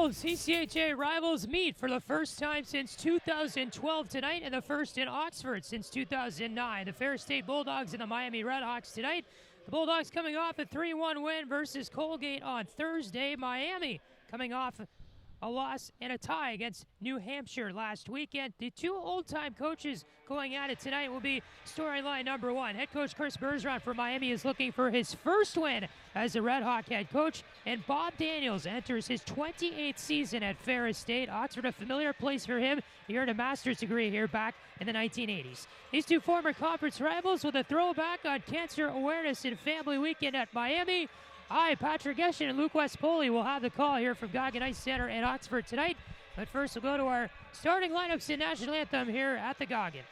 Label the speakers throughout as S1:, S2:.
S1: old CCHA rivals meet for the first time since 2012 tonight, and the first in Oxford since 2009. The Ferris State Bulldogs and the Miami RedHawks tonight. The Bulldogs coming off a 3-1 win versus Colgate on Thursday. Miami coming off a loss and a tie against New Hampshire last weekend. The two old-time coaches going at it tonight will be storyline number one. Head coach Chris Bergeron for Miami is looking for his first win as a Red Hawk head coach, and Bob Daniels enters his 28th season at Ferris State. Oxford, a familiar place for him. He earned a master's degree here back in the 1980s. These two former conference rivals with a throwback on Cancer Awareness and Family Weekend at Miami. I, Patrick Geshan, and Luke West Poley will have the call here from Goggin Ice Center in Oxford tonight. But first, we'll go to our starting lineups and national anthem here at the Goggin.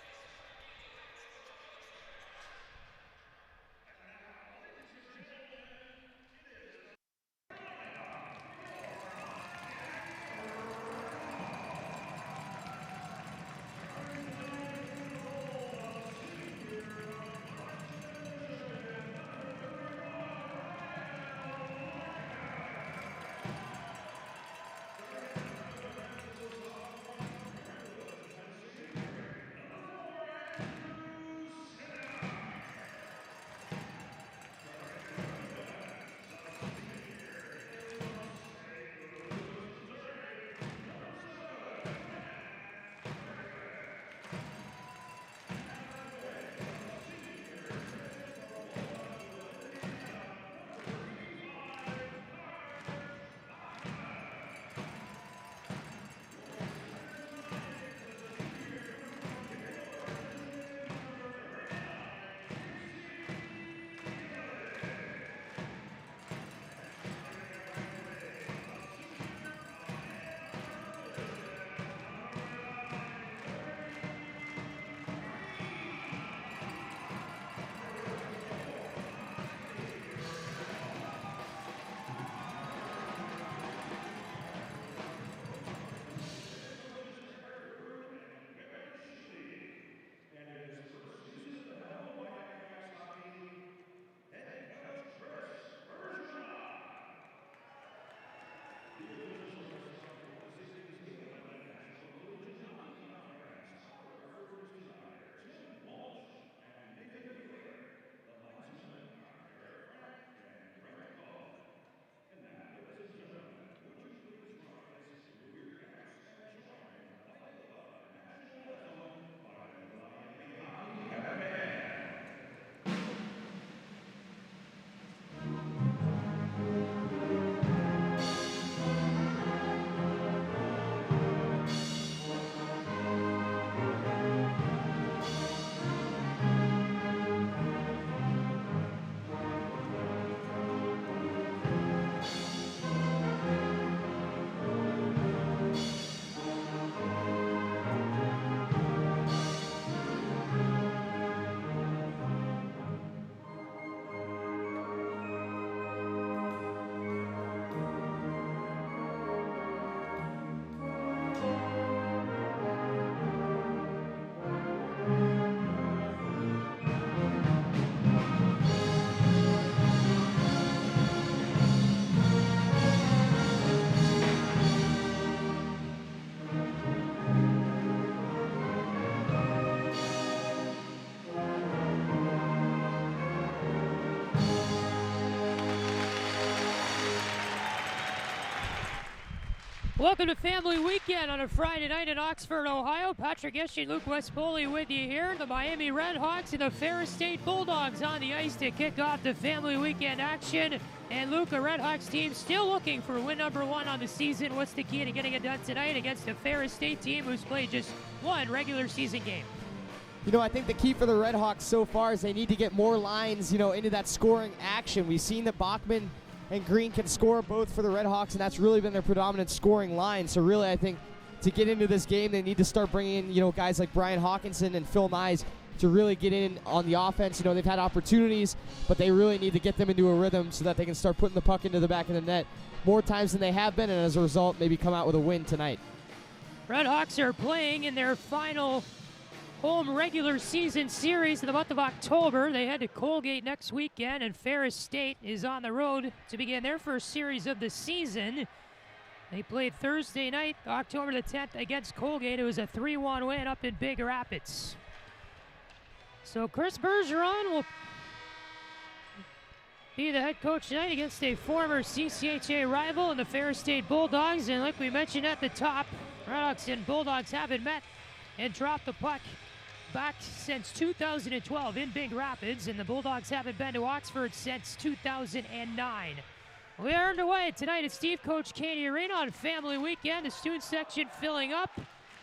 S1: Welcome to Family Weekend on a Friday night in Oxford, Ohio. Patrick Geshan, Luke West Poley with you here. The Miami RedHawks and the Ferris State Bulldogs on the ice to kick off the Family Weekend action. And Luke, the RedHawks team still looking for win number one on the season. What's the key to getting it done tonight against a Ferris State team who's played just one regular season game?
S2: You know, I think the key for the RedHawks so far is they need to get more lines, into that scoring action. We've seen that Bachman and Green can score both for the RedHawks, and that's really been their predominant scoring line. So really, I think to get into this game, they need to start bringing in, guys like Brian Hawkinson and Phil Nyes to really get in on the offense. They've had opportunities, but they really need to get them into a rhythm so that they can start putting the puck into the back of the net more times than they have been, and as a result, maybe come out with a win tonight.
S1: RedHawks are playing in their final home regular season series in the month of October. They head to Colgate next weekend, and Ferris State is on the road to begin their first series of the season. They played Thursday night, October the 10th, against Colgate. It was a 3-1 win up in Big Rapids. So Chris Bergeron will be the head coach tonight against a former CCHA rival in the Ferris State Bulldogs. And like we mentioned at the top, RedHawks and Bulldogs haven't met and dropped the puck back since 2012 in Big Rapids, and the Bulldogs haven't been to Oxford since 2009. We are underway tonight at Steve Coach Cady Arena on Family Weekend. The student section filling up,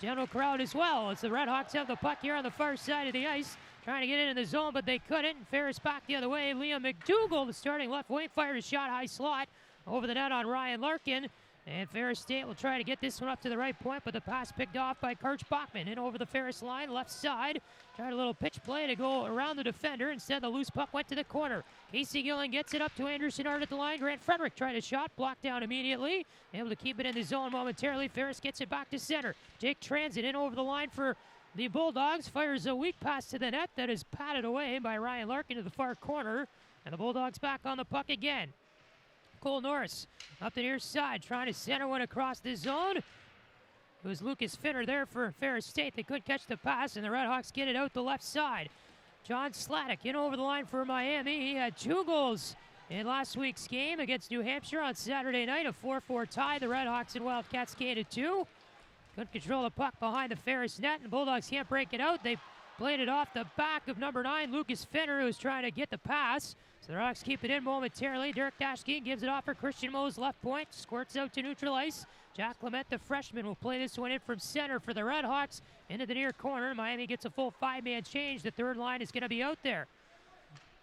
S1: general crowd as well, as the RedHawks have the puck here on the far side of the ice, trying to get into the zone, but they couldn't. Ferris back the other way. Liam McDougall, the starting left wing, fired a shot high slot over the net on Ryan Larkin. And Ferris State will try to get this one up to the right point, but the pass picked off by Karch Bachman. In over the Ferris line, left side. Tried a little pitch play to go around the defender. Instead, the loose puck went to the corner. Casey Gilling gets it up to Anderson Art at the line. Grant Frederick tried a shot, blocked down immediately. Able to keep it in the zone momentarily. Ferris gets it back to center. Jake Transit in over the line for the Bulldogs. Fires a weak pass to the net that is patted away by Ryan Larkin to the far corner. And the Bulldogs back on the puck again. Cole Norris up the near side, trying to center one across the zone. It was Lucas Finner there for Ferris State. They couldn't catch the pass, and the RedHawks get it out the left side. John Sladek in over the line for Miami. He had 2 goals in last week's game against New Hampshire on Saturday night. A 4-4 tie. The RedHawks and Wildcats skated 2. Couldn't control the puck behind the Ferris net, and Bulldogs can't break it out. They played it off the back of number 9, Lucas Finner, who was trying to get the pass. So the RedHawks keep it in momentarily. Derek Dashke gives it off for Christian Moe's left point. Squirts out to neutral ice. Jack Clement, the freshman, will play this one in from center for the RedHawks into the near corner. Miami gets a full 5-man change. The third line is going to be out there.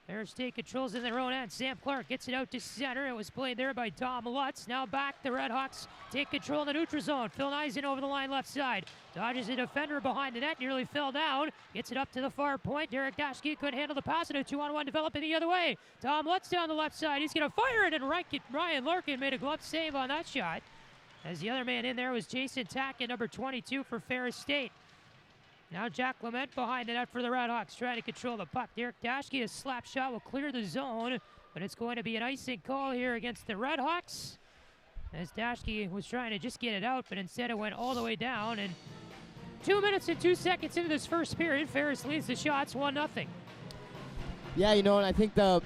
S1: Ferris State controls in their own end. Sam Clark gets it out to center. It was played there by Tom Lutz. Now back, the RedHawks take control in the neutral zone. Phil Neisen over the line left side. Dodges a defender behind the net, nearly fell down. Gets it up to the far point. Derek Dashke couldn't handle the pass, and a 2-on-1 developing the other way. Tom Lutz down the left side. He's going to fire it, and Ryan Larkin made a glove save on that shot. As the other man in there was Jason Tackett, number 22 for Ferris State. Now Jack Clement behind the net for the RedHawks, trying to control the puck. Derek Dashke, a slap shot will clear the zone, but it's going to be an icing call here against the RedHawks, as Dashke was trying to just get it out, but instead it went all the way down. And 2 minutes and 2 seconds into this first period, Ferris leads the shots 1-0.
S2: Yeah, and I think the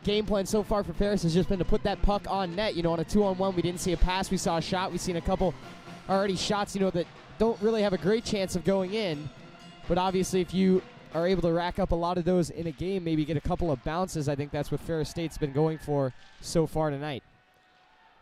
S2: game plan so far for Ferris has just been to put that puck on net. On a 2-on-1, we didn't see a pass, we saw a shot. We've seen a couple already shots, that don't really have a great chance of going in. But obviously, if you are able to rack up a lot of those in a game, maybe get a couple of bounces, I think that's what Ferris State's been going for so far tonight.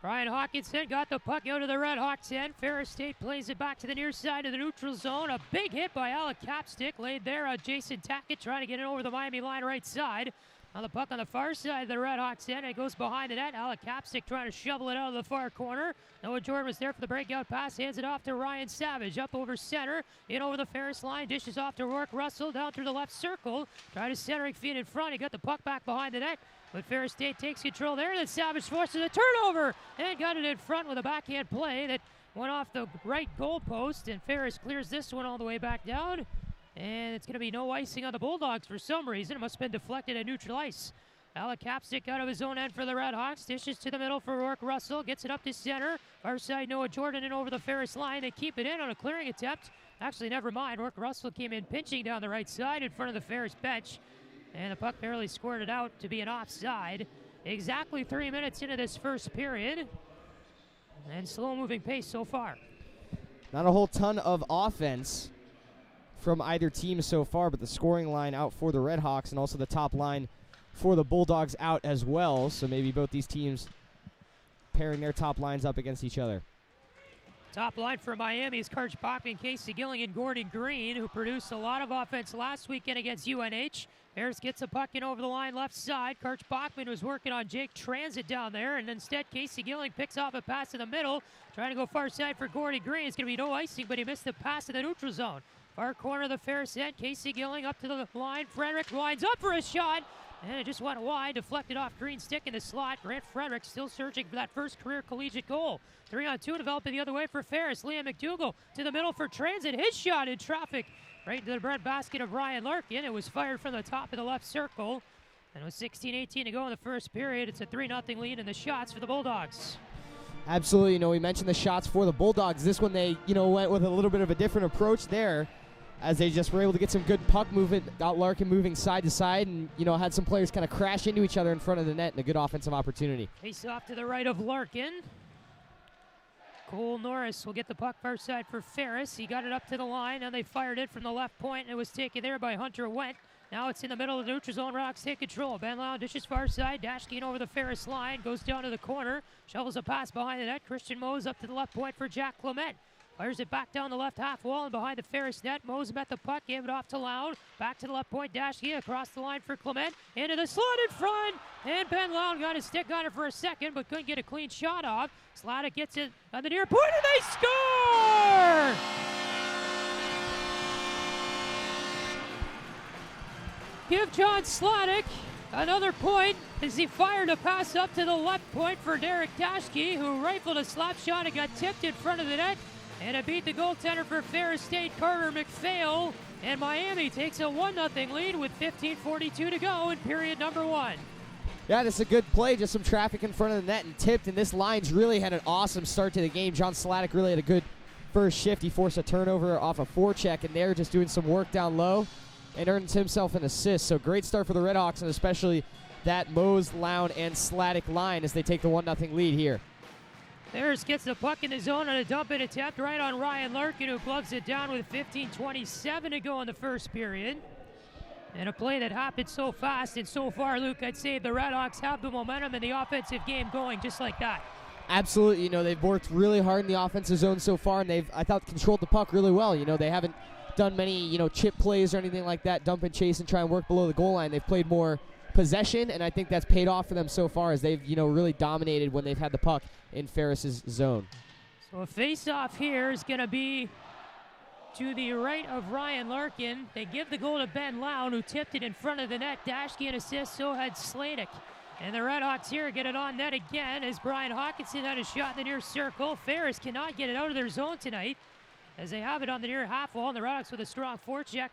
S1: Brian Hawkinson got the puck out of the RedHawks end. Ferris State plays it back to the near side of the neutral zone. A big hit by Alec Capstick laid there on Jason Tackett, trying to get it over the Miami line right side. On the puck on the far side of the RedHawks end, it goes behind the net. Alec Capstick trying to shovel it out of the far corner. Noah Jordan was there for the breakout pass, hands it off to Ryan Savage, up over center, in over the Ferris line, dishes off to Rourke Russell, down through the left circle, try to centering feet in front, he got the puck back behind the net, but Ferris State takes control there, and then Savage forces a turnover, and got it in front with a backhand play that went off the right goal post, and Ferris clears this one all the way back down. And it's going to be no icing on the Bulldogs for some reason. It must have been deflected at neutral ice. Alec Capstick out of his own end for the RedHawks. Dishes to the middle for Rourke Russell. Gets it up to center. Far side Noah Jordan in over the Ferris line. They keep it in on a clearing attempt. Actually, never mind. Rourke Russell came in pinching down the right side in front of the Ferris bench. And the puck barely squirted out to be an offside. Exactly 3 minutes into this first period. And slow moving pace so far.
S2: Not a whole ton of offense from either team so far, but the scoring line out for the RedHawks, and also the top line for the Bulldogs out as well. So maybe both these teams pairing their top lines up against each other.
S1: Top line for Miami is Karch Bachman, Casey Gilling, and Gordon Green, who produced a lot of offense last weekend against UNH. Ferris gets a puck in over the line left side. Karch Bachman was working on Jake Transit down there, and instead Casey Gilling picks off a pass in the middle, trying to go far side for Gordon Green. It's going to be no icing, but he missed the pass in the neutral zone. Far corner of the Ferris end, Casey Gilling up to the line. Frederick lines up for a shot, and it just went wide, deflected off Green's stick in the slot. Grant Frederick still searching for that first career collegiate goal. 3-on-2 developing the other way for Ferris. Liam McDougall to the middle for Transit. His shot in traffic right into the breadbasket of Ryan Larkin. It was fired from the top of the left circle. And with 16-18 to go in the first period, it's a 3-0 lead in the shots for the Bulldogs.
S2: Absolutely. We mentioned the shots for the Bulldogs. This one they, went with a little bit of a different approach there, as they just were able to get some good puck movement, got Larkin moving side to side, and, had some players kind of crash into each other in front of the net, and a good offensive opportunity.
S1: Face off to the right of Larkin. Cole Norris will get the puck far side for Ferris. He got it up to the line, and they fired it from the left point, and it was taken there by Hunter Wendt. Now it's in the middle of the neutral zone. Rocks take control. Ben Lown dishes far side. Dashkeen over the Ferris line. Goes down to the corner. Shovels a pass behind the net. Christian Mose up to the left point for Jack Clement. Fires it back down the left half wall and behind the Ferris net. Mose met the puck. Gave it off to Lown. Back to the left point. Dashkeen across the line for Clement. Into the slot in front. And Ben Lown got his stick on it for a second, but couldn't get a clean shot off. Sladek gets it on the near point, and they score! Give John Sladek another point as he fired a pass up to the left point for Derek Dashke, who rifled a slap shot and got tipped in front of the net. And it beat the goaltender for Ferris State, Carter McPhail. And Miami takes a 1-0 lead with 15:42 to go in period number 1.
S2: Yeah, this is a good play. Just some traffic in front of the net and tipped. And this line's really had an awesome start to the game. John Sladek really had a good first shift. He forced a turnover off a forecheck, and they're just doing some work down low and earns himself an assist. So great start for the RedHawks, and especially that Mose, Lown, and Sladek line as they take the 1-0 lead here.
S1: Ferris gets the puck in the zone on a dump-in attempt right on Ryan Larkin, who gloves it down with 15:27 to go in the first period. And a play that happened so fast, and so far, Luke, I'd say the RedHawks have the momentum in the offensive game going just like that.
S2: Absolutely. They've worked really hard in the offensive zone so far, and they've, I thought, controlled the puck really well. They haven't done many, chip plays or anything like that, dump and chase and try and work below the goal line. They've played more possession, and I think that's paid off for them so far as they've, really dominated when they've had the puck in Ferris's zone.
S1: So a face-off here is going to be to the right of Ryan Larkin. They give the goal to Ben Lown, who tipped it in front of the net. Dashke an assist, so had Sladek. And the RedHawks here get it on net again as Brian Hawkinson had a shot in the near circle. Ferris cannot get it out of their zone tonight as they have it on the near half wall, and the RedHawks with a strong forecheck.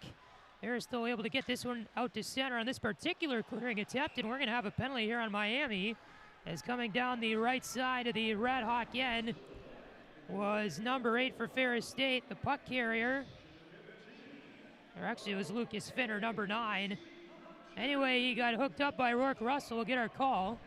S1: Ferris still able to get this one out to center on this particular clearing attempt, and we're going to have a penalty here on Miami as coming down the right side of the RedHawk end was number 8 for Ferris State, the puck carrier. Or actually, it was Lucas Finner, number 9. Anyway, he got hooked up by Rourke Russell. We'll get our call.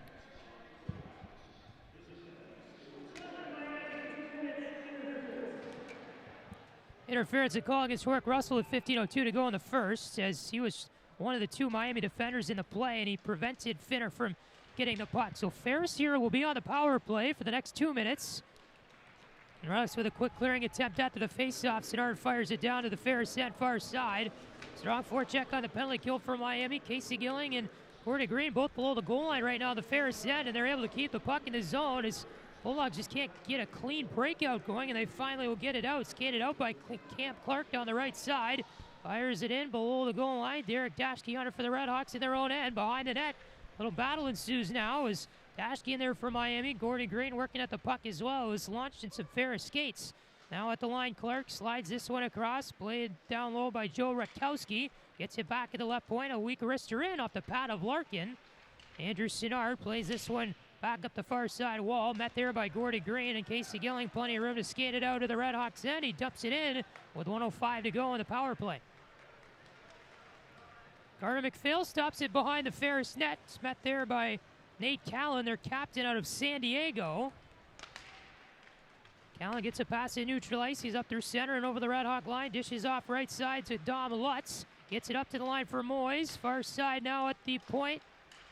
S1: Interference and call against Rourke Russell with 15:02 to go in the first, as he was one of the 2 Miami defenders in the play, and he prevented Finner from getting the puck. So Ferris here will be on the power play for the next 2 minutes. And Russ with a quick clearing attempt after the face-off. Sinnard fires it down to the Ferris end far side. Strong forecheck on the penalty kill for Miami. Casey Gilling and Gordon Green both below the goal line right now on the Ferris end, and they're able to keep the puck in the zone as Bulldogs just can't get a clean breakout going, and they finally will get it out. Skated out by Camp Clark down the right side. Fires it in below the goal line. Derek Dashke on it for the RedHawks in their own end behind the net. Little battle ensues now as Dashke in there for Miami. Gordon Green working at the puck as well. Is launched in some Ferris skates. Now at the line, Clark slides this one across. Played down low by Joe Rutkowski. Gets it back at the left point. A weak wrister in off the pad of Larkin. Andrew Sinnard plays this one back up the far side wall. Met there by Gordon Green and Casey Gilling. Plenty of room to skate it out to the RedHawks end. He dumps it in with 1:05 to go on the power play. Carter McPhail stops it behind the Ferris net. It's met there by Nate Callan, their captain out of San Diego. Callan gets a pass in neutral ice. He's up through center and over the RedHawk line. Dishes off right side to Dom Lutz. Gets it up to the line for Moyes. Far side now at the point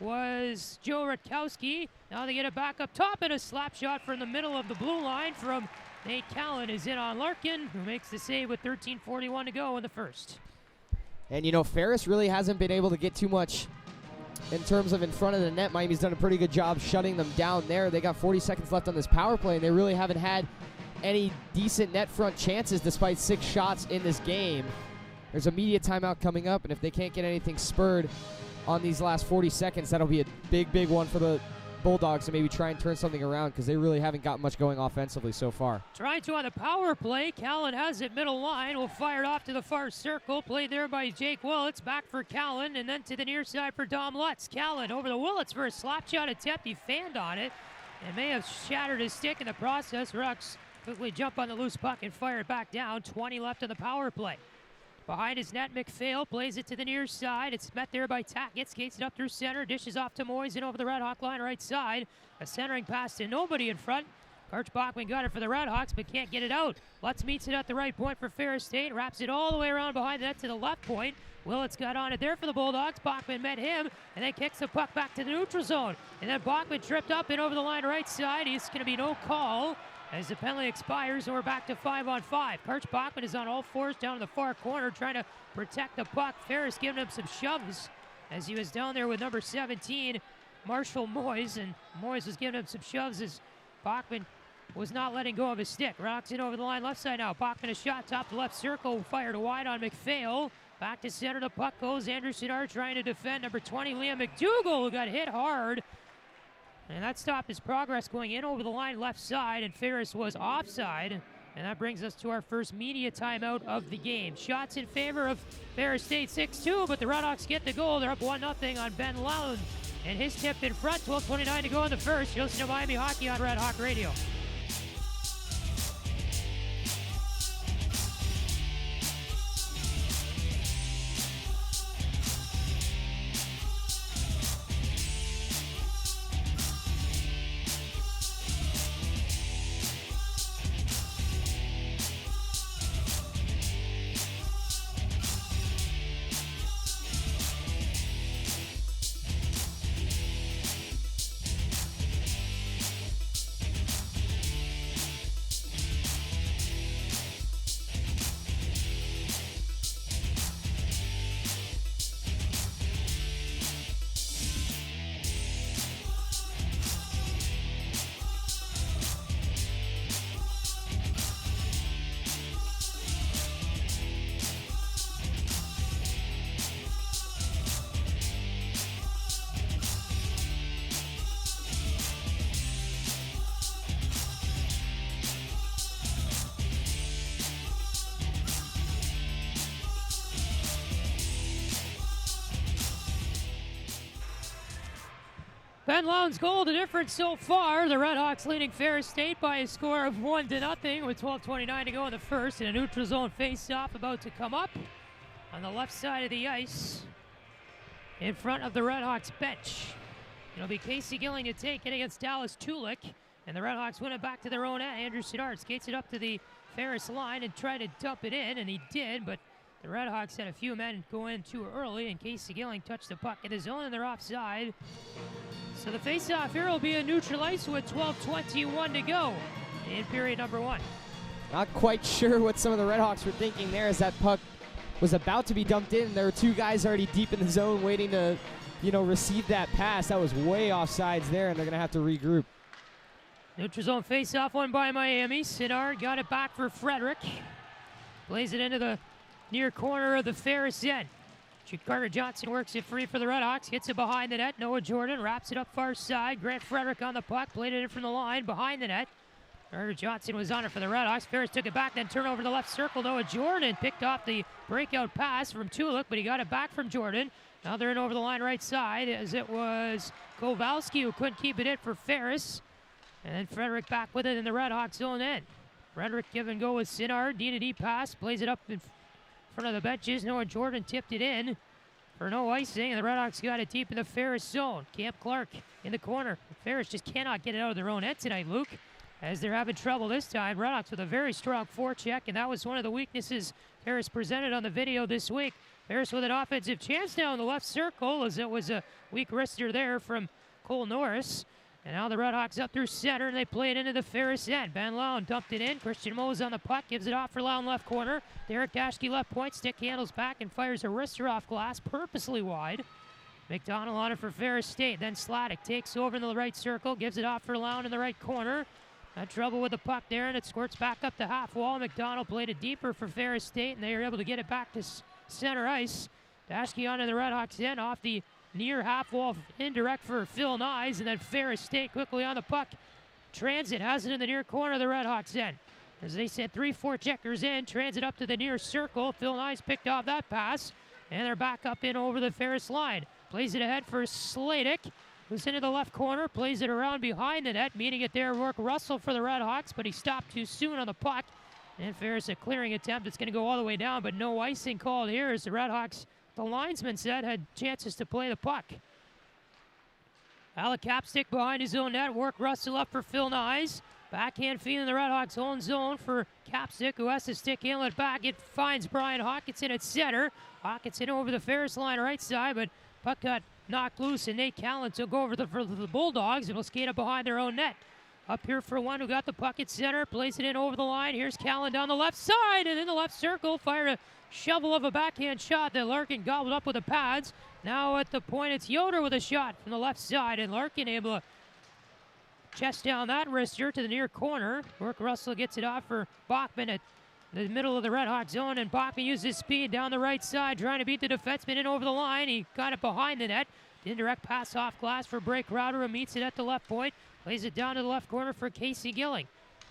S1: was Joe Rutkowski. Now they get it back up top, and a slap shot from the middle of the blue line from Nate Callan is in on Larkin, who makes the save with 13:41 to go in the first.
S2: And, Ferris really hasn't been able to get too much in terms of in front of the net. Miami's done a pretty good job shutting them down there. They got 40 seconds left on this power play, and they really haven't had any decent net front chances despite 6 shots in this game. There's a media timeout coming up, and if they can't get anything spurred on these last 40 seconds, that'll be a big one for the Bulldogs to maybe try and turn something around because they really haven't got much going offensively so far.
S1: Trying to on the power play. Callan has it middle line. Will fire it off to the far circle. Played there by Jake Willits. Back for Callan, and then to the near side for Dom Lutz. Callan over the Willits for a slap shot attempt. He fanned on it. and may have shattered his stick in the process. Redhawks quickly jump on the loose puck and fire it back down. 20 left on the power play. Behind his net, McPhail plays it to the near side. It's met there by Tackett. Skates it up through center. Dishes off to Moyes and over the Redhawk line right side. A centering pass to nobody in front. Karch Bachman got it for the Redhawks, but can't get it out. Lutz meets it at the right point for Ferris State. Wraps it all the way around behind the net to the left point. Willits got on it there for the Bulldogs. Bachman met him, and then kicks the puck back to the neutral zone. And then Bachman tripped up and over the line right side. He's going to be no call as the penalty expires, and we're back to 5-on-5. Karch Bachman is on all fours down in the far corner trying to protect the puck. Ferris giving him some shoves as he was down there with number 17, Marshall Moyes, and Moyes was giving him some shoves as Bachman was not letting go of his stick. Rocks it over the line left side now. Bachman a shot top to left circle, fired wide on McPhail. Back to center, the puck goes. Andrew Sidar trying to defend number 20, Liam McDougall, who got hit hard. And that stopped his progress going in over the line left side, and Ferris was offside. And that brings us to our first media timeout of the game. Shots in favor of Ferris State 6-2, but the Redhawks get the goal. They're up 1-0 on Ben Lown. And his tip in front, 12:29 to go in the first. You'll listen to Miami Hockey on Red Hawk Radio. Ben Lown's goal, the difference so far. The Redhawks leading Ferris State by a score of 1-0 with 12:29 to go in the first. And a neutral zone face-off about to come up on the left side of the ice in front of the Redhawks bench. It'll be Casey Gilling to take it against Dallas Tulik. And the Redhawks win it back to their own end. Andrew Sidar skates it up to the Ferris line and tried to dump it in, and he did, but the Redhawks had a few men go in too early, and Casey Gilling touched the puck in his zone, and they're offside. So the face-off here will be a neutral ice with 12:21 to go in period number one.
S2: Not quite sure what some of the Redhawks were thinking there as that puck was about to be dumped in. There were two guys already deep in the zone waiting to, receive that pass. That was way offsides there, and they're going to have to regroup.
S1: Neutral zone face-off won by Miami. Sidar got it back for Frederick. Plays it into the near corner of the Ferris end. Carter Johnson works it free for the Redhawks. Hits it behind the net. Noah Jordan wraps it up far side. Grant Frederick on the puck. Played it in from the line behind the net. Carter Johnson was on it for the Redhawks. Ferris took it back, then turned over the left circle. Noah Jordan picked off the breakout pass from Tulik, but he got it back from Jordan. Now they're in over the line right side as it was Kowalski who couldn't keep it in for Ferris. And then Frederick back with it in the Redhawks zone end. Frederick give and go with Sidar. D-to-D pass. Plays it up in front of the benches. Noah Jordan tipped it in for no icing, and the Redhawks got it deep in the Ferris zone. Camp Clark in the corner. Ferris just cannot get it out of their own end tonight, Luke, as they're having trouble this time. Redhawks with a very strong forecheck, and that was one of the weaknesses Ferris presented on the video this week. Ferris with an offensive chance now in the left circle, as it was a weak wrister there from Cole Norris. And now the Redhawks up through center, and they play it into the Ferris end. Ben Lown dumped it in. Christian Mose on the puck, gives it off for Lown left corner. Derek Dashke left point, stick handles back and fires a wrister off glass, purposely wide. McDonald on it for Ferris State. Then Sladek takes over in the right circle, gives it off for Lown in the right corner. Had trouble with the puck there, and it squirts back up the half wall. McDonald played it deeper for Ferris State, and they were able to get it back to center ice. Dashke onto the Redhawks end, off the near half wall, indirect for Phil Nyes, and then Ferris State quickly on the puck. Transit has it in the near corner of the Redhawks end. As they sent 3-4 checkers in, Transit up to the near circle. Phil Nyes picked off that pass, and they're back up in over the Ferris line. Plays it ahead for Sladek. Goes into the left corner, plays it around behind the net, meeting it there, Rourke Russell for the RedHawks, but he stopped too soon on the puck. And Ferris, a clearing attempt. It's going to go all the way down, but no icing called here as the RedHawks, the linesman said, had chances to play the puck. Alec Capstick behind his own net. Rourke Russell up for Phil Nyes. Backhand feed in the RedHawks' own zone for Capstick, who has to stick handle it back. It finds Brian Hawkinson at center. Hawkinson over the Ferris line right side, but puck got knocked loose, and Nate Callan took over for the Bulldogs and will skate up behind their own net. Up here for one who got the puck at center, plays it in over the line. Here's Callan down the left side, and in the left circle, fired a shovel of a backhand shot that Larkin gobbled up with the pads. Now at the point, it's Yoder with a shot from the left side, and Larkin able to chest down that wrister to the near corner. Rourke Russell gets it off for Bachman at the middle of the RedHawks zone, and Bachman uses speed down the right side, trying to beat the defenseman in over the line. He got it behind the net. Indirect pass off glass for Bray Crowder, who meets it at the left point. Plays it down to the left corner for Casey Gilling.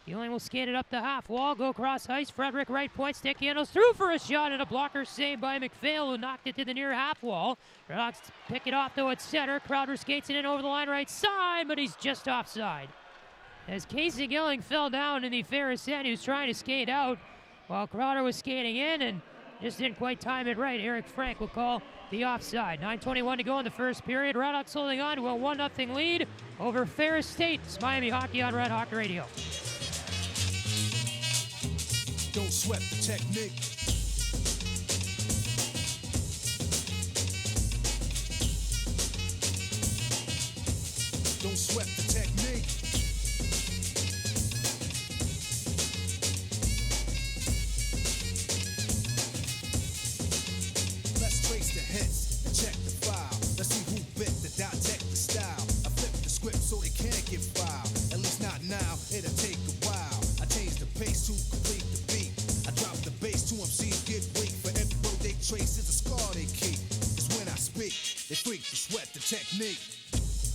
S1: Gilling will skate it up the half wall, go across ice. Frederick right point, stick handles through for a shot, and a blocker saved by McPhail, who knocked it to the near half wall. RedHawks pick it off though at center. Crowder skates it in over the line right side, but he's just offside. As Casey Gilling fell down in the Ferris end, he was trying to skate out while Crowder was skating in and just didn't quite time it right. Eric Frank will call the offside. 9:21 to go in the first period. RedHawks holding on to a 1-0 lead over Ferris State. It's Miami Hockey on Red Hawk Radio.
S3: Don't sweat the technique. Don't sweat the technique. Let's trace the hits and check the file. Let's see who bit the dissect the style. I flip the script so they can't get filed. At least not now, it'll take a while. I change the pace to complete the beat. I drop the bass to MCs get weak. For every word they trace is a scar they keep. It's when I speak, they freak to sweat the technique.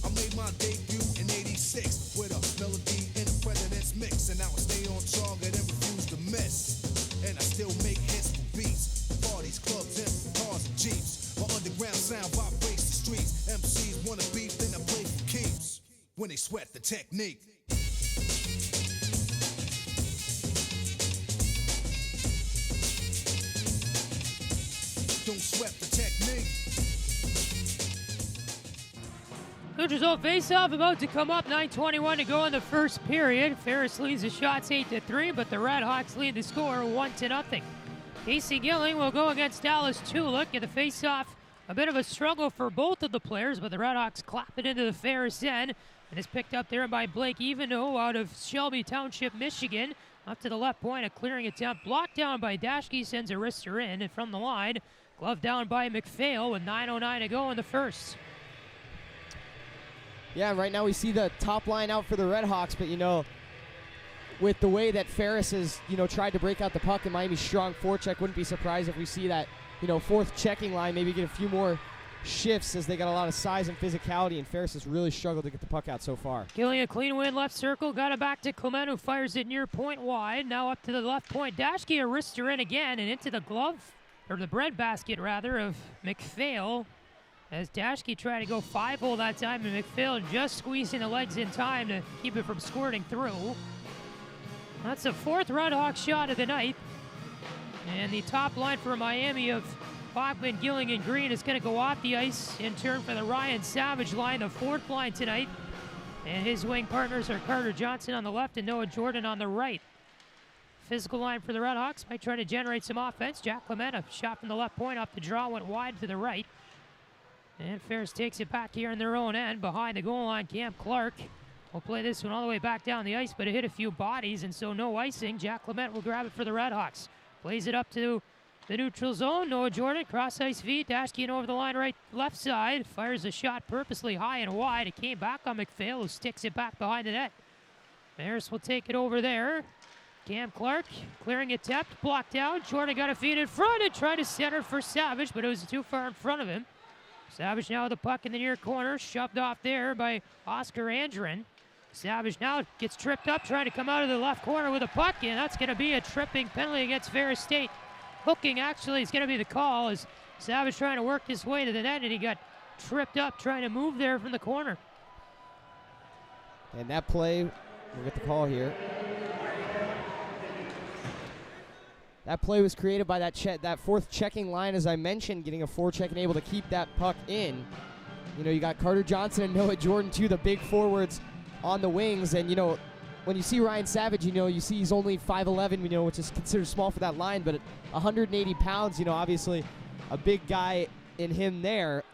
S3: I made my debut in '86 with a melody and a president's mix, and now I stay on target and refuse to miss. And I still make hits for beats, parties, clubs, and cars and jeeps. My underground sound vibrates the streets. MCs wanna beef, then I play for keeps. When they sweat the technique. Don't sweat the technique.
S1: Good result face-off about to come up. 9:21 to go in the first period. Ferris leads the shots 8-3, but the RedHawks lead the score 1-0. Casey Gilling will go against Dallas Tulik. In the face-off, a bit of a struggle for both of the players, but the RedHawks clap it into the Ferris end, and it's picked up there by Blake Eveno out of Shelby Township, Michigan. Up to the left point, a clearing attempt blocked down by Dashke, sends a wrister in, and from the line, glove down by McPhail with 9:09 to go in the first.
S2: Yeah, right now we see the top line out for the RedHawks, but, with the way that Ferris has, tried to break out the puck in Miami's strong forecheck, wouldn't be surprised if we see that, fourth checking line maybe get a few more shifts as they got a lot of size and physicality, and Ferris has really struggled to get the puck out so far.
S1: Gilling a clean win left circle, got it back to Clement, who fires it near point wide. Now up to the left point, Dashke a wrister in again, and into the glove, or the breadbasket rather, of McPhail. As Dashke tried to go 5-hole that time, and McPhail just squeezing the legs in time to keep it from squirting through. That's the fourth RedHawks shot of the night. And the top line for Miami of Bachman, Gilling, and Green is going to go off the ice in turn for the Ryan Savage line, the fourth line tonight. And his wing partners are Carter Johnson on the left and Noah Jordan on the right. Physical line for the RedHawks might try to generate some offense. Jack Clement, a shot from the left point off the draw, went wide to the right. And Ferris takes it back here in their own end. Behind the goal line, Cam Clark will play this one all the way back down the ice, but it hit a few bodies, and so no icing. Jack Clement will grab it for the RedHawks. Plays it up to the neutral zone. Noah Jordan, cross ice feed. Dashke over the line left side. Fires a shot purposely high and wide. It came back on McPhail, who sticks it back behind the net. Ferris will take it over there. Cam Clark clearing attempt, blocked out. Jordan got a feed in front and tried to center for Savage, but it was too far in front of him. Savage now with the puck in the near corner, shoved off there by Oscar Andren. Savage now gets tripped up, trying to come out of the left corner with a puck, and that's going to be a tripping penalty against Ferris State. Hooking actually is going to be the call, as Savage trying to work his way to the net, and he got tripped up trying to move there from the corner.
S2: And that play, we'll get the call here. That play was created by that fourth checking line, as I mentioned, getting a forecheck and able to keep that puck in. You know, you got Carter Johnson and Noah Jordan, two, the big forwards on the wings. And, you know, when you see Ryan Savage, you know, you see he's only 5'11", you know, which is considered small for that line, but at 180 pounds, you know, obviously a big guy in him there.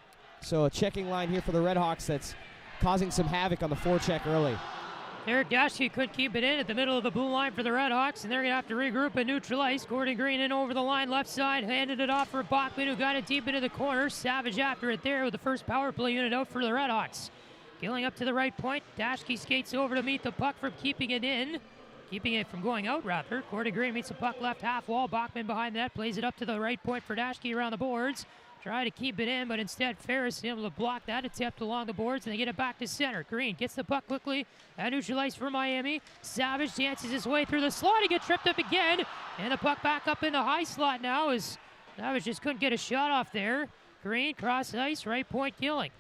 S2: So a checking line here for the RedHawks that's causing some havoc on the forecheck early.
S1: Eric Daschke could keep it in at the middle of the blue line for the RedHawks, and they're going to have to regroup and neutralize. Gordon Green in over the line, left side, handed it off for Bachman, who got it deep into the corner. Savage after it there with the first power play unit out for the RedHawks. Gilling up to the right point. Daschke skates over to meet the puck from keeping it from going out, rather. Gordon Green meets the puck left half wall. Bachman behind the net, plays it up to the right point for Daschke around the boards. Try to keep it in, but instead Ferris able to block that attempt along the boards, and they get it back to center. Green gets the puck quickly, and neutralized for Miami. Savage dances his way through the slot. He gets tripped up again, and the puck back up in the high slot now as Savage just couldn't get a shot off there. Green cross ice, right point Gilling.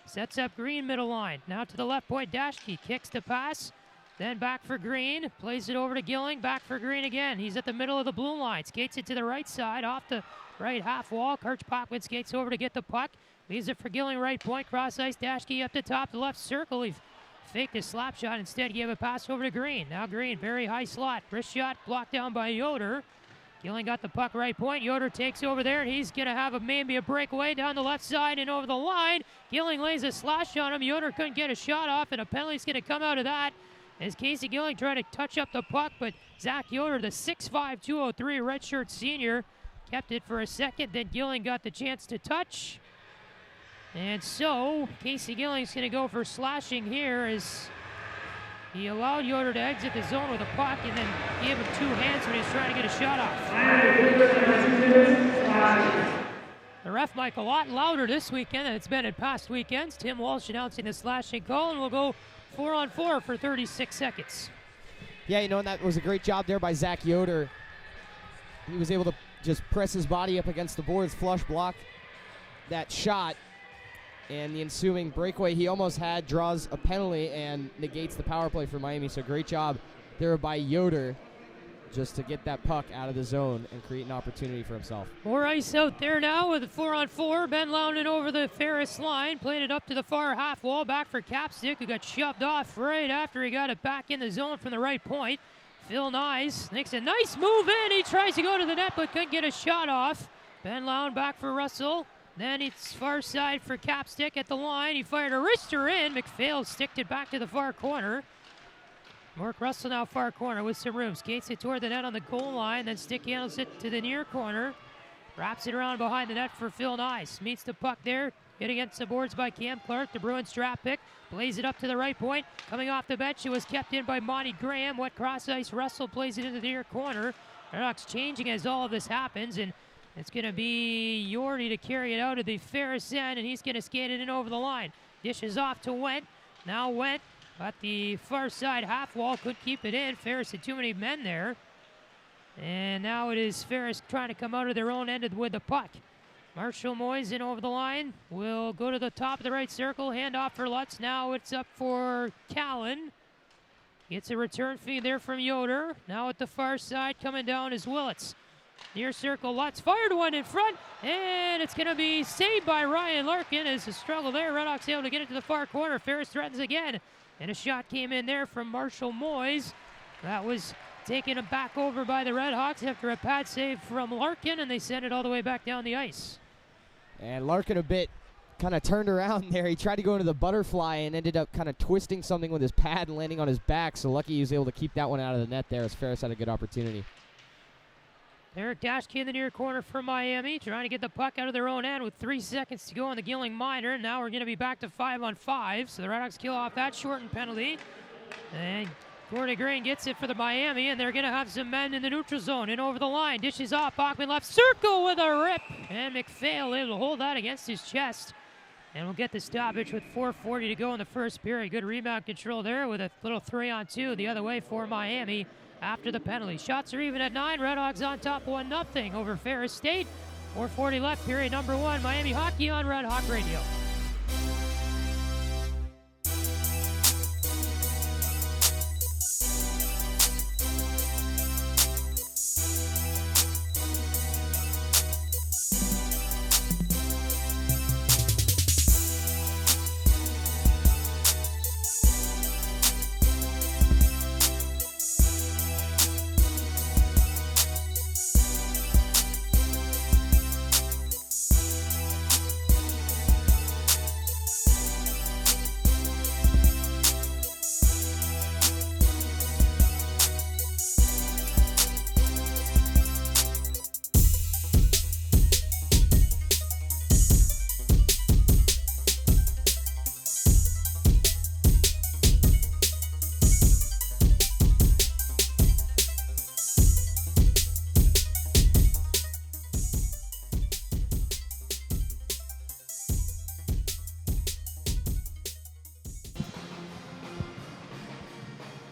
S1: Sets up Green middle line. Now to the left point, Daschke kicks the pass, then back for Green, plays it over to Gilling, back for Green again. He's at the middle of the blue line, skates it to the right side, off the right half wall. Kirch Bachman skates over to get the puck. Leaves it for Gilling, right point, cross ice. Daschke up the top, the left circle. He faked a slap shot. Instead, gave a pass over to Green. Now Green, very high slot. Wrist shot blocked down by Yoder. Gilling got the puck right point. Yoder takes over there, and he's going to have maybe a breakaway down the left side and over the line. Gilling lays a slash on him. Yoder couldn't get a shot off, and a penalty's going to come out of that as Casey Gilling tried to touch up the puck, but Zach Yoder, the 6'5", 203 redshirt senior, kept it for a second. Then Gilling got the chance to touch. And so Casey Gilling's going to go for slashing here as he allowed Yoder to exit the zone with a puck and then gave him two hands when he was trying to get a shot off. The ref mic a lot louder this weekend than it's been in past weekends. Tim Walsh announcing the slashing call, and we'll go 4-on-4 for 36 seconds.
S2: Yeah, you know, and that was a great job there by Zach Yoder. He was able to just press his body up against the boards, flush block that shot, and the ensuing breakaway he almost had draws a penalty and negates the power play for Miami. So great job there by Yoder just to get that puck out of the zone and create an opportunity for himself.
S1: More ice out there now with a 4-on-4. Ben Lounden over the Ferris line, played it up to the far half wall, back for Capstick, who got shoved off right after he got it back in the zone from the right point. Phil Nyes makes a nice move in. He tries to go to the net but couldn't get a shot off. Ben Lounden back for Russell. Then it's far side for Capstick at the line. He fired a wrister in. McPhail sticked it back to the far corner. Mark Russell now far corner with some room. Skates it toward the net on the goal line. Then stick handles it to the near corner. Wraps it around behind the net for Phil Nyes. Meets the puck there. Hit against the boards by Cam Clark. The Bruins draft pick. Plays it up to the right point. Coming off the bench, it was kept in by Monty Graham. Wet cross ice. Russell plays it into the near corner. RedHawks changing as all of this happens. And it's going to be Yordy to carry it out of the Ferris end. And he's going to skate it in over the line. Dishes off to Went. Now Went at the far side half wall. Could keep it in. Ferris had too many men there. And now it is Ferris trying to come out of their own end with the puck. Marshall Moyes in over the line. Will go to the top of the right circle. Hand off for Lutz. Now it's up for Callan. Gets a return feed there from Yoder. Now at the far side coming down is Willits. Near circle, Lutz fired one in front. And it's going to be saved by Ryan Larkin as a struggle there. RedHawks able to get it to the far corner. Ferris threatens again. And a shot came in there from Marshall Moyes. That was taken back over by the RedHawks after a pad save from Larkin, and they send it all the way back down the ice.
S2: And Larkin a bit kind of turned around there. He tried to go into the butterfly and ended up kind of twisting something with his pad and landing on his back. So lucky he was able to keep that one out of the net there as Ferris had a good opportunity.
S1: Eric Daschke in the near corner for Miami, trying to get the puck out of their own end with 3 seconds to go on the Gilling minor. Now we're going to be back to 5-on-5. So the RedHawks kill off that shortened penalty. And Gordon Green gets it for the Miami, and they're going to have some men in the neutral zone. In over the line, dishes off, Bachman left circle with a rip. And McPhail able to hold that against his chest. And we'll get the stoppage with 4:40 to go in the first period. Good rebound control there with a little 3-on-2 the other way for Miami after the penalty. Shots are even at 9. RedHawks on top 1-0 over Ferris State. 4:40 left, period number 1. Miami Hockey on Red Hawk Radio.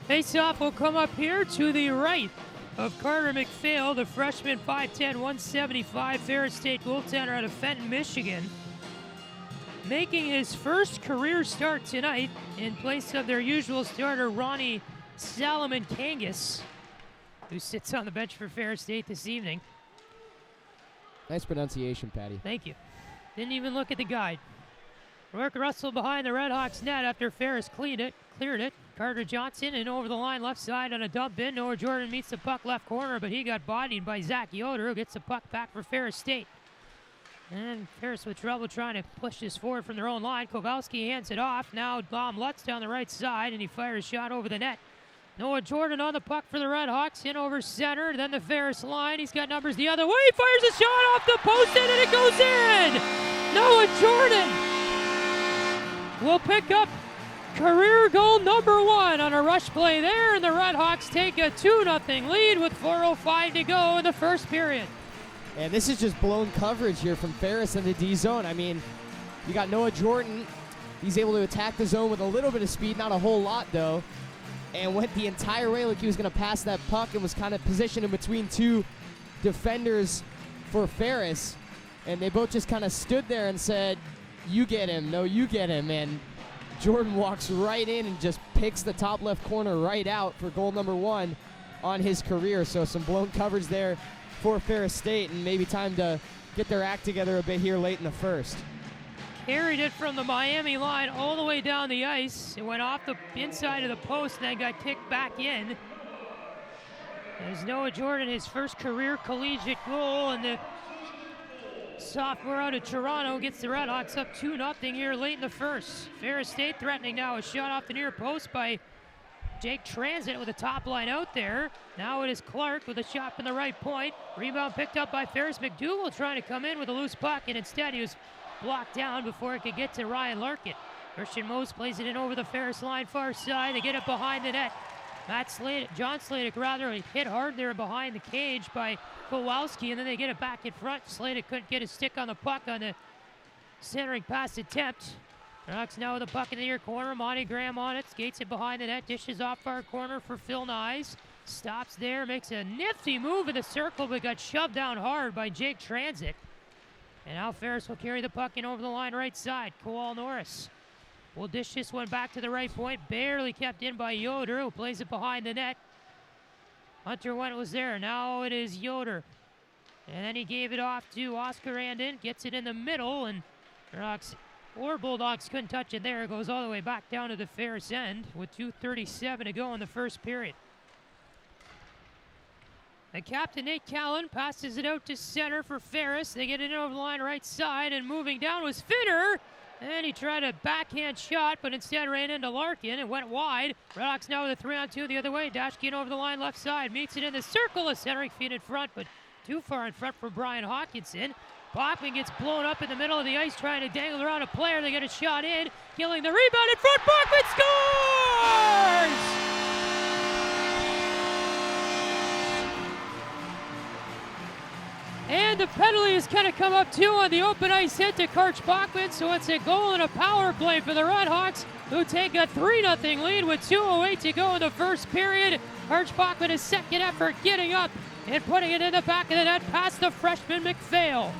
S1: Face-off will come up here to the right of Carter McPhail, the freshman, 5'10", 175, Ferris State goaltender out of Fenton, Michigan. Making his first career start tonight in place of their usual starter, Ronnie Salomon-Kangas, who sits on the bench for Ferris State this evening.
S2: Nice pronunciation, Patty.
S1: Thank you. Didn't even look at the guide. Rourke Russell behind the RedHawks net after Ferris cleared it. Carter Johnson and over the line left side on a dump in. Noah Jordan meets the puck left corner, but he got bodied by Zach Yoder, who gets the puck back for Ferris State. And Ferris with trouble trying to push this forward from their own line. Kowalski hands it off. Now Dom Lutz down the right side, and he fires a shot over the net. Noah Jordan on the puck for the RedHawks, in over center, then the Ferris line. He's got numbers the other way. He fires a shot off the post, and it goes in! Noah Jordan will pick up career goal number 1 on a rush play there, and the RedHawks take a 2-0 lead with 4:05 to go in the first period.
S2: And this is just blown coverage here from Ferris in the D zone. I mean, you got Noah Jordan. He's able to attack the zone with a little bit of speed, not a whole lot though, and went the entire way like he was going to pass that puck and was kind of positioned in between two defenders for Ferris. And they both just kind of stood there and said, "You get him, no, you get him." And Jordan walks right in and just picks the top left corner right out for goal number 1 on his career. So some blown coverage there for Ferris State, and maybe time to get their act together a bit here late in the first.
S1: Carried it from the Miami line all the way down the ice. It went off the inside of the post and then got kicked back in. There's Noah Jordan, his first career collegiate goal, and the sophomore out of Toronto gets the RedHawks up 2-0 here late in the first. Ferris State threatening now, a shot off the near post by Jake Transit with a top line out there. Now it is Clark with a shot from the right point. Rebound picked up by Ferris. McDougal trying to come in with a loose puck, and instead he was blocked down before it could get to Ryan Larkin. Christian Mose plays it in over the Ferris line far side. They get it behind the net. John Sladek rather hit hard there behind the cage by Kowalski, and then they get it back in front. Sladek couldn't get his stick on the puck on the centering pass attempt. Rocks now with the puck in the near corner. Monty Graham on it, skates it behind the net, dishes off far corner for Phil Nyes. Stops there, makes a nifty move in the circle, but got shoved down hard by Jake Transit. And now Ferris will carry the puck in over the line right side. Kowal Norris will dish this one back to the right point. Barely kept in by Yoder, who plays it behind the net. Hunter Went was there. Now it is Yoder. And then he gave it off to Oscar Andin. Gets it in the middle, and Rocks or Bulldogs couldn't touch it there. It goes all the way back down to the Ferris end with 2:37 to go in the first period. And Captain Nate Callan passes it out to center for Ferris. They get it in over the line right side, and moving down was Finner. And he tried a backhand shot, but instead ran into Larkin and went wide. RedHawks now with a 3-on-2 the other way. Dashkin over the line left side. Meets it in the circle. A centering feed in front, but too far in front for Brian Hawkinson. Bachman gets blown up in the middle of the ice trying to dangle around a player. They get a shot in. Killing the rebound in front. Bachman scores! And the penalty is going to come up too on the open ice hit to Karch Bachman. So it's a goal and a power play for the RedHawks, who take a 3-0 lead with 2:08 to go in the first period. Karch Bachman, his second effort, getting up and putting it in the back of the net past the freshman McPhail.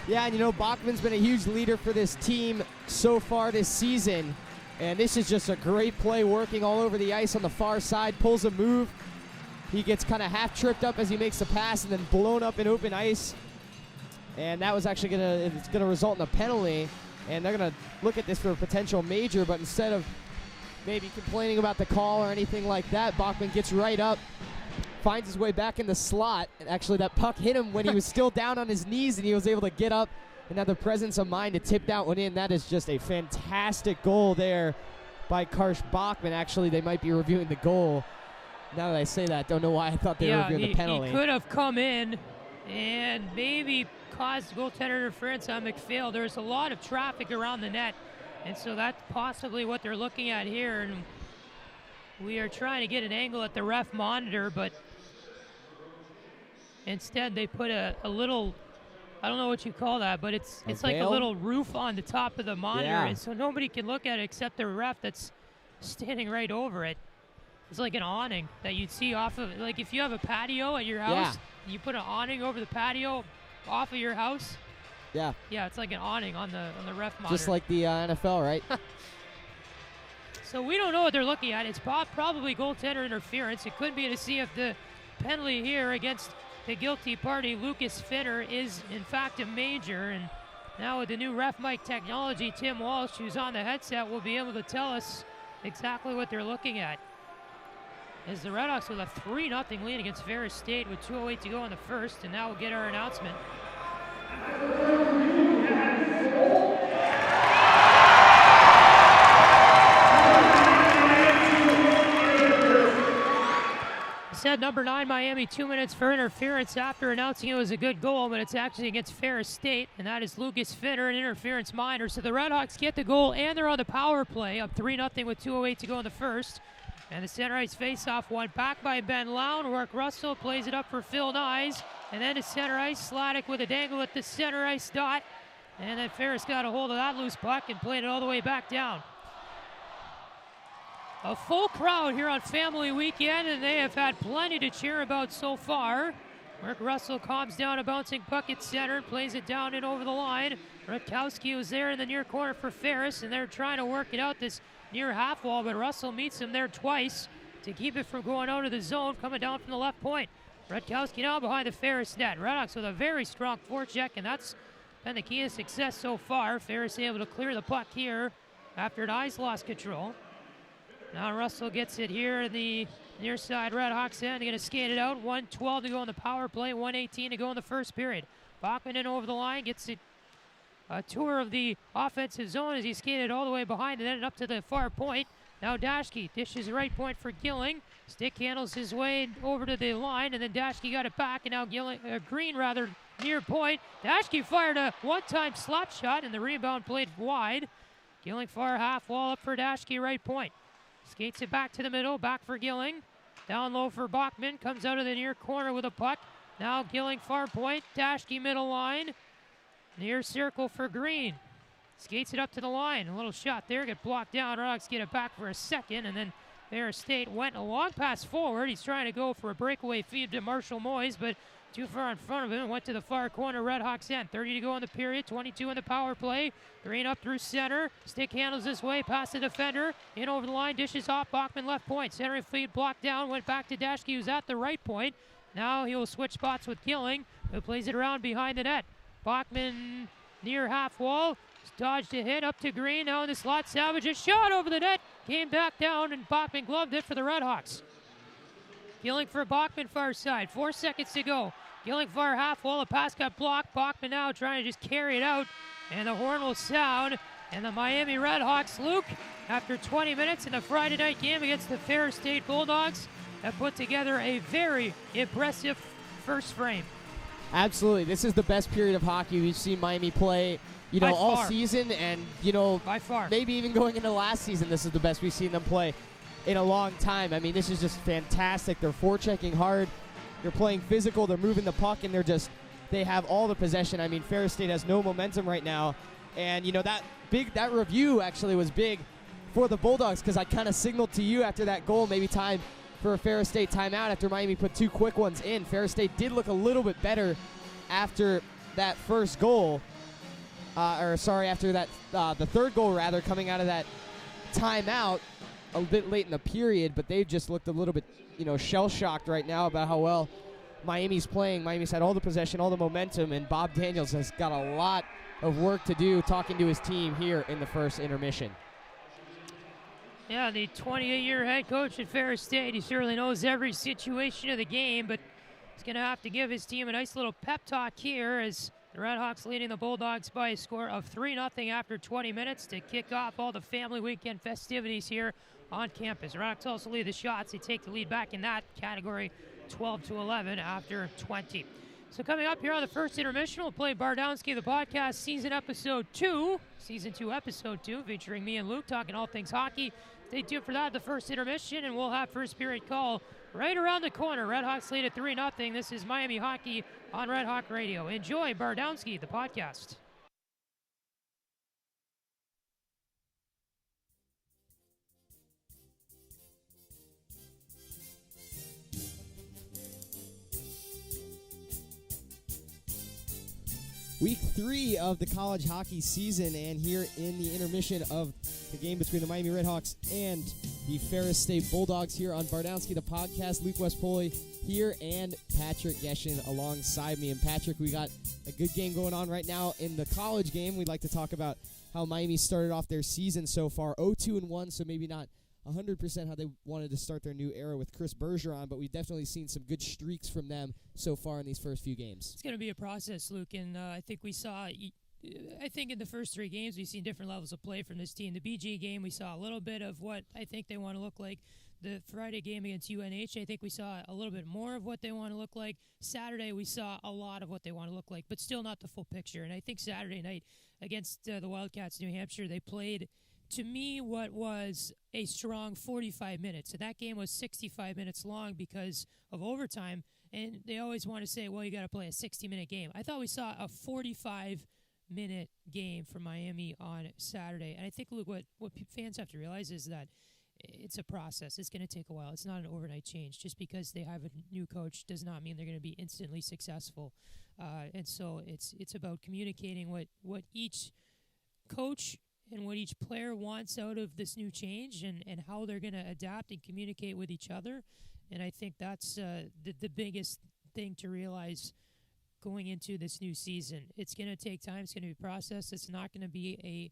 S2: Yeah, and you know, Bachman's been a huge leader for this team so far this season. And this is just a great play, working all over the ice on the far side, pulls a move. He gets kind of half tripped up as he makes the pass and then blown up in open ice. And that was actually gonna result in a penalty. And they're gonna look at this for a potential major, but instead of maybe complaining about the call or anything like that, Bachman gets right up, finds his way back in the slot. And actually that puck hit him when he was still down on his knees, and he was able to get up and have the presence of mind to tip that one in. That is just a fantastic goal there by Karch Bachman. Actually, they might be reviewing the goal. Now that I say that, don't know why I thought they were reviewing the penalty.
S1: He could have come in and maybe caused goaltender interference on McPhail. There's a lot of traffic around the net, and so that's possibly what they're looking at here. And we are trying to get an angle at the ref monitor, but instead they put a little, I don't know what you call that, but it's like a little roof on the top of the monitor, and so nobody can look at it except the ref that's standing right over it. It's like an awning that you'd see off of, like if you have a patio at your house, you put an awning over the patio off of your house.
S2: Yeah.
S1: Yeah, it's like an awning on the ref monitor.
S2: Just like the NFL, right?
S1: So we don't know what they're looking at. It's probably goaltender interference. It could be to see if the penalty here against the guilty party, Lucas Finner, is in fact a major. And now with the new ref mic technology, Tim Walsh, who's on the headset, will be able to tell us exactly what they're looking at. As the RedHawks with a 3-0 lead against Ferris State with 2:08 to go in the first, and now we'll get our announcement. Said number 9 Miami 2 minutes for interference after announcing it was a good goal, but it's actually against Ferris State, and that is Lucas Finner, an interference minor. So the RedHawks get the goal, and they're on the power play, up 3-0 with 2:08 to go in the first. And the center ice faceoff won back by Ben Lown. Rourke Russell plays it up for Phil Nyes, and then to center ice, Sladek with a dangle at the center ice dot, and then Ferris got a hold of that loose puck and played it all the way back down. A full crowd here on Family Weekend, and they have had plenty to cheer about so far. Rourke Russell calms down a bouncing puck at center, plays it down and over the line. Rutkowski was there in the near corner for Ferris, and they're trying to work it out this near half wall, but Russell meets him there twice to keep it from going out of the zone, coming down from the left point. Rutkowski now behind the Ferris net. RedHawks with a very strong forecheck, and that's been the key to success so far. Ferris able to clear the puck here after Nyes lost control. Now Russell gets it here in the near side RedHawks end. They're going to skate it out. 1:12 to go in the power play. 1:18 to go in the first period. Bachman in over the line. Gets it a tour of the offensive zone as he skated all the way behind and then up to the far point. Now Dashke dishes right point for Gilling. Stick handles his way over to the line, and then Dashke got it back, and now Green near point. Dashke fired a one-time slap shot, and the rebound played wide. Gilling far half wall up for Dashke right point. Skates it back to the middle, back for Gilling. Down low for Bachman, comes out of the near corner with a puck. Now Gilling far point, Dashke middle line. Near circle for Green. Skates it up to the line. A little shot there, get blocked down. RedHawks get it back for a second, and then Ferris State went a long pass forward. He's trying to go for a breakaway feed to Marshall Moyes, but too far in front of him. Went to the far corner, RedHawks end. 30 to go in the period, 22 in the power play. Green up through center. Stick handles this way, past the defender. In over the line, dishes off. Bachman left point. Center feed blocked down, went back to Dashke, who's at the right point. Now he will switch spots with Gilling, who plays it around behind the net. Bachman near half wall. Dodged a hit up to Green. Now in the slot, Savage a shot over the net. Came back down, and Bachman gloved it for the RedHawks. Gilling for Bachman far side. 4 seconds to go. Gilling far half wall. A pass got blocked. Bachman now trying to just carry it out. And the horn will sound. And the Miami RedHawks, Luke, after 20 minutes in the Friday night game against the Ferris State Bulldogs, have put together a very impressive first frame.
S2: Absolutely. This is the best period of hockey we've seen Miami play, all season, and,
S1: by far.
S2: Maybe even going into last season, this is the best we've seen them play in a long time. I mean, this is just fantastic. They're forechecking hard. They're playing physical. They're moving the puck, and they have all the possession. I mean, Ferris State has no momentum right now. And, that review actually was big for the Bulldogs, because I kind of signaled to you after that goal, maybe time for a Ferris State timeout after Miami put 2 quick ones in. Ferris State did look a little bit better after that first goal. After that, the third goal, rather, coming out of that timeout a bit late in the period, but they've just looked a little bit, shell-shocked right now about how well Miami's playing. Miami's had all the possession, all the momentum, and Bob Daniels has got a lot of work to do talking to his team here in the first intermission.
S1: Yeah, the 28-year head coach at Ferris State, he certainly knows every situation of the game, but he's going to have to give his team a nice little pep talk here as the RedHawks leading the Bulldogs by a score of 3-0 after 20 minutes to kick off all the family weekend festivities here on campus. RedHawks also lead the shots. They take the lead back in that category 12-11 after 20. So coming up here on the first intermission, we'll play Bardowski, the podcast, season 2, episode 2, featuring me and Luke talking all things hockey. Stay tuned for that, the first intermission, and we'll have first period call right around the corner. RedHawks lead at 3-0. This is Miami Hockey on Red Hawk Radio. Enjoy Bardowski, the podcast.
S2: Week 3 of the college hockey season, and here in the intermission of the game between the Miami RedHawks and the Ferris State Bulldogs here on Bardowski the Podcast. Luke West Poley here and Patrick Geshan alongside me. And Patrick, we got a good game going on right now in the college game. We'd like to talk about how Miami started off their season so far, 0-2-1, so maybe not 100% how they wanted to start their new era with Chris Bergeron, but we've definitely seen some good streaks from them so far in these first few games.
S1: It's going to be a process, Luke, and I think we saw, I think in the first 3 games we've seen different levels of play from this team. The BG game, we saw a little bit of what I think they want to look like. The Friday game against UNH, I think we saw a little bit more of what they want to look like. Saturday, we saw a lot of what they want to look like, but still not the full picture. And I think Saturday night against the Wildcats New Hampshire, they played, to me, what was a strong 45 minutes. And that game was 65 minutes long because of overtime. And they always want to say, well, you got to play a 60-minute game. I thought we saw a 45-minute game for Miami on Saturday. And I think, Luke, what fans have to realize is that it's a process. It's going to take a while. It's not an overnight change. Just because they have a new coach does not mean they're going to be instantly successful. And so it's about communicating what each coach and what each player wants out of this new change and how they're going to adapt and communicate with each other. And I think that's the biggest thing to realize going into this new season. It's going to take time. It's going to be a process. It's not going to be a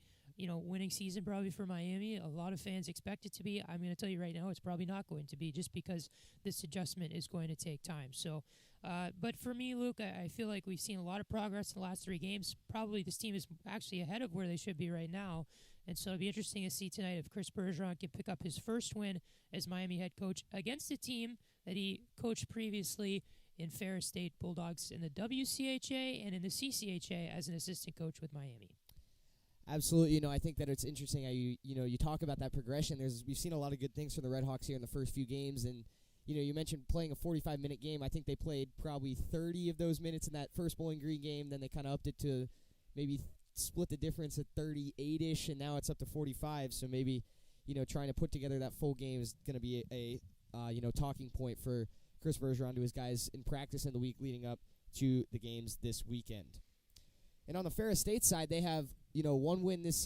S1: winning season probably for Miami. A lot of fans expect it to be. I'm going to tell you right now, it's probably not going to be, just because this adjustment is going to take time. So, but for me, Luke, I feel like we've seen a lot of progress in the last 3 games. Probably this team is actually ahead of where they should be right now. And so it'll be interesting to see tonight if Chris Bergeron can pick up his first win as Miami head coach against a team that he coached previously in Ferris State Bulldogs in the WCHA and in the CCHA as an assistant coach with Miami.
S2: Absolutely. I think that it's interesting how you talk about that progression. We've seen a lot of good things from the RedHawks here in the first few games, and you mentioned playing a 45-minute game. I think they played probably 30 of those minutes in that first Bowling Green game. Then they kind of upped it to maybe split the difference at 38-ish, and now it's up to 45. So maybe trying to put together that full game is going to be a talking point for Chris Bergeron to his guys in practice in the week leading up to the games this weekend. And on the Ferris State side, they have one win this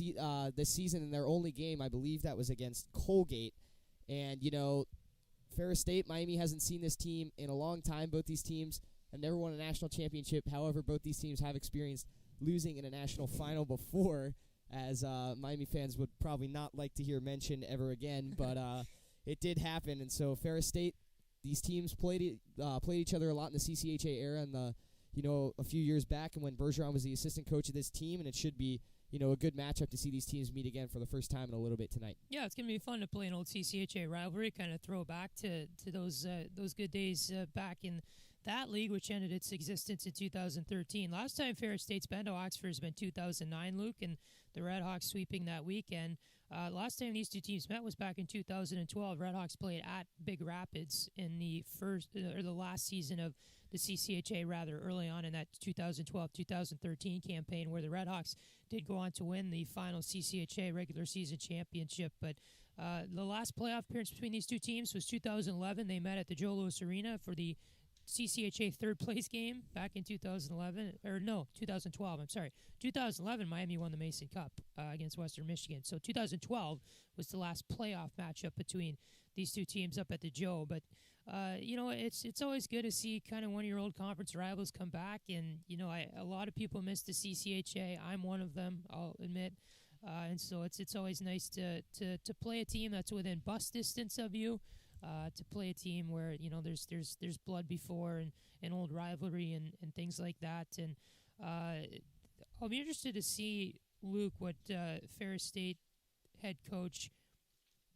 S2: season in their only game. I believe that was against Colgate. And Ferris State, Miami hasn't seen this team in a long time. Both these teams have never won a national championship. However, both these teams have experienced losing in a national final before, as Miami fans would probably not like to hear mentioned ever again. But it did happen. And so Ferris State, these teams played each other a lot in the CCHA era and a few years back, and when Bergeron was the assistant coach of this team, and it should be a good matchup to see these teams meet again for the first time in a little bit tonight. Yeah,
S1: it's going to be fun to play an old CCHA rivalry, kind of throw back to those good days back in that league, which ended its existence in 2013. Last time Ferris State's been to Oxford has been 2009, Luke, and the RedHawks sweeping that weekend. Last time these two teams met was back in 2012. RedHawks played at Big Rapids in the the last season of the CCHA, rather early on in that 2012-2013 campaign, where the RedHawks did go on to win the final CCHA regular season championship. But the last playoff appearance between these two teams was 2011. They met at the Joe Louis Arena for the CCHA third place game back in 2012. 2011, Miami won the Mason Cup against Western Michigan. So 2012 was the last playoff matchup between these two teams up at the Joe. But it's always good to see kind of one of your old conference rivals come back. And a lot of people miss the CCHA. I'm one of them, I'll admit. And so it's always nice to play a team that's within bus distance of you. To play a team where there's blood before and an old rivalry and things like that. And I'll be interested to see, Luke, what Ferris State head coach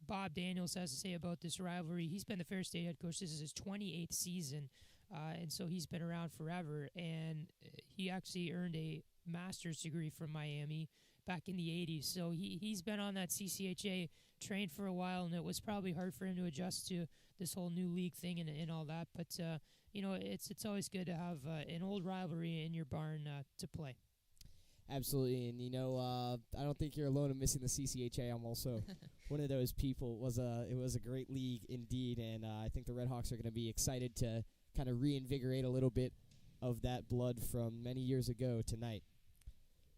S1: Bob Daniels has to say about this rivalry. He's been the Ferris State head coach. This is his 28th season, and so he's been around forever. And he actually earned a master's degree from Miami back in the 80s. So he's been on that CCHA train for a while, and it was probably hard for him to adjust to this whole new league thing and all that. But, it's always good to have an old rivalry in your barn to play.
S2: Absolutely, and I don't think you're alone in missing the CCHA. I'm also one of those people. It was a great league indeed, and I think the RedHawks are going to be excited to kind of reinvigorate a little bit of that blood from many years ago tonight.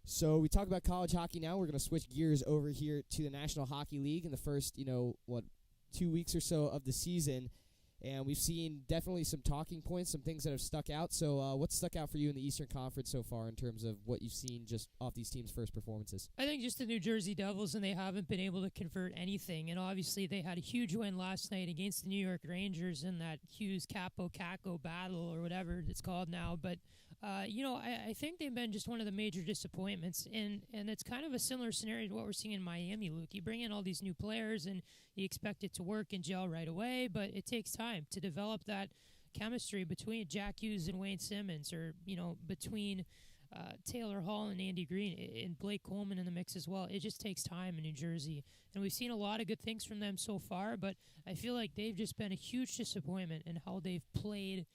S2: So we talk about college hockey now. We're going to switch gears over here to the National Hockey League in the first, 2 weeks or so of the season. And we've seen definitely some talking points, some things that have stuck out. So what's stuck out for you in the Eastern Conference so far in terms of what you've seen just off these teams' first performances?
S1: I think just the New Jersey Devils, and they haven't been able to convert anything. And obviously they had a huge win last night against the New York Rangers in that Hughes Capo Caco battle or whatever it's called now. But I think they've been just one of the major disappointments, and it's kind of a similar scenario to what we're seeing in Miami, Luke. You bring in all these new players, and you expect it to work and gel right away, but it takes time to develop that chemistry between Jack Hughes and Wayne Simmons, or, between Taylor Hall and Andy Green, and Blake Coleman in the mix as well. It just takes time in New Jersey, and we've seen a lot of good things from them so far, but I feel like they've just been a huge disappointment in how they've played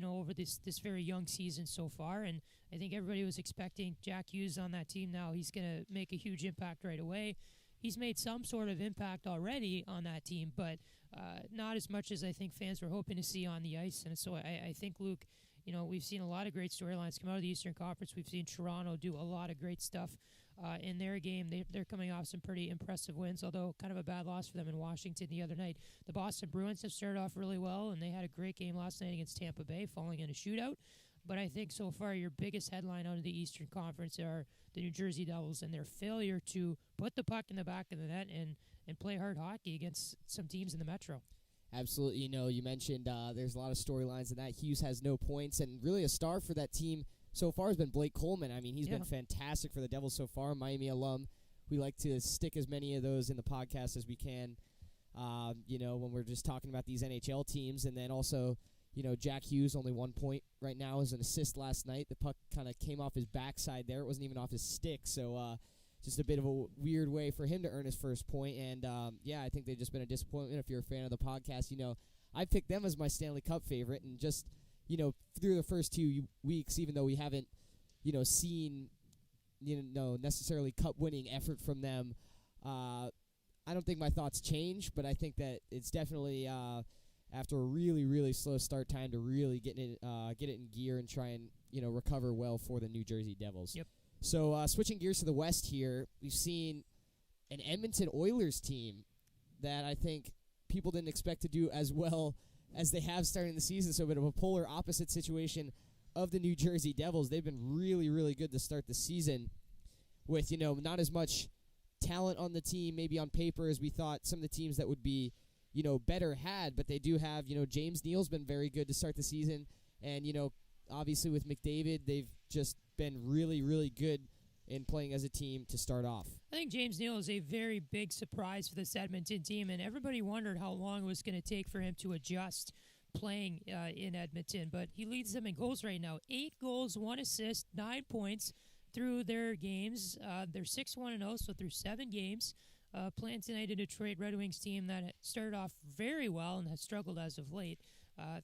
S1: over this very young season so far. And I think everybody was expecting Jack Hughes on that team now. He's going to make a huge impact right away. He's made some sort of impact already on that team, but not as much as I think fans were hoping to see on the ice. And so I think, Luke, we've seen a lot of great storylines come out of the Eastern Conference. We've seen Toronto do a lot of great stuff in their game. They're coming off some pretty impressive wins, although kind of a bad loss for them in Washington the other night. The Boston Bruins have started off really well, and they had a great game last night against Tampa Bay, falling in a shootout. But I think so far your biggest headline out of the Eastern Conference are the New Jersey Devils and their failure to put the puck in the back of the net and play hard hockey against some teams in the Metro.
S2: Absolutely. You mentioned there's a lot of storylines in that. Hughes has no points, and really a star for that team so far has been Blake Coleman. I mean, he's been fantastic for the Devils so far, Miami alum. We like to stick as many of those in the podcast as we can, when we're just talking about these NHL teams. And then also, Jack Hughes, only 1 point right now as an assist last night. The puck kind of came off his backside there. It wasn't even off his stick, so just a bit of a weird way for him to earn his first point. And, I think they've just been a disappointment. If you're a fan of the podcast, I picked them as my Stanley Cup favorite, and just through the first 2 weeks, even though we haven't, seen, necessarily cup-winning effort from them, I don't think my thoughts change, but I think that it's definitely after a really, really slow start time to really get it in gear and try and, recover well for the New Jersey Devils.
S1: Yep.
S2: So switching gears to the West here, we've seen an Edmonton Oilers team that I think people didn't expect to do as well as they have starting the season. So a bit of a polar opposite situation of the New Jersey Devils. They've been really, really good to start the season with, not as much talent on the team, maybe on paper, as we thought some of the teams that would be, better had. But they do have, James Neal's been very good to start the season. And, obviously with McDavid, they've just been really, really good in playing as a team to start off.
S1: I think James Neal is a very big surprise for this Edmonton team, and everybody wondered how long it was going to take for him to adjust playing in Edmonton. But he leads them in goals right now. 8 goals, 1 assist, 9 points through their games. They're 6-1-0, so through 7 games. Playing tonight a Detroit Red Wings team that started off very well and has struggled as of late.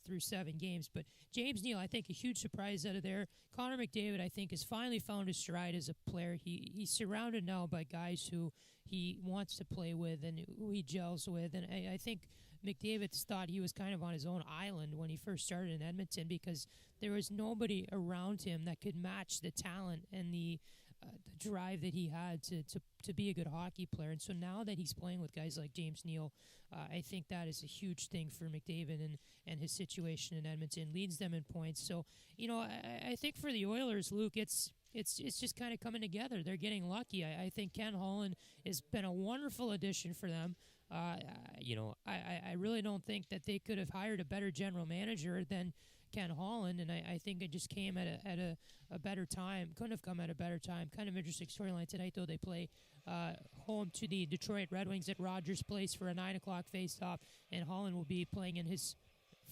S1: Through 7 games. But James Neal, I think, a huge surprise out of there. Connor McDavid, I think, has finally found his stride as a player. He's surrounded now by guys who he wants to play with and who he gels with. And I think McDavid thought he was kind of on his own island when he first started in Edmonton, because there was nobody around him that could match the talent and the drive that he had to be a good hockey player. And so now that he's playing with guys like James Neal, I think that is a huge thing for McDavid and his situation in Edmonton. Leads them in points. So, I think for the Oilers, Luke, it's just kind of coming together. They're getting lucky. I think Ken Holland has been a wonderful addition for them. I really don't think that they could have hired a better general manager than Ken Holland, and I think it just came at a better time. Couldn't have come at a better time. Kind of interesting storyline tonight, though. They play home to the Detroit Red Wings at Rogers Place for a 9 o'clock face-off, and Holland will be playing in his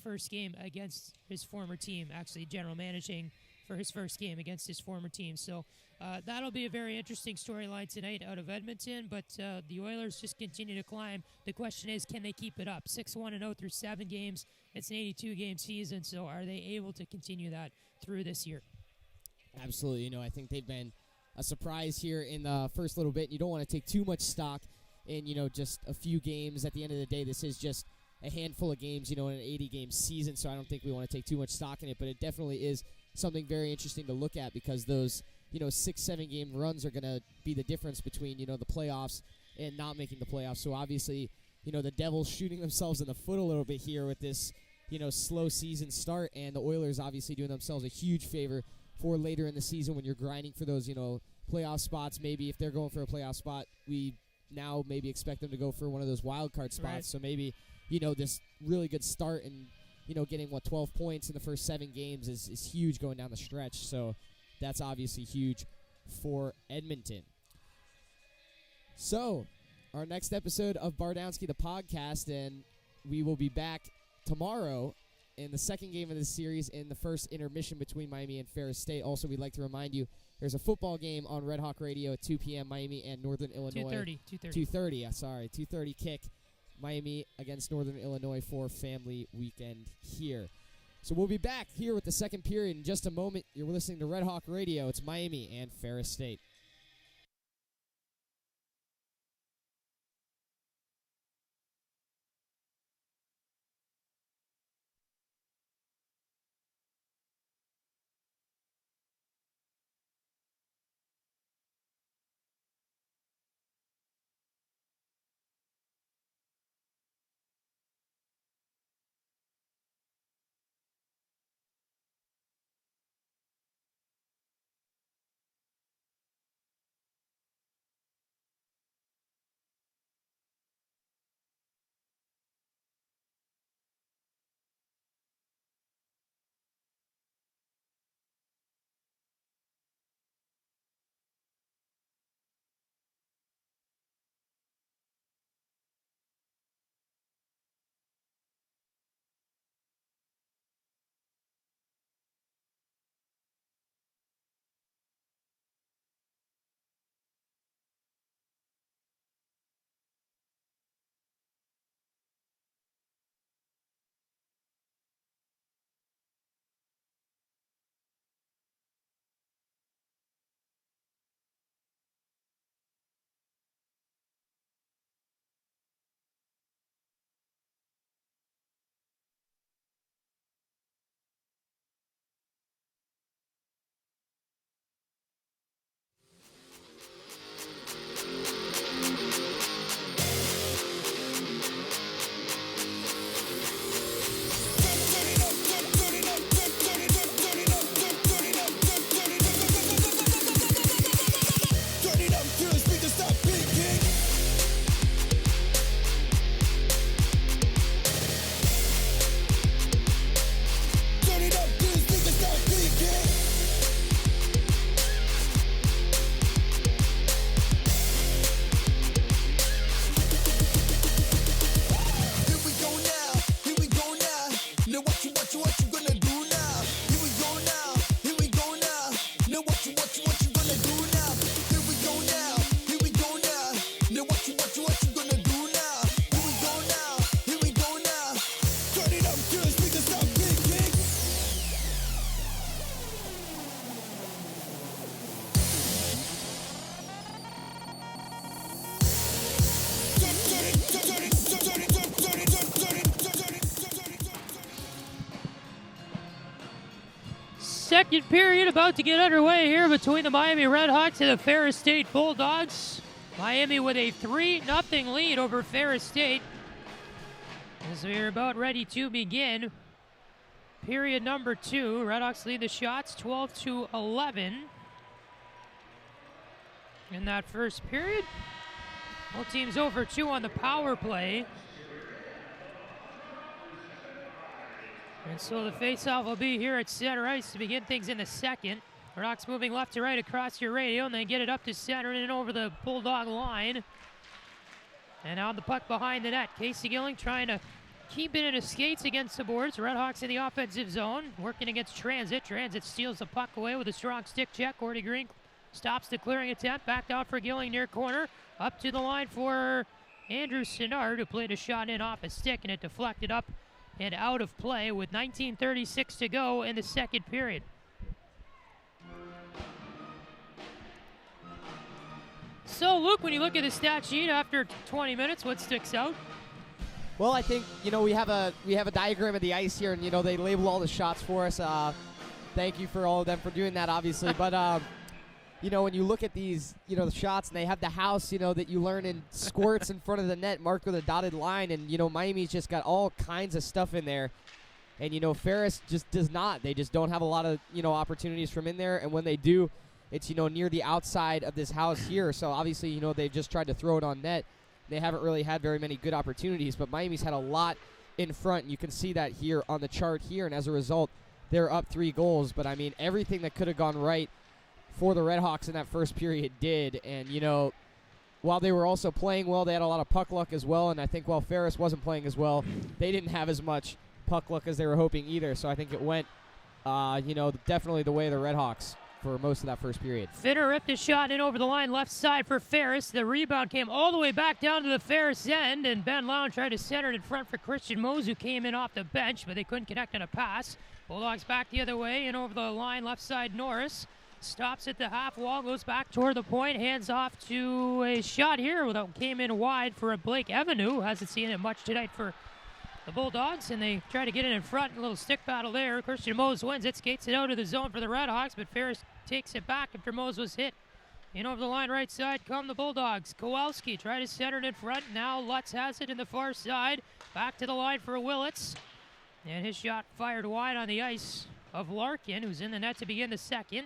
S1: first game against his former team, actually general managing for his first game against his former team. So that'll be a very interesting storyline tonight out of Edmonton, but the Oilers just continue to climb. The question is, can they keep it up? 6-1-0 through 7 games. It's an 82-game season, so are they able to continue that through this year?
S2: Absolutely. I think they've been a surprise here in the first little bit. You don't want to take too much stock in, just a few games. At the end of the day, this is just a handful of games, in an 80-game season, so I don't think we want to take too much stock in it, but it definitely is something very interesting to look at, because those, 6-7 game runs are going to be the difference between, the playoffs and not making the playoffs. So obviously, the Devils shooting themselves in the foot a little bit here with this, slow season start, and the Oilers obviously doing themselves a huge favor for later in the season when you're grinding for those, playoff spots. Maybe if they're going for a playoff spot, we now maybe expect them to go for one of those wild card spots.
S1: Right.
S2: So maybe, this really good start and, getting 12 points in the first 7 games is huge going down the stretch. So that's obviously huge for Edmonton. So our next episode of Bardowski the podcast, and we will be back tomorrow in the second game of this series in the first intermission between Miami and Ferris State. Also, we'd like to remind you there's a football game on Red Hawk Radio at 2 p.m. Miami and Northern Illinois. 2:30. 2:30 kick. Miami against Northern Illinois for family weekend here. So we'll be back here with the second period in just a moment. You're listening to Red Hawk Radio. It's Miami and Ferris State.
S1: Second period about to get underway here between the Miami RedHawks and the Ferris State Bulldogs. Miami with a 3-0 lead over Ferris State. As we're about ready to begin period number 2. RedHawks lead the shots 12-11 in that first period. Both teams over 2 on the power play. And so the faceoff will be here at center ice to begin things in the second. RedHawks moving left to right across your radio, and they get it up to center and over the Bulldog line. And on the puck behind the net, Casey Gilling trying to keep it in his skates against the boards. RedHawks in the offensive zone, working against Transit. Transit steals the puck away with a strong stick check. Gordy Green stops the clearing attempt, back out for Gilling near corner. Up to the line for Andrew Sinnard, who played a shot in off a stick, and it deflected up and out of play with 19:36 to go in the second period. So, Luke, when you look at the stat sheet after 20 minutes, what sticks out?
S2: Well, I think, we have a diagram of the ice here, and, they label all the shots for us. Thank you for all of them for doing that, obviously. But, when you look at these, the shots, and they have the house, that you learn in squirts in front of the net marked with a dotted line, and, Miami's just got all kinds of stuff in there. And, Ferris just does not. They just don't have a lot of, opportunities from in there, and when they do, it's, near the outside of this house here. So, obviously, they've just tried to throw it on net. They haven't really had very many good opportunities, but Miami's had a lot in front. You can see that here on the chart here, and as a result, they're up 3 goals. But, I mean, everything that could have gone right for the RedHawks in that first period did. And, while they were also playing well, they had a lot of puck luck as well. And I think while Ferris wasn't playing as well, they didn't have as much puck luck as they were hoping either. So I think it went, definitely the way of the RedHawks for most of that first period.
S1: Finner ripped a shot in over the line left side for Ferris. The rebound came all the way back down to the Ferris end, and Ben Lown tried to center it in front for Christian Mose, who came in off the bench, but they couldn't connect on a pass. Bulldogs back the other way and over the line left side. Norris stops at the half wall, goes back toward the point, hands off to a shot here that came in wide for a Blake Evanou, who hasn't seen it much tonight for the Bulldogs, and they try to get it in front. A little stick battle there. Christian Mose wins it, skates it out of the zone for the RedHawks, but Ferris takes it back after Mose was hit. In over the line right side come the Bulldogs. Kowalski try to center it in front. Now Lutz has it in the far side. Back to the line for Willits. And his shot fired wide on the ice of Larkin, who's in the net to begin the second.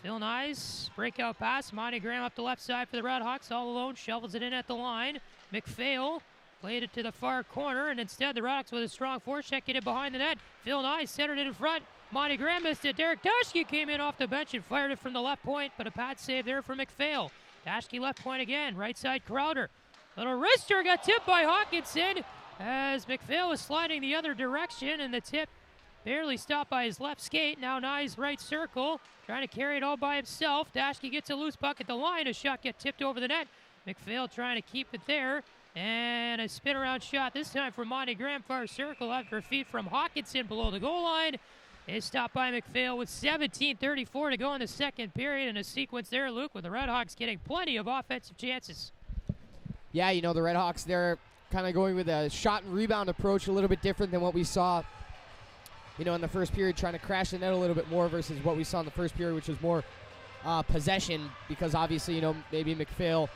S1: Phil Nyes, breakout pass. Monty Graham up the left side for the RedHawks, all alone, shovels it in at the line. McPhail played it to the far corner, and instead the RedHawks with a strong forecheck get it behind the net. Phil Nyes centered it in front. Monty Graham missed it. Derek Dashke came in off the bench and fired it from the left point, but a pad save there for McPhail. Dashke left point again, right side Crowder. Little wrister got tipped by Hawkinson as McPhail was sliding the other direction, and the tip barely stopped by his left skate. Now Nyes right circle, trying to carry it all by himself. Dashke gets a loose puck at the line. A shot gets tipped over the net. McPhail trying to keep it there. And a spin around shot this time from Monty Graham, far circle after a feed from Hawkinson below the goal line. Is stopped by McPhail with 17:34 to go in the second period, and a sequence there, Luke, with the RedHawks getting plenty of offensive chances.
S2: Yeah, the RedHawks, they're kind of going with a shot and rebound approach, a little bit different than what we saw, in the first period, trying to crash the net a little bit more versus what we saw in the first period, which was more possession, because obviously, maybe McPhail,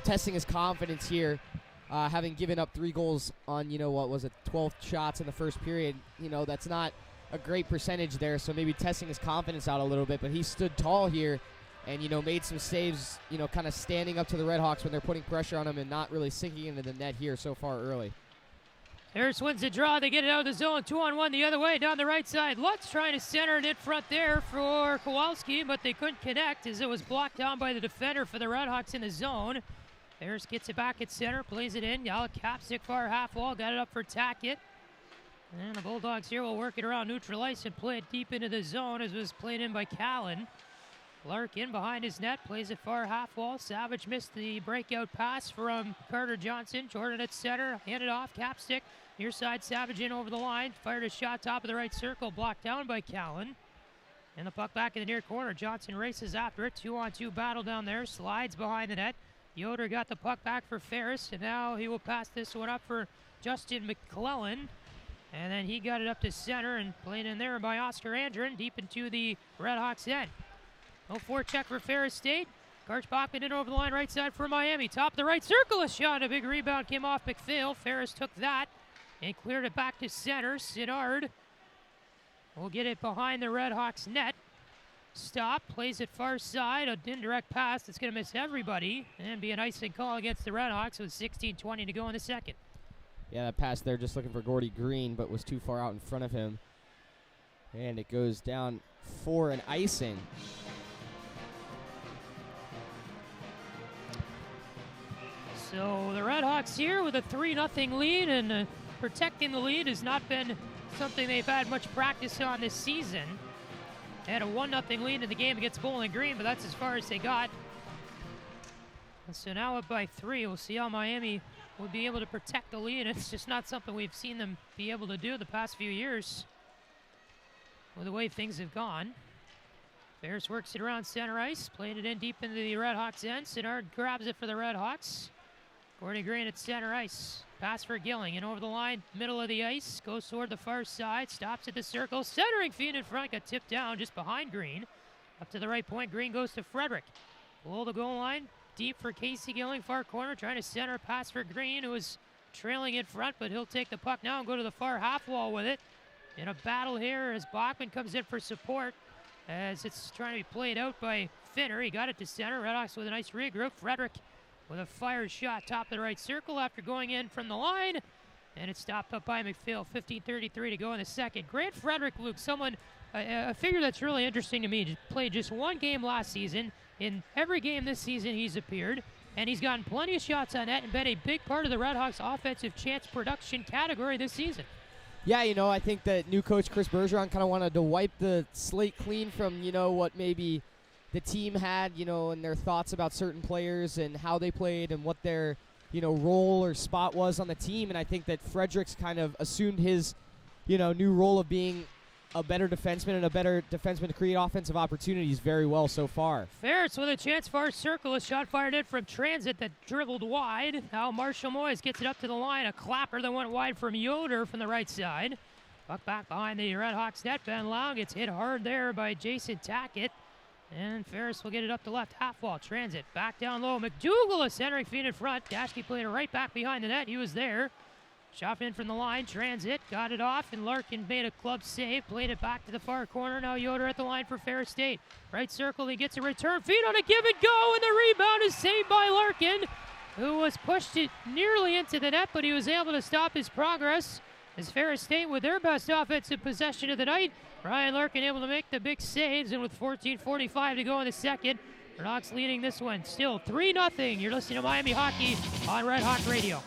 S2: testing his confidence here, having given up 3 goals on, 12 shots in the first period. That's not a great percentage there, so maybe testing his confidence out a little bit, but he stood tall here and, made some saves, kind of standing up to the RedHawks when they're putting pressure on him and not really sinking into the net here so far early.
S1: Harris wins the draw. They get it out of the zone. 2-on-1 the other way down the right side. Lutz trying to center it in front there for Kowalski, but they couldn't connect as it was blocked down by the defender for the RedHawks in the zone. Harris gets it back at center, plays it in. Alec Capstick far half wall, got it up for Tackett. And the Bulldogs here will work it around neutral ice and play it deep into the zone as it was played in by Callan. Larkin behind his net, plays it far half wall. Savage missed the breakout pass from Carter Johnson. Jordan at center, handed off, Capstick. Near side, Savage in over the line. Fired a shot top of the right circle, blocked down by Callan. And the puck back in the near corner. Johnson races after it. 2-on-2 battle down there. Slides behind the net. Yoder got the puck back for Ferris, and now he will pass this one up for Justin McClellan. And then he got it up to center and played in there by Oscar Andren deep into the RedHawks end. 0-4 check for Ferris State. Karch Bachman in over the line right side for Miami. Top of the right circle, a shot. A big rebound came off McPhail. Ferris took that and cleared it back to center. Sidard will get it behind the RedHawks net. Stop, plays it far side. An indirect pass that's going to miss everybody and be an icing call against the RedHawks with 16:20 to go in the second.
S2: Yeah, that pass there just looking for Gordy Green, but was too far out in front of him. And it goes down for an icing.
S1: So the RedHawks here with a 3-0 lead, and protecting the lead has not been something they've had much practice on this season. They had a 1-0 lead in the game against Bowling Green, but that's as far as they got. And so now up by 3. We'll see how Miami will be able to protect the lead. It's just not something we've seen them be able to do the past few years with the way things have gone. Ferris works it around center ice, playing it in deep into the RedHawks end. Sidard grabs it for the RedHawks. Gordy Green at center ice. Pass for Gilling, and over the line, middle of the ice, goes toward the far side, stops at the circle, centering feet in front, got tipped down just behind Green. Up to the right point, Green goes to Frederick. Below the goal line, deep for Casey Gilling, far corner, trying to center pass for Green, who is trailing in front, but he'll take the puck now and go to the far half wall with it. In a battle here as Bachman comes in for support, as it's trying to be played out by Finner. He got it to center. Redhawks with a nice regroup. Frederick with a fire shot top of the right circle after going in from the line. And it's stopped up by McPhail. 15:33 to go in the second. Grant Frederick, Luke, someone, a figure that's really interesting to me. Just played just one game last season. In every game this season he's appeared. And he's gotten plenty of shots on net and been a big part of the Redhawks offensive chance production category this season.
S2: Yeah, I think that new coach Chris Bergeron kind of wanted to wipe the slate clean from, what maybe the team had, and their thoughts about certain players and how they played and what their, role or spot was on the team. And I think that Fredericks kind of assumed his, new role of being a better defenseman and a better defenseman to create offensive opportunities very well so far.
S1: Ferris with a chance far circle. A shot fired in from transit that dribbled wide. Now Marshall Moyes gets it up to the line. A clapper that went wide from Yoder from the right side. Puck back behind the Redhawks net. Ben Lau gets hit hard there by Jason Tackett. And Ferris will get it up the left half wall. Transit back down low. McDougal is centering feet in front. Dashke played it right back behind the net. He was there. Shot in from the line, transit, got it off, and Larkin made a club save, played it back to the far corner. Now Yoder at the line for Ferris State. Right circle, he gets a return feed on a give and go, and the rebound is saved by Larkin, who was pushed it nearly into the net, but he was able to stop his progress. As Ferris State with their best offensive possession of the night, Ryan Larkin able to make the big saves, and with 14:45 to go in the second, Redhawks leading this one still 3-0. You're listening to Miami Hockey on Red Hawk Radio.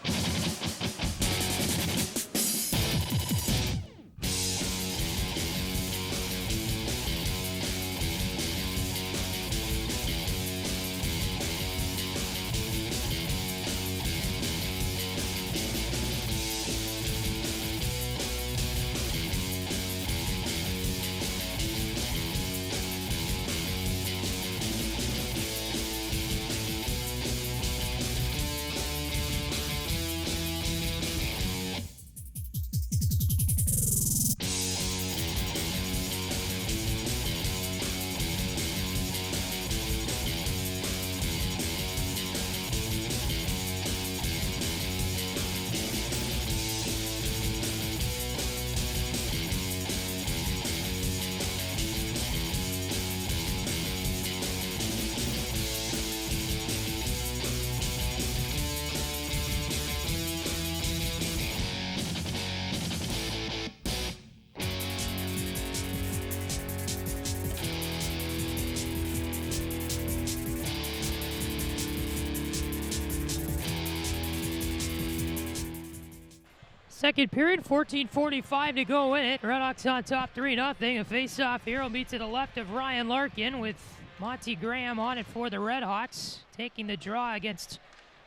S1: Second period, 14:45 to go in it. Redhawks on top 3-0. A face-off here will be to the left of Ryan Larkin with Monty Graham on it for the Redhawks. Taking the draw against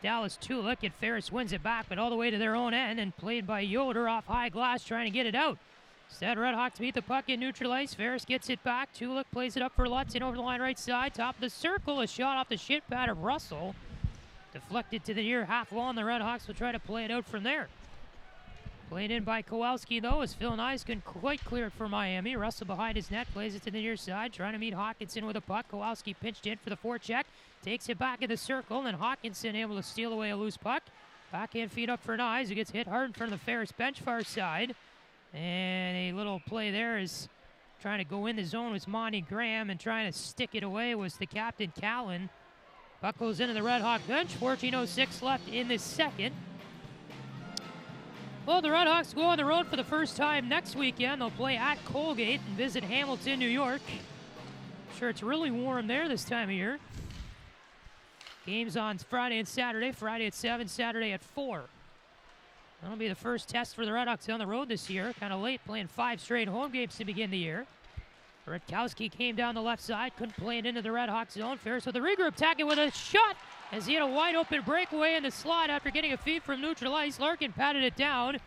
S1: Dallas Tulik, and Ferris wins it back, but all the way to their own end and played by Yoder off high glass trying to get it out. Instead, Redhawks beat the puck in neutral ice. Ferris gets it back. Tulik plays it up for Lutzen over the line right side. Top of the circle, a shot off the shin pad of Russell. Deflected to the near half wall, and the Redhawks will try to play it out from there. Played in by Kowalski, though, as Phil Nyes couldn't quite clear it for Miami. Russell behind his net, plays it to the near side, trying to meet Hawkinson with a puck. Kowalski pinched in for the forecheck, takes it back in the circle, and Hawkinson able to steal away a loose puck. Backhand feed up for Nyes, who gets hit hard in front of the Ferris bench far side. And a little play there is trying to go in the zone was Monty Graham, and trying to stick it away was the captain, Callan. Puck goes into the Red Hawk bench, 14:06 left in the second. Well, the Redhawks go on the road for the first time next weekend. They'll play at Colgate and visit Hamilton, New York. I'm sure it's really warm there this time of year. Games on Friday and Saturday. Friday at 7, Saturday at 4. That'll be the first test for the Redhawks on the road this year. Kind of late, playing 5 straight home games to begin the year. Redkowski came down the left side, couldn't play it into the Redhawks zone. Ferris with a regroup, tackle with a shot as he had a wide open breakaway in the slot after getting a feed from neutral ice. Larkin patted it down.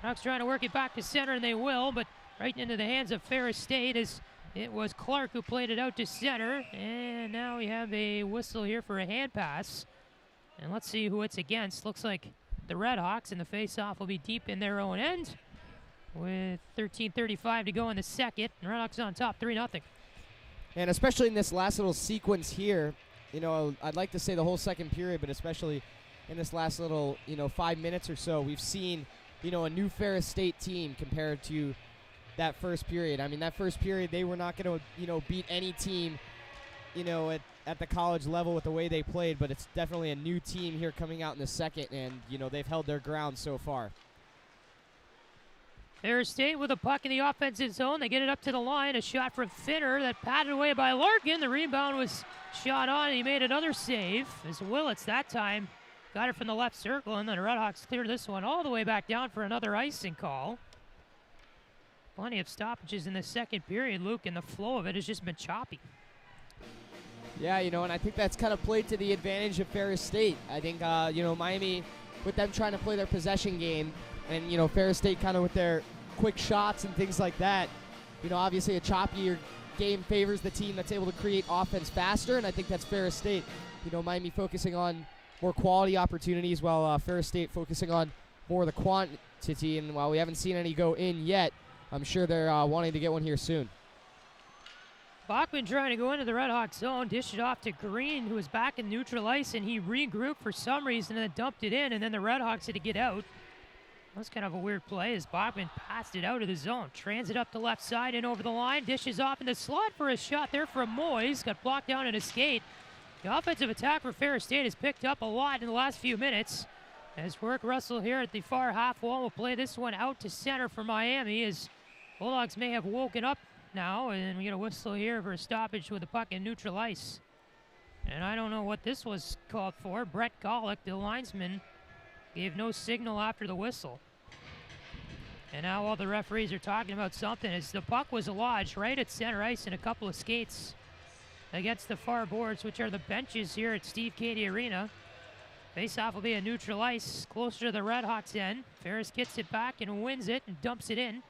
S1: Redhawks trying to work it back to center, and they will, but right into the hands of Ferris State as it was Clark who played it out to center. And now we have a whistle here for a hand pass. And let's see who it's against. Looks like the Redhawks, and the face-off will be deep in their own end with 13:35 to go in the second. And Redhawks on top 3-0.
S2: And especially in this last little sequence here, I'd like to say the whole second period, but especially in this last little, 5 minutes or so, we've seen, a new Ferris State team compared to that first period. I mean, that first period, they were not going to, beat any team, at the college level with the way they played, but it's definitely a new team here coming out in the second, and, they've held their ground so far.
S1: Ferris State with a puck in the offensive zone. They get it up to the line. A shot from Finner that patted away by Larkin. The rebound was shot on, and he made another save. As Willits that time got it from the left circle, and then the RedHawks cleared this one all the way back down for another icing call. Plenty of stoppages in the second period, Luke, and the flow of it has just been choppy.
S2: Yeah, and I think that's kind of played to the advantage of Ferris State. I think, Miami, with them trying to play their possession game, and, Ferris State kind of with their quick shots and things like that, obviously a choppier game favors the team that's able to create offense faster, and I think that's Ferris State. Miami focusing on more quality opportunities while Ferris State focusing on more of the quantity, and while we haven't seen any go in yet, I'm sure they're wanting to get one here soon.
S1: Bachman trying to go into the RedHawks zone, dished it off to Green, who was back in neutral ice, and he regrouped for some reason and then dumped it in, and then the RedHawks had to get out. That was kind of a weird play as Bachman passed it out of the zone. Transit up the left side and over the line, dishes off in the slot for a shot there from Moyes. Got blocked down in a skate. The offensive attack for Ferris State has picked up a lot in the last few minutes. As Work Russell here at the far half wall will play this one out to center for Miami, as Bulldogs may have woken up now, and we get a whistle here for a stoppage with the puck in neutral ice. And I don't know what this was called for. Brett Golick, the linesman, gave no signal after the whistle. And now all the referees are talking about something as the puck was lodged right at center ice in a couple of skates against the far boards, which are the benches here at Steve Cady Arena. Face-off will be a neutral ice closer to the RedHawks end. Ferris gets it back and wins it and dumps it in.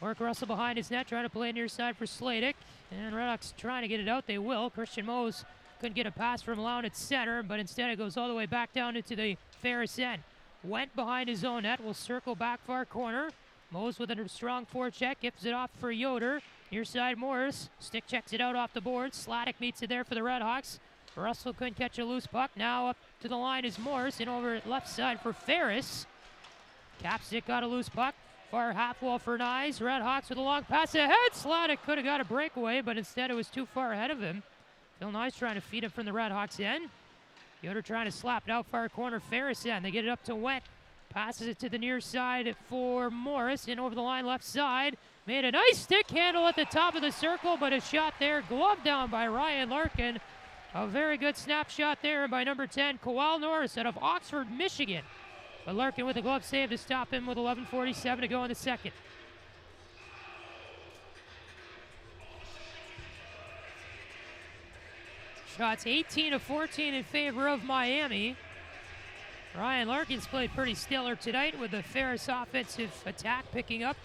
S1: Work Russell behind his net, trying to play near side for Sladek. And RedHawks trying to get it out. They will. Christian Mose couldn't get a pass from Lown at center, but instead it goes all the way back down into the Ferris end. Went behind his own net, will circle back far corner. Mose with a strong forecheck, gives it off for Yoder. Near side Morris, stick checks it out off the board. Sladek meets it there for the RedHawks. Russell couldn't catch a loose puck. Now up to the line is Morris, and over at left side for Ferris. Capstick got a loose puck. Far half wall for Nyes. RedHawks with a long pass ahead. Sladek could have got a breakaway, but instead it was too far ahead of him. Phil Nyes trying to feed it from the RedHawks end. Yoder trying to slap it out far corner, Ferris end. They get it up to Went. Passes it to the near side for Morris, and over the line left side. Made a nice stick handle at the top of the circle, but a shot there gloved down by Ryan Larkin. A very good snapshot there by number 10, Kowal Norris out of Oxford, Michigan. But Larkin with a glove save to stop him with 11:47 to go in the second. Shots 18-14 in favor of Miami. Ryan Larkin's played pretty stellar tonight with the Ferris offensive attack picking up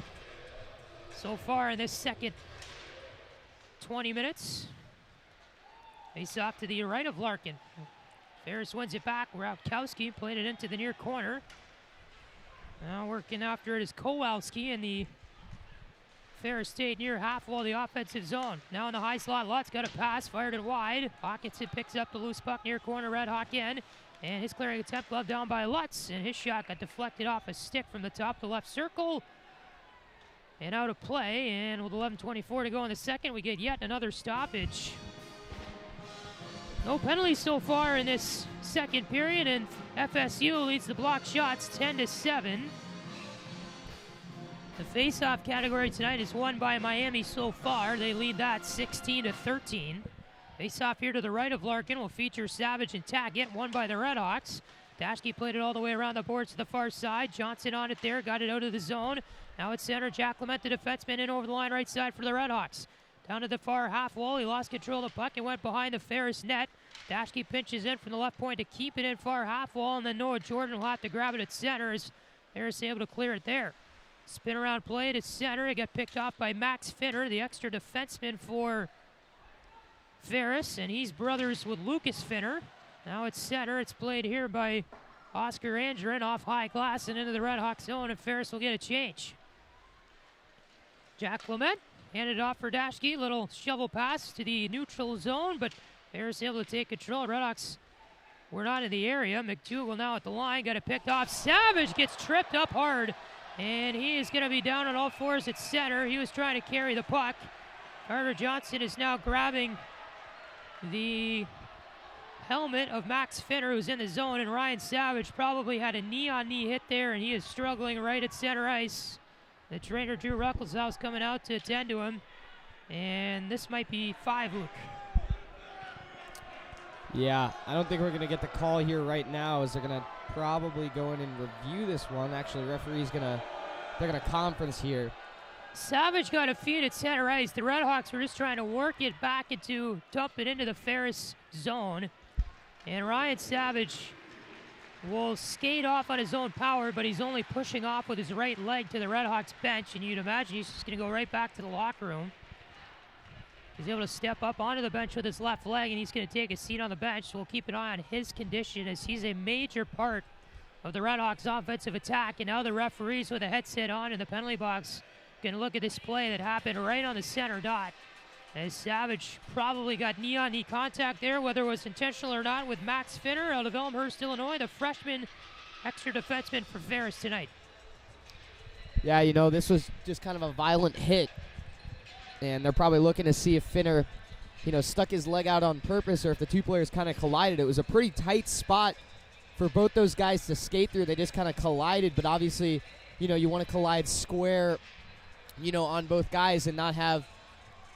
S1: so far in this second 20 minutes. Face off to the right of Larkin. Ferris wins it back. Rautkowski played it into the near corner. Now working after it is Kowalski in the Ferris State near half wall, the offensive zone. Now in the high slot, Lutz got a pass, fired it wide. Hawkinson picks up the loose puck near corner, RedHawk end. And his clearing attempt gloved down by Lutz, and his shot got deflected off a stick from the top of the left circle. And out of play, and with 11:24 to go in the second, we get yet another stoppage. No penalties so far in this second period, and FSU leads the block shots 10-7. The face-off category tonight is won by Miami so far. They lead that 16-13. Face-off here to the right of Larkin will feature Savage and Tackett, won by the RedHawks. Dashke played it all the way around the boards to the far side. Johnson on it there, got it out of the zone. Now at center, Jack Clement, the defenseman, in over the line right side for the RedHawks. Down to the far half wall, he lost control of the puck and went behind the Ferris net. Dashke pinches in from the left point to keep it in far half wall, and then Noah Jordan will have to grab it at center as Ferris able to clear it there. Spin around play to center. It got picked off by Max Finner, the extra defenseman for Ferris, and he's brothers with Lucas Finner. Now it's center. It's played here by Oscar Andren off high glass and into the RedHawks zone, and Ferris will get a change. Jack Clement handed off for Dashke. Little shovel pass to the neutral zone, but Ferris able to take control. Redhawks were not in the area. McDougal now at the line, got it picked off. Savage gets tripped up hard, and he is going to be down on all fours at center. He was trying to carry the puck. Carter Johnson is now grabbing the helmet of Max Finner, who's in the zone, and Ryan Savage probably had a knee-on-knee hit there, and he is struggling right at center ice. The trainer, Drew Ruckelshaus, coming out to attend to him, and this might be 5, Luke.
S2: Yeah, I don't think we're going to get the call here right now, as they're going to probably go in and review this one. Actually, referee's they're going to conference here.
S1: Savage got a feed at center ice. The Redhawks were just trying to work it back dump it into the Ferris zone. And Ryan Savage will skate off on his own power, but he's only pushing off with his right leg to the Redhawks bench, and you'd imagine he's just going to go right back to the locker room. He's able to step up onto the bench with his left leg, and he's going to take a seat on the bench, so we'll keep an eye on his condition, as he's a major part of the Redhawks' offensive attack. And now the referees with a headset on in the penalty box going to look at this play that happened right on the center dot, as Savage probably got knee-on-knee contact there, whether it was intentional or not, with Max Finner out of Elmhurst, Illinois, the freshman extra defenseman for Ferris tonight.
S2: Yeah, this was just kind of a violent hit, and they're probably looking to see if Finner, stuck his leg out on purpose, or if the two players kind of collided. It was a pretty tight spot for both those guys to skate through. They just kind of collided, but obviously, you want to collide square, on both guys and not have,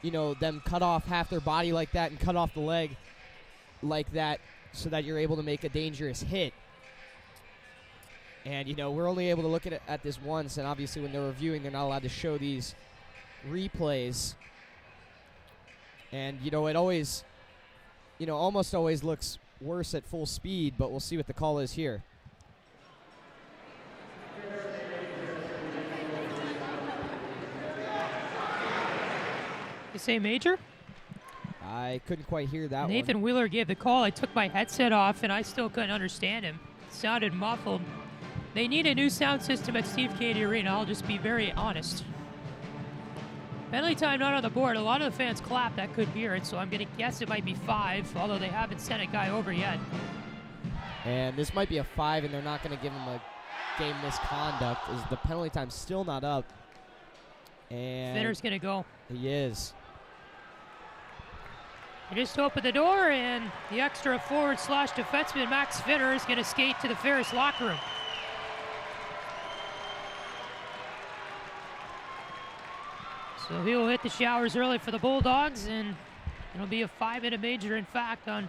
S2: them cut off half their body like that and cut off the leg like that, so that you're able to make a dangerous hit. And, we're only able to look at this once, and obviously when they're reviewing, they're not allowed to show these replays. And, it always, almost always looks worse at full speed, but we'll see what the call is here.
S1: You say major?
S2: I couldn't quite hear that
S1: Nathan
S2: one.
S1: Wheeler gave the call. I took my headset off, and I still couldn't understand him. It sounded muffled. They need a new sound system at Steve Cady Arena. I'll just be very honest. Penalty time not on the board. A lot of the fans clapped that could hear it, so I'm going to guess it might be 5, although they haven't sent a guy over yet.
S2: And this might be a 5, and they're not going to give him a game misconduct, as the penalty time's still not up. And
S1: Finner's going to go.
S2: He is.
S1: They just opened the door, and the extra forward / defenseman Max Finner is going to skate to the Ferris locker room. So he will hit the showers early for the Bulldogs, and it'll be a 5-minute major, in fact, on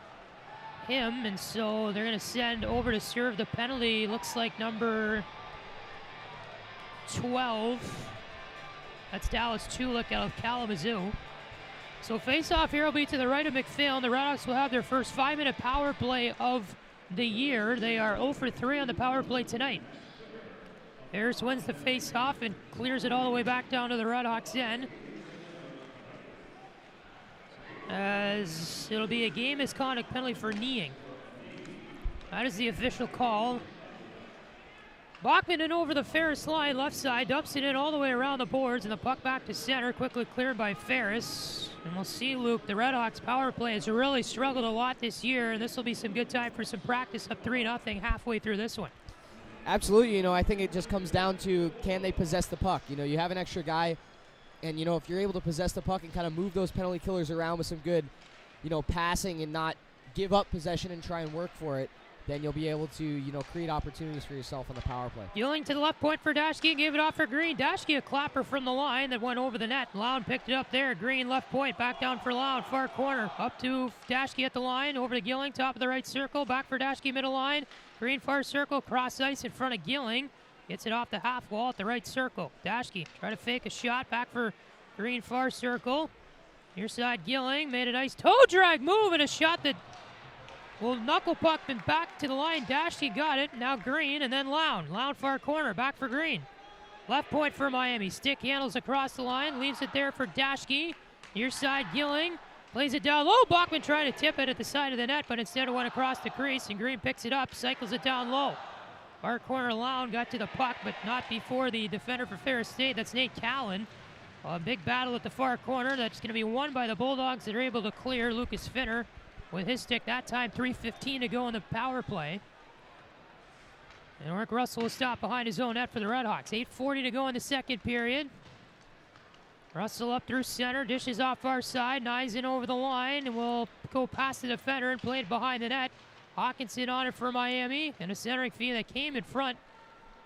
S1: him. And so they're going to send over to serve the penalty. Looks like number 12. That's Dallas Chulik out of Kalamazoo. So face-off here will be to the right of McPhail. The Redhawks will have their first 5-minute power play of the year. They are 0 for 3 on the power play tonight. Ferris wins the face-off and clears it all the way back down to the Redhawks' end, as it'll be a game misconduct penalty for kneeing. That is the official call. Bachman in over the Ferris line, left side, dumps it in all the way around the boards, and the puck back to center, quickly cleared by Ferris. And we'll see, Luke, the Redhawks power play has really struggled a lot this year, and this will be some good time for some practice, up 3-0 halfway through this one.
S2: Absolutely. I think it just comes down to, can they possess the puck? You have an extra guy, and, if you're able to possess the puck and kind of move those penalty killers around with some good, passing and not give up possession and try and work for it, then you'll be able to, create opportunities for yourself on the power play.
S1: Gilling to the left point for Dashke, gave it off for Green. Dashke a clapper from the line that went over the net. Lown picked it up there. Green left point, back down for Lown, far corner. Up to Dashke at the line, over to Gilling, top of the right circle, back for Dashke, middle line. Green far circle, cross ice in front of Gilling. Gets it off the half wall at the right circle. Dashke try to fake a shot, back for Green far circle. Near side Gilling, made a nice toe drag move and a shot that will knuckle puck and back to the line. Dashke got it. Now Green and then Lown. Lown far corner. Back for Green. Left point for Miami. Stick handles across the line. Leaves it there for Dashke. Near side Gilling. Plays it down low. Bachman trying to tip it at the side of the net, but instead it went across the crease, and Green picks it up. Cycles it down low. Far corner Lown got to the puck, but not before the defender for Ferris State. That's Nate Callan. A big battle at the far corner. That's going to be won by the Bulldogs that are able to clear Lucas Finner with his stick. That time, 3:15 to go in the power play. And Rick Russell will stop behind his own net for the RedHawks. 8:40 to go in the second period. Russell up through center, dishes off our side, knives in over the line, and will go past the defender and play it behind the net. Hawkinson on it for Miami, and a centering feed that came in front.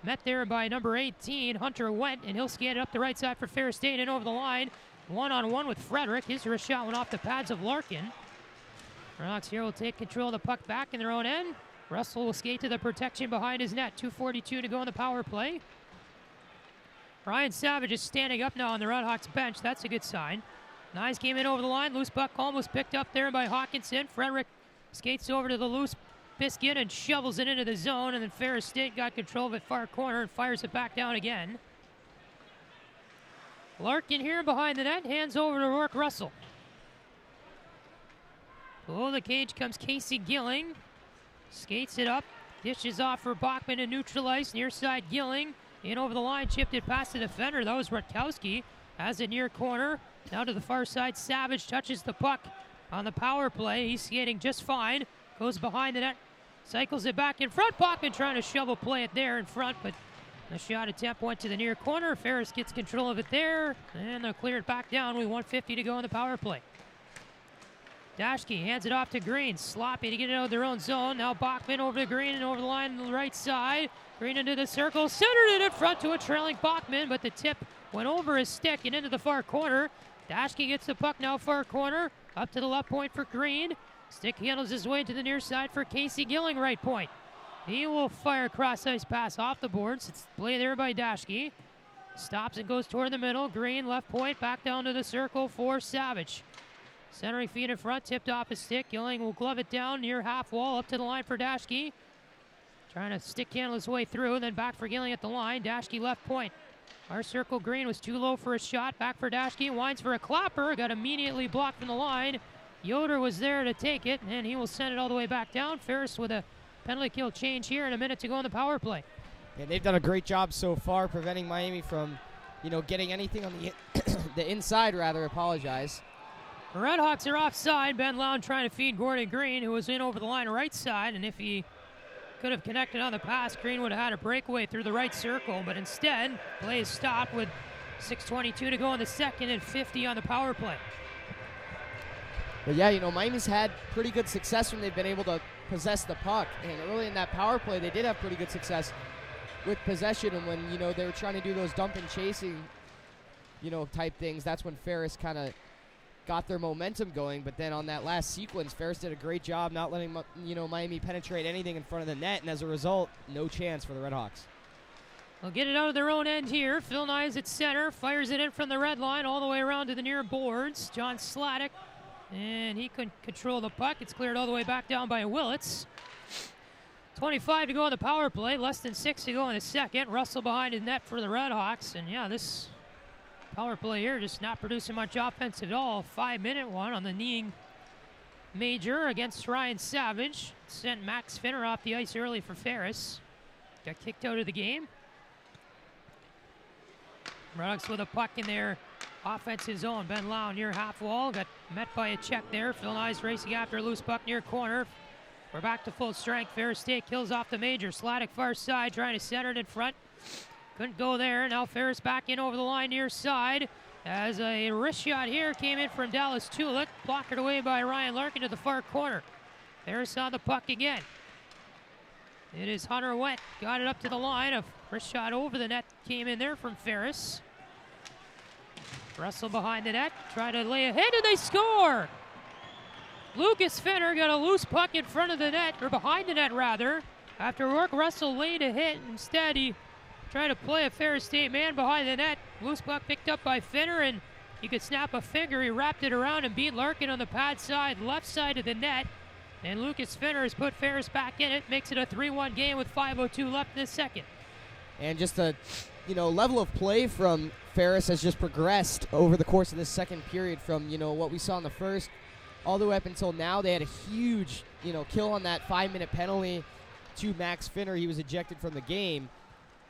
S1: Met there by number 18, Hunter Went, and he'll scan it up the right side for Ferris State and over the line. One-on-one with Frederick. His wrist shot went off the pads of Larkin. RedHawks here will take control of the puck back in their own end. Russell will skate to the protection behind his net. 2:42 to go in the power play. Ryan Savage is standing up now on the RedHawks bench. That's a good sign. Knies came in over the line. Loose puck almost picked up there by Hawkinson. Frederick skates over to the loose biscuit and shovels it into the zone, and then Ferris State got control of it far corner and fires it back down again. Larkin here behind the net, hands over to Rourke Russell. Below the cage comes Casey Gilling. Skates it up, dishes off for Bachman to neutralize. Near side Gilling, in over the line, chipped it past the defender. That was Rutkowski. Has it near corner. Now to the far side, Savage touches the puck on the power play. He's skating just fine. Goes behind the net, cycles it back in front. Bachman trying to shovel play it there in front, but the shot attempt went to the near corner. Ferris gets control of it there, and they'll clear it back down with 1:50 to go in the power play. Dashke hands it off to Green. Sloppy to get it out of their own zone. Now Bachman over to Green and over the line on the right side. Green into the circle, centered it in front to a trailing Bachman, but the tip went over his stick and into the far corner. Dashke gets the puck now far corner, up to the left point for Green. Stick handles his way to the near side for Casey Gilling, right point. He will fire a cross-ice pass off the boards. It's play there by Dashke. Stops and goes toward the middle. Green, left point, back down to the circle for Savage. Centering feed in front, tipped off his stick. Gilling will glove it down near half wall, up to the line for Dashke. Trying to stick handle his way through, and then back for Gilling at the line. Dashke left point. Our circle Green was too low for a shot. Back for Dashke, winds for a clapper. Got immediately blocked from the line. Yoder was there to take it, and he will send it all the way back down. Ferris with a penalty kill change here and a minute to go in the power play.
S2: Yeah, they've done a great job so far preventing Miami from, getting anything on the the inside, rather. Apologize.
S1: The RedHawks are offside. Ben Lown trying to feed Gordon Green, who was in over the line right side, and if he could have connected on the pass, Green would have had a breakaway through the right circle, but instead, play is stopped with 6:22 to go in the second and 50 on the power play.
S2: But yeah, Miami's had pretty good success when they've been able to possess the puck, and early in that power play, they did have pretty good success with possession, and when, they were trying to do those dump and chasing, type things, that's when Ferris kind of got their momentum going. But then on that last sequence, Ferris did a great job not letting Miami penetrate anything in front of the net, and as a result, no chance for the RedHawks.
S1: They'll get it out of their own end here. Phil Nyes at center, fires it in from the red line all the way around to the near boards. John Sladek, and he couldn't control the puck. It's cleared all the way back down by Willits. 25 to go on the power play, less than 6 to go in the second. Russell behind his net for the RedHawks, and yeah, this power play here just not producing much offense at all. 5-minute one on the kneeing major against Ryan Savage. Sent Max Finner off the ice early for Ferris. Got kicked out of the game. RedHawks with a puck in their offensive zone. Ben Lau near half wall. Got met by a check there. Phil Nyes racing after a loose puck near corner. We're back to full strength. Ferris State kills off the major. Sladek far side trying to center it in front. Couldn't go there. Now Ferris back in over the line near side. As a wrist shot here came in from Dallas Tulik. Blocked away by Ryan Larkin to the far corner. Ferris on the puck again. It is Hunter Wet. Got it up to the line. A wrist shot over the net came in there from Ferris. Russell behind the net. Try to lay ahead and they score! Lucas Finner got a loose puck in front of the net, or behind the net rather. After Rourke Russell laid a hit, instead he tried to play a Ferris State man behind the net. Loose puck picked up by Finner, and you could snap a finger. He wrapped it around and beat Larkin on the pad side, left side of the net. And Lucas Finner has put Ferris back in it. Makes it a 3-1 game with 5:02 left in the second.
S2: And just the level of play from Ferris has just progressed over the course of this second period from, what we saw in the first all the way up until now. They had a huge, kill on that 5-minute penalty to Max Finner. He was ejected from the game.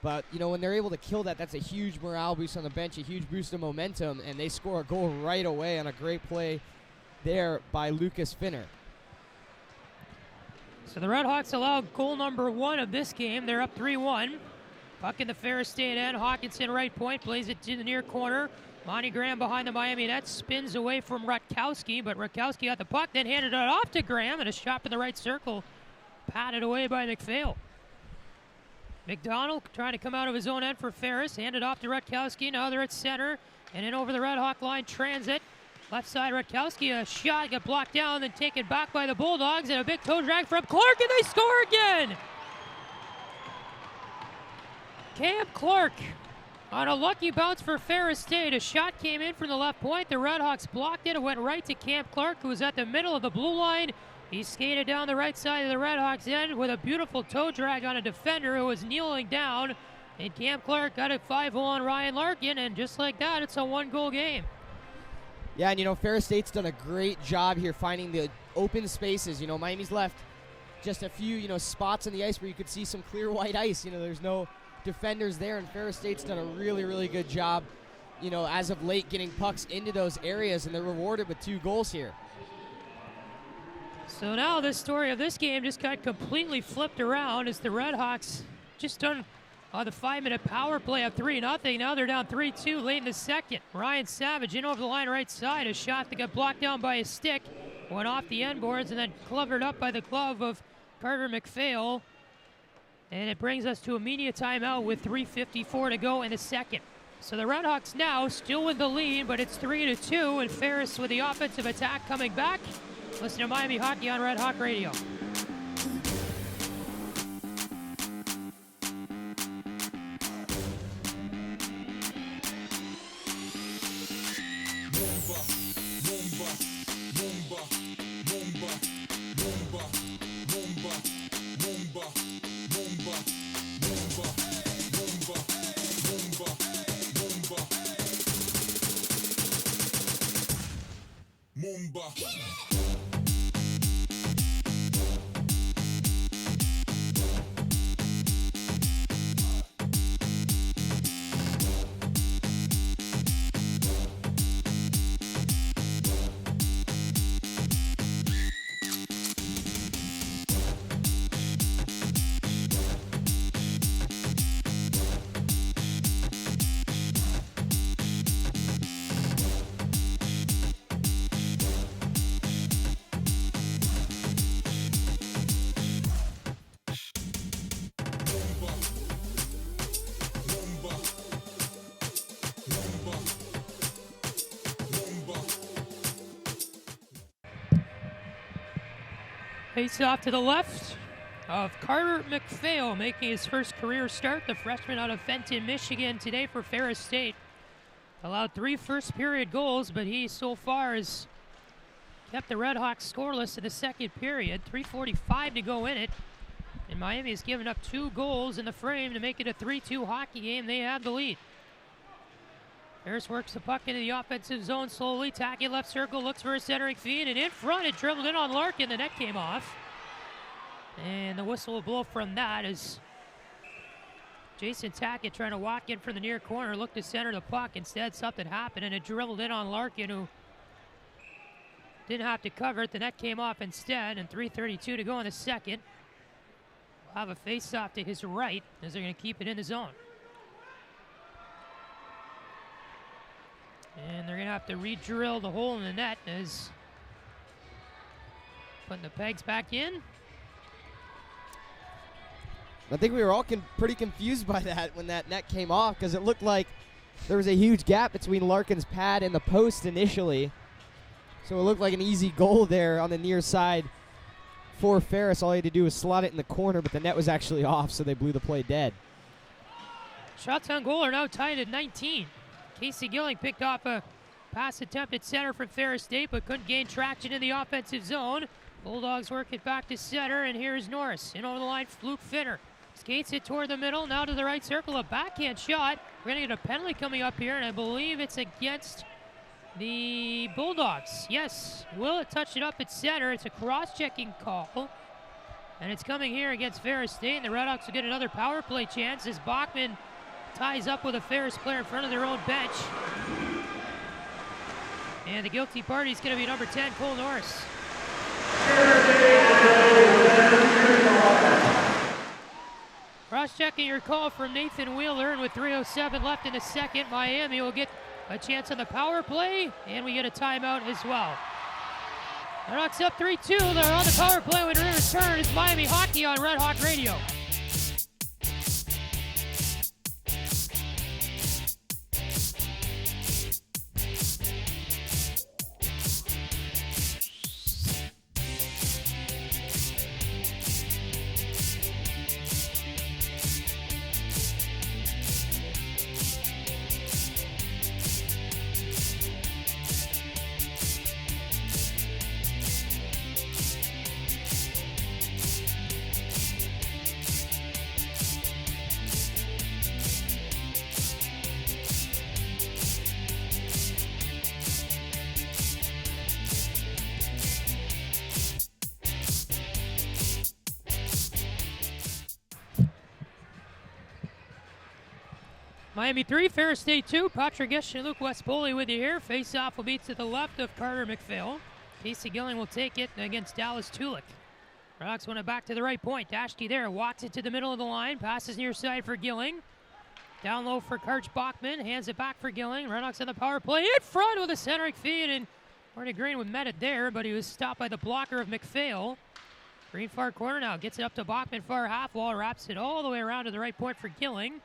S2: But, you know, when they're able to kill that, that's a huge morale boost on the bench, a huge boost of momentum, and they score a goal right away on a great play there by Lucas Finner.
S1: So the RedHawks allow goal number 1 of this game. They're up 3-1. Puck in the Ferris State end. Hawkinson right point, plays it to the near corner. Monty Graham behind the Miami net, spins away from Rutkowski, but Rutkowski got the puck, then handed it off to Graham, and a shot in the right circle, patted away by McPhail. McDonald trying to come out of his own end for Ferris, handed off to Rutkowski. Now they're at center, and in over the RedHawk line, transit. Left side, Rutkowski, a shot, got blocked down, then taken back by the Bulldogs, and a big toe drag from Clark, and they score again! Cam Clark on a lucky bounce for Ferris State. A shot came in from the left point. The RedHawks blocked it. It went right to Cam Clark, who was at the middle of the blue line. He skated down the right side of the RedHawks end with a beautiful toe drag on a defender who was kneeling down. And Cam Clark got a 5-0 on Ryan Larkin, and just like that, it's a 1-goal game.
S2: Yeah, and, you know, Ferris State's done a great job here finding the open spaces. You know, Miami's left just a few, you know, spots on the ice where you could see some clear white ice. You know, there's no defenders there, and Ferris State's done a really, really good job, you know, as of late getting pucks into those areas, and they're rewarded with 2 goals here.
S1: So now the story of this game just got completely flipped around as the RedHawks just done the 5-minute power play up 3-0. Now they're down 3-2 late in the second. Ryan Savage in over the line right side. A shot that got blocked down by his stick. Went off the end boards and then covered up by the glove of Carter McPhail. And it brings us to a media timeout with 3:54 to go in the second. So the RedHawks now still with the lead, but it's 3-2, and Ferris with the offensive attack coming back. Listen to Miami Hockey on Red Hawk Radio. Face off to the left of Carter McPhail, making his first career start. The freshman out of Fenton, Michigan, today for Ferris State. Allowed 3 first-period goals, but he so far has kept the RedHawks scoreless in the second period. 3:45 to go in it. And Miami has given up 2 goals in the frame to make it a 3-2 hockey game. They have the lead. Ferris works the puck into the offensive zone slowly. Tackett left circle, looks for a centering feed, and in front it dribbled in on Larkin. The net came off. And the whistle will blow from that as Jason Tackett trying to walk in from the near corner, looked to center the puck. Instead, something happened, and it dribbled in on Larkin, who didn't have to cover it. The net came off instead, and 3:32 to go in the second. We'll have a face-off to his right as they're going to keep it in the zone. And they're going to have to re-drill the hole in the net as putting the pegs back in.
S2: I think we were all pretty confused by that when that net came off, because it looked like there was a huge gap between Larkin's pad and the post initially. So it looked like an easy goal there on the near side for Ferris. All he had to do was slot it in the corner, but the net was actually off, so they blew the play dead.
S1: Shots on goal are now tied at 19. Casey Gilling picked off a pass attempt at center from Ferris State, but couldn't gain traction in the offensive zone. Bulldogs work it back to center, and here's Norris. In over the line, Luke Finner. Skates it toward the middle, now to the right circle, a backhand shot. We're going to get a penalty coming up here, and I believe it's against the Bulldogs. Yes, Willett touched it up at center. It's a cross-checking call. And it's coming here against Ferris State, and the RedHawks will get another power play chance as Bachman ties up with a Ferris player in front of their own bench. And the guilty party is going to be number 10, Cole Norris. Cross-checking your call from Nathan Wheeler, and with 3:07 left in the second, Miami will get a chance on the power play, and we get a timeout as well. RedHawks up 3-2. They're on the power play when we return. It's Miami Hockey on Red Hawk Radio. Miami 3, Ferris State 2. Patrick Geshan and Luke West Poley with you here. Face-off will be to the left of Carter McPhail. Casey Gilling will take it against Dallas Tulik. RedHawks want it back to the right point. Dashke there, walks it to the middle of the line. Passes near side for Gilling. Down low for Karch Bachman. Hands it back for Gilling. RedHawks on the power play in front with a centering feed. And Gordon Green would met it there, but he was stopped by the blocker of McPhail. Green far corner now. Gets it up to Bachman far half wall. Wraps it all the way around to the right point for Gilling.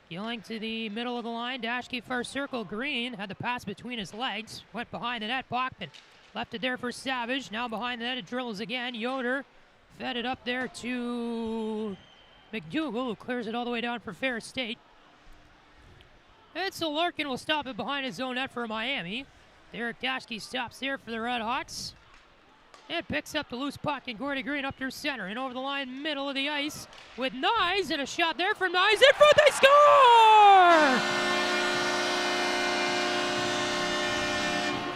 S1: Gilling to the middle of the line. Dashke far circle. Green had the pass between his legs. Went behind the net. Bachman left it there for Savage. Now behind the net it drills again. Yoder fed it up there to McDougal, who clears it all the way down for Ferris State. And so Larkin will stop it behind his own net for Miami. Derek Dashke stops there for the RedHawks. And picks up the loose puck, and Gordon Green up through center and over the line, middle of the ice with Nyes, and a shot there from Nyes. In front, they score!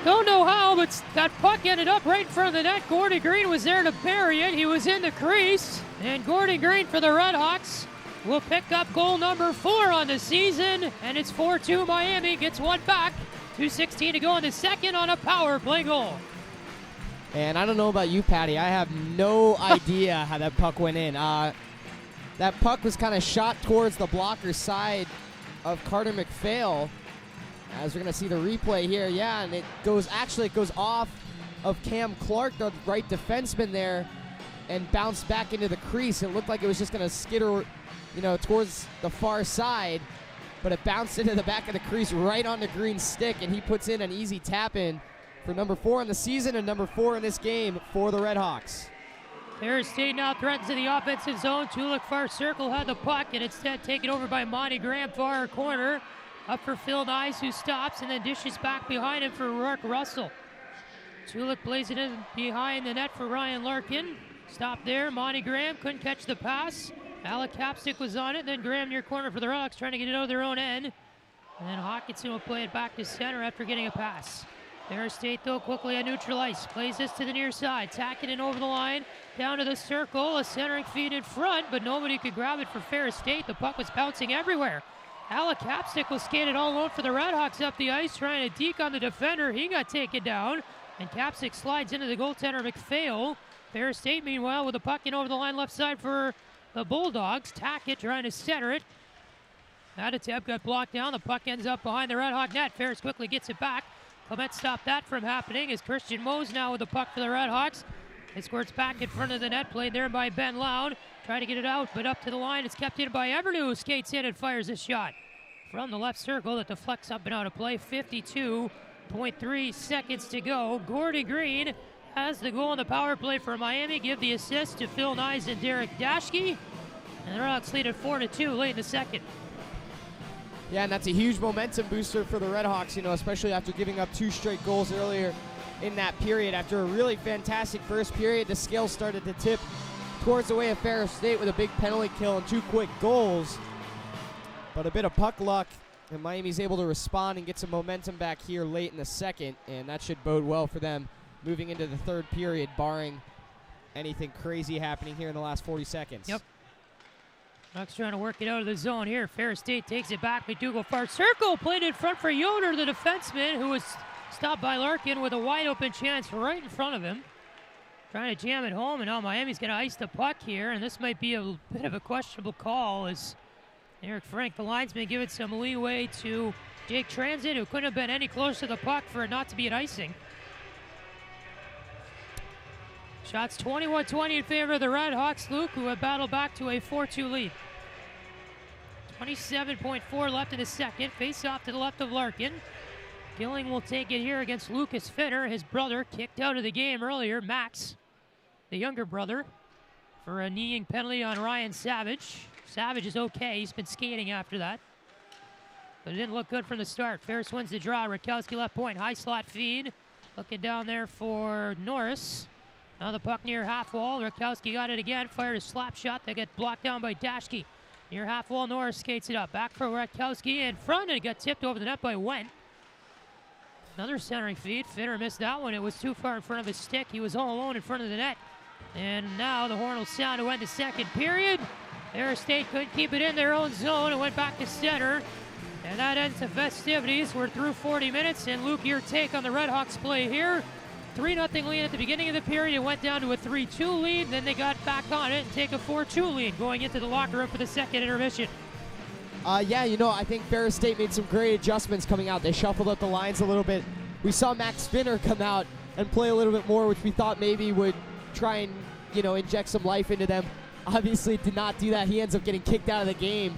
S1: Don't know how, but that puck ended up right in front of the net. Gordon Green was there to bury it. He was in the crease, and Gordon Green for the RedHawks will pick up goal number 4 on the season, and it's 4-2. Miami gets one back. 2:16 to go in the second on a power play goal.
S2: And I don't know about you, Patty. I have no idea how that puck went in. That puck was kind of shot towards the blocker side of Carter McPhail. As we're going to see the replay here. Yeah, and it goes off of Cam Clark, the right defenseman there, and bounced back into the crease. It looked like it was just going to skitter, towards the far side, but it bounced into the back of the crease right on the green stick, and he puts in an easy tap-in for number 4 in the season and number 4 in this game for the RedHawks.
S1: Ferris State now threatens in the offensive zone. Tulik far circle had the puck, and instead taken over by Monty Graham far corner. Up for Phil Nyes, who stops and then dishes back behind him for Rourke Russell. Tulik plays it in behind the net for Ryan Larkin. Stop there. Monty Graham couldn't catch the pass. Alec Capstick was on it. Then Graham near corner for the RedHawks trying to get it out of their own end. And then Hawkinson will play it back to center after getting a pass. Ferris State, though, quickly on neutral ice. Plays this to the near side. Tacking it over the line. Down to the circle. A centering feed in front, but nobody could grab it for Ferris State. The puck was bouncing everywhere. Alec Capstick was skated all alone for the RedHawks up the ice, trying to deke on the defender. He got taken down, and Capstick slides into the goaltender McPhail. Ferris State, meanwhile, with the puck in over the line left side for the Bulldogs. Tackett trying to center it. That attempt got blocked down. The puck ends up behind the RedHawk net. Ferris quickly gets it back. Clement stopped that from happening as Christian Mose now with the puck for the RedHawks. It squirts back in front of the net, played there by Ben Loud. Try to get it out, but up to the line. It's kept in by Evernew, who skates in and fires a shot from the left circle that deflects up and out of play. 52.3 seconds to go. Gordon Green has the goal on the power play for Miami. Give the assist to Phil Nyes and Derek Dashke. And the RedHawks lead at 4-2 late in the second.
S2: Yeah, and that's a huge momentum booster for the RedHawks, especially after giving up 2 straight goals earlier in that period. After a really fantastic first period, the scales started to tip towards the way of Ferris State with a big penalty kill and 2 quick goals. But a bit of puck luck, and Miami's able to respond and get some momentum back here late in the second, and that should bode well for them moving into the third period, barring anything crazy happening here in the last 40 seconds.
S1: Yep. Ducks trying to work it out of the zone here. Ferris State takes it back. McDougal far circle. Played in front for Yoder, the defenseman, who was stopped by Larkin with a wide open chance right in front of him. Trying to jam it home, and now Miami's going to ice the puck here, and this might be a bit of a questionable call as Eric Frank, the linesman, giving some leeway to Jake Transit, who couldn't have been any closer to the puck for it not to be an icing. Shots 21-20 in favor of the RedHawks. Luke, who have battled back to a 4-2 lead. 27.4 left in the second. Face off to the left of Larkin. Gilling will take it here against Lucas Finner. His brother kicked out of the game earlier. Max, the younger brother, for a kneeing penalty on Ryan Savage. Savage is okay. He's been skating after that. But it didn't look good from the start. Ferris wins the draw. Rakowski left point. High slot feed. Looking down there for Norris. Now the puck near half wall. Rakowski got it again. Fired a slap shot that got blocked down by Dashke. Near half wall, Norris skates it up. Back for Rakowski in front, and it got tipped over the net by Wendt. Another centering feed. Finner missed that one. It was too far in front of his stick. He was all alone in front of the net. And now the horn will sound to end the second period. Ferris State couldn't keep it in their own zone. It went back to center. And that ends the festivities. We're through 40 minutes. And Luke, your take on the RedHawks play here. 3-0 lead at the beginning of the period. It went down to a 3-2 lead. Then they got back on it and take a 4-2 lead going into the locker room for the second intermission.
S2: Yeah, you know, I think Ferris State made some great adjustments coming out. They shuffled up the lines a little bit. We saw Max Finner come out and play a little bit more, which we thought maybe would try and, you know, inject some life into them. Obviously did not do that. He ends up getting kicked out of the game.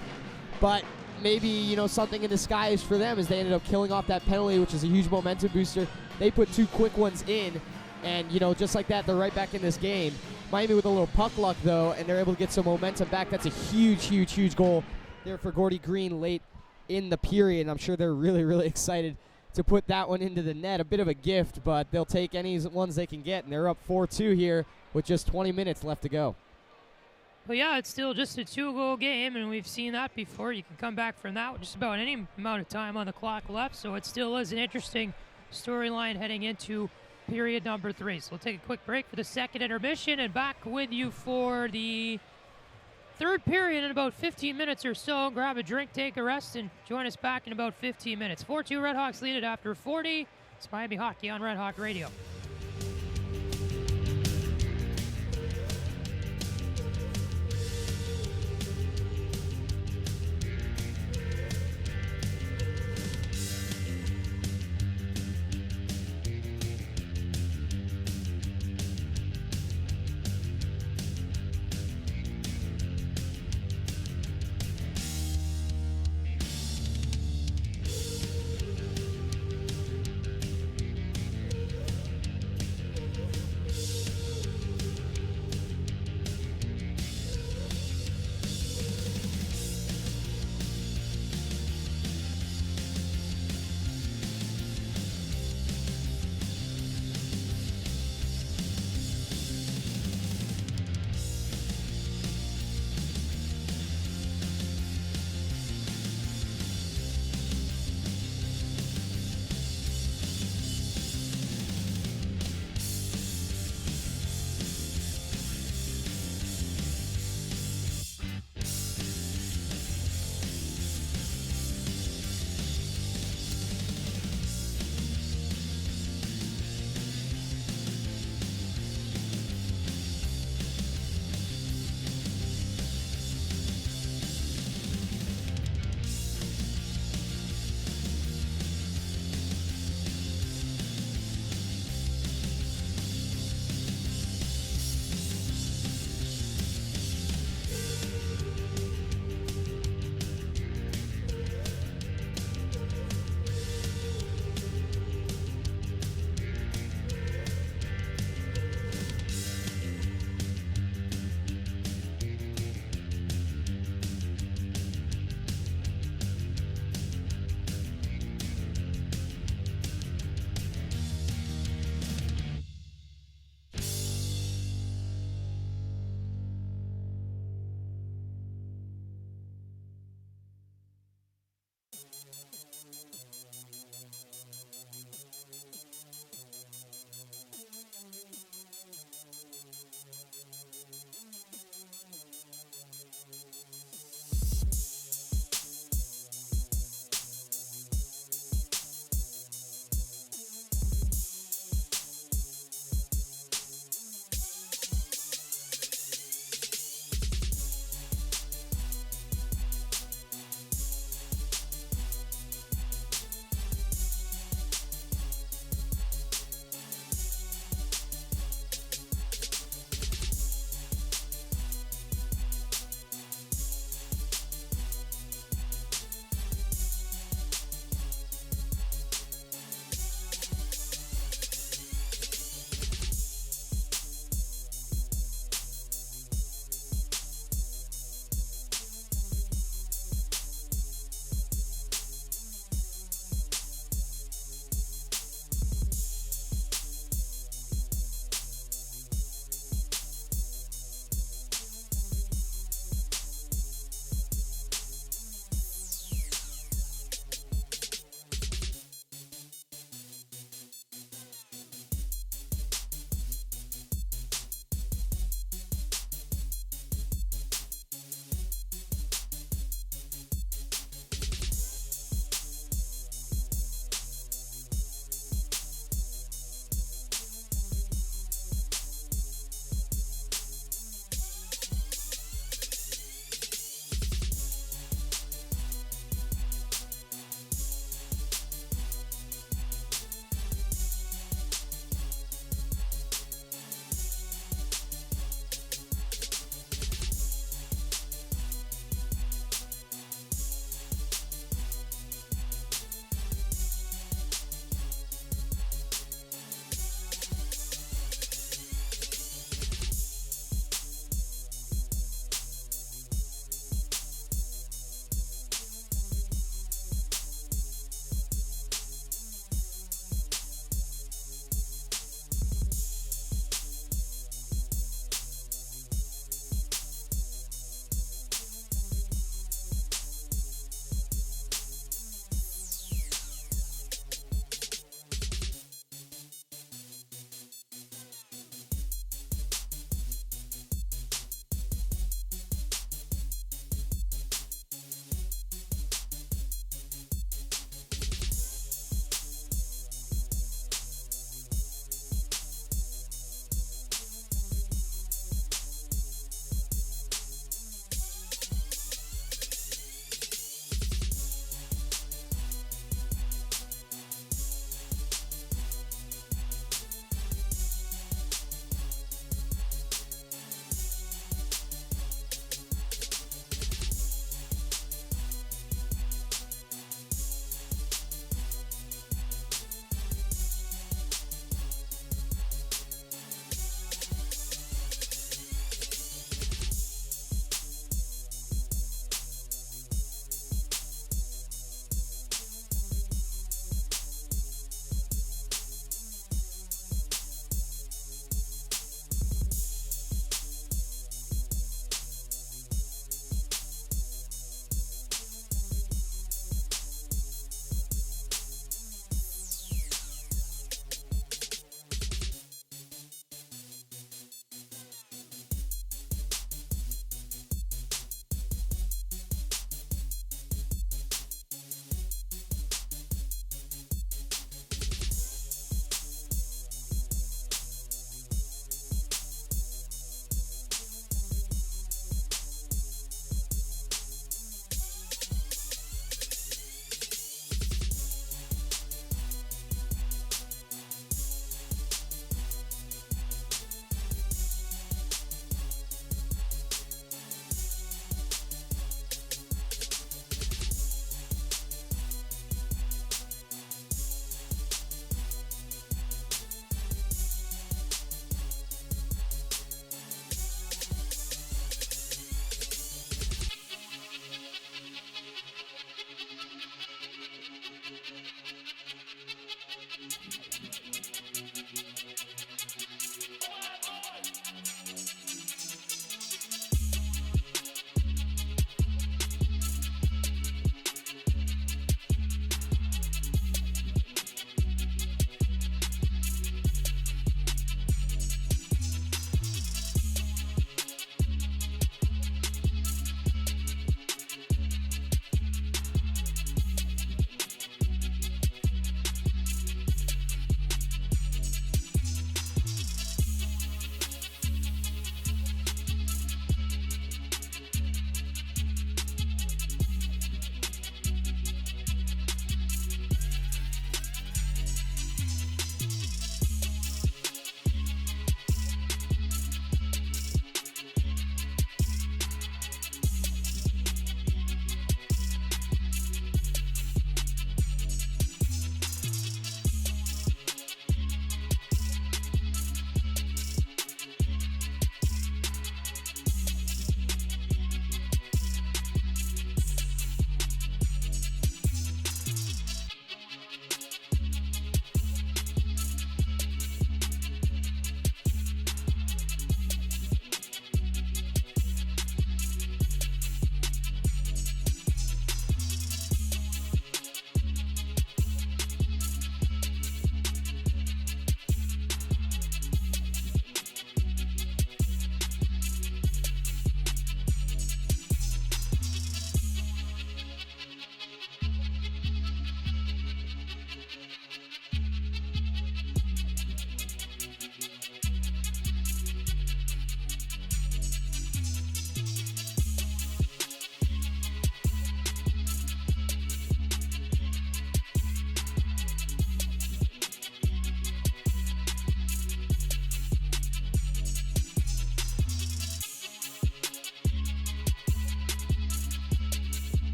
S2: But maybe, you know, something in disguise for them as they ended up killing off that penalty, which is a huge momentum booster. They put two quick ones in, and, you know, just like that, they're right back in this game. Miami with a little puck luck, though, and they're able to get some momentum back. That's a huge, huge, huge goal there for Gordy Green late in the period. I'm sure they're really, really excited to put that one into the net. A bit of a gift, but they'll take any ones they can get, and they're up 4-2 here with just 20 minutes left to go.
S1: Well, yeah, it's still just a 2-goal game, and we've seen that before. You can come back from that with just about any amount of time on the clock left, so it still is an interesting storyline heading into period number 3. So we'll take a quick break for the second intermission and back with you for the third period in about 15 minutes or so. Grab a drink, take a rest, and join us back in about 15 minutes. 4-2 RedHawks lead it after 40. It's Miami Hockey on Red Hawk Radio.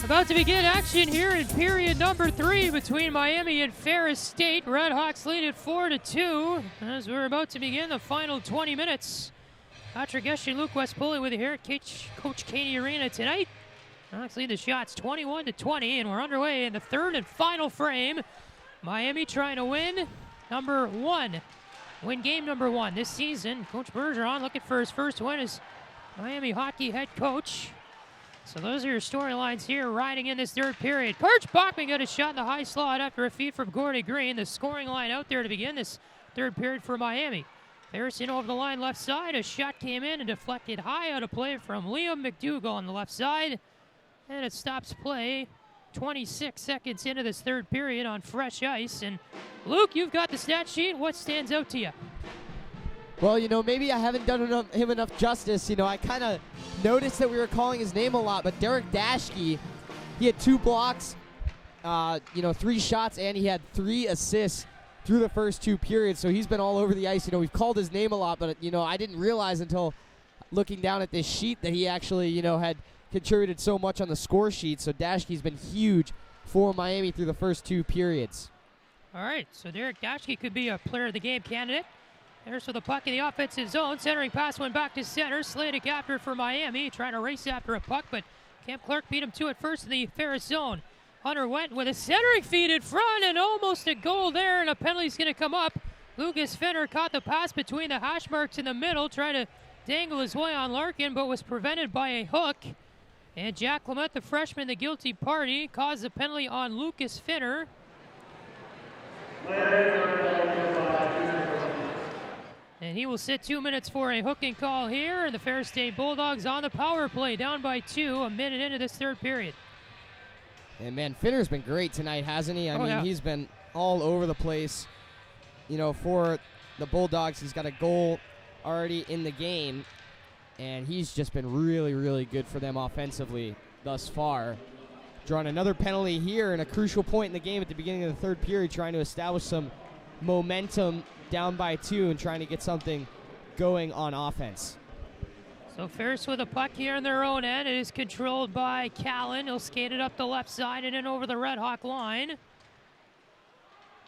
S1: About to begin action here in period number 3 between Miami and Ferris State. RedHawks lead it 4-2 as we're about to begin the final 20 minutes. Patrick Geshan, Luke West Poley with you here at Coach Cady Arena tonight. RedHawks lead the shots 21-20, and we're underway in the third and final frame. Miami trying to win game number 1 this season. Coach Bergeron looking for his first win as Miami hockey head coach. So those are your storylines here riding in this third period. Coach Bachman got a shot in the high slot after a feed from Gordy Green. The scoring line out there to begin this third period for Miami. Harrison over the line left side. A shot came in and deflected high out of play from Liam McDougall on the left side. And it stops play 26 seconds into this third period on fresh ice. And Luke, you've got the stat sheet. What stands out to you?
S2: Well, maybe I haven't done him enough justice. I kind of noticed that we were calling his name a lot, but Derek Dashke, he had 2 blocks, 3 shots, and he had 3 assists through the first 2 periods, so he's been all over the ice. We've called his name a lot, but, I didn't realize until looking down at this sheet that he actually, had contributed so much on the score sheet, so Dashke's been huge for Miami through the first 2 periods.
S1: All right, so Derek Dashke could be a player of the game candidate. There's for the puck in the offensive zone. Centering pass went back to center. Sladek after for Miami. Trying to race after a puck, but Cam Clark beat him to it first in the Ferris zone. Hunter went with a centering feed in front and almost a goal there, and a penalty's going to come up. Lucas Finner caught the pass between the hash marks in the middle, trying to dangle his way on Larkin, but was prevented by a hook. And Jack Clement, the freshman, the guilty party, caused the penalty on Lucas Finner. And he will sit 2 minutes for a hooking call here. And the Ferris State Bulldogs on the power play, down by 2, a minute into this third period.
S2: And, man, Finner's been great tonight, hasn't he? I mean, he's been all over the place, for the Bulldogs. He's got a goal already in the game, and he's just been really, really good for them offensively thus far. Drawing another penalty here and a crucial point in the game at the beginning of the third period, trying to establish some momentum down by 2 and trying to get something going on offense.
S1: So Ferris with a puck here in their own end. It is controlled by Callan. He'll skate it up the left side and in over the Red Hawk line.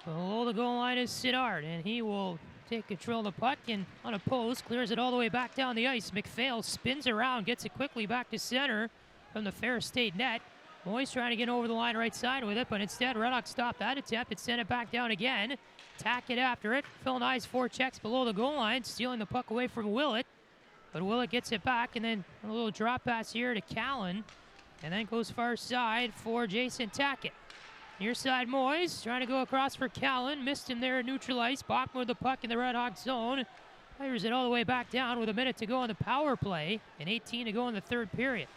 S1: Below the goal line is Sidard, and he will take control of the puck and unopposed clears it all the way back down the ice. McPhail spins around, gets it quickly back to center from the Ferris State net. Moyes trying to get over the line right side with it, but instead Red Hawks stopped that attempt and sent it back down again. Tack it after it. Phil Nye's 4 checks below the goal line, stealing the puck away from Willett. But Willett gets it back, and then a little drop pass here to Callan. And then goes far side for Jason Tackett. Near side Moyes trying to go across for Callan. Missed him there at neutral ice. Bachman with the puck in the Red Hawk zone. Fires it all the way back down with a minute to go on the power play and 18 to go in the third period.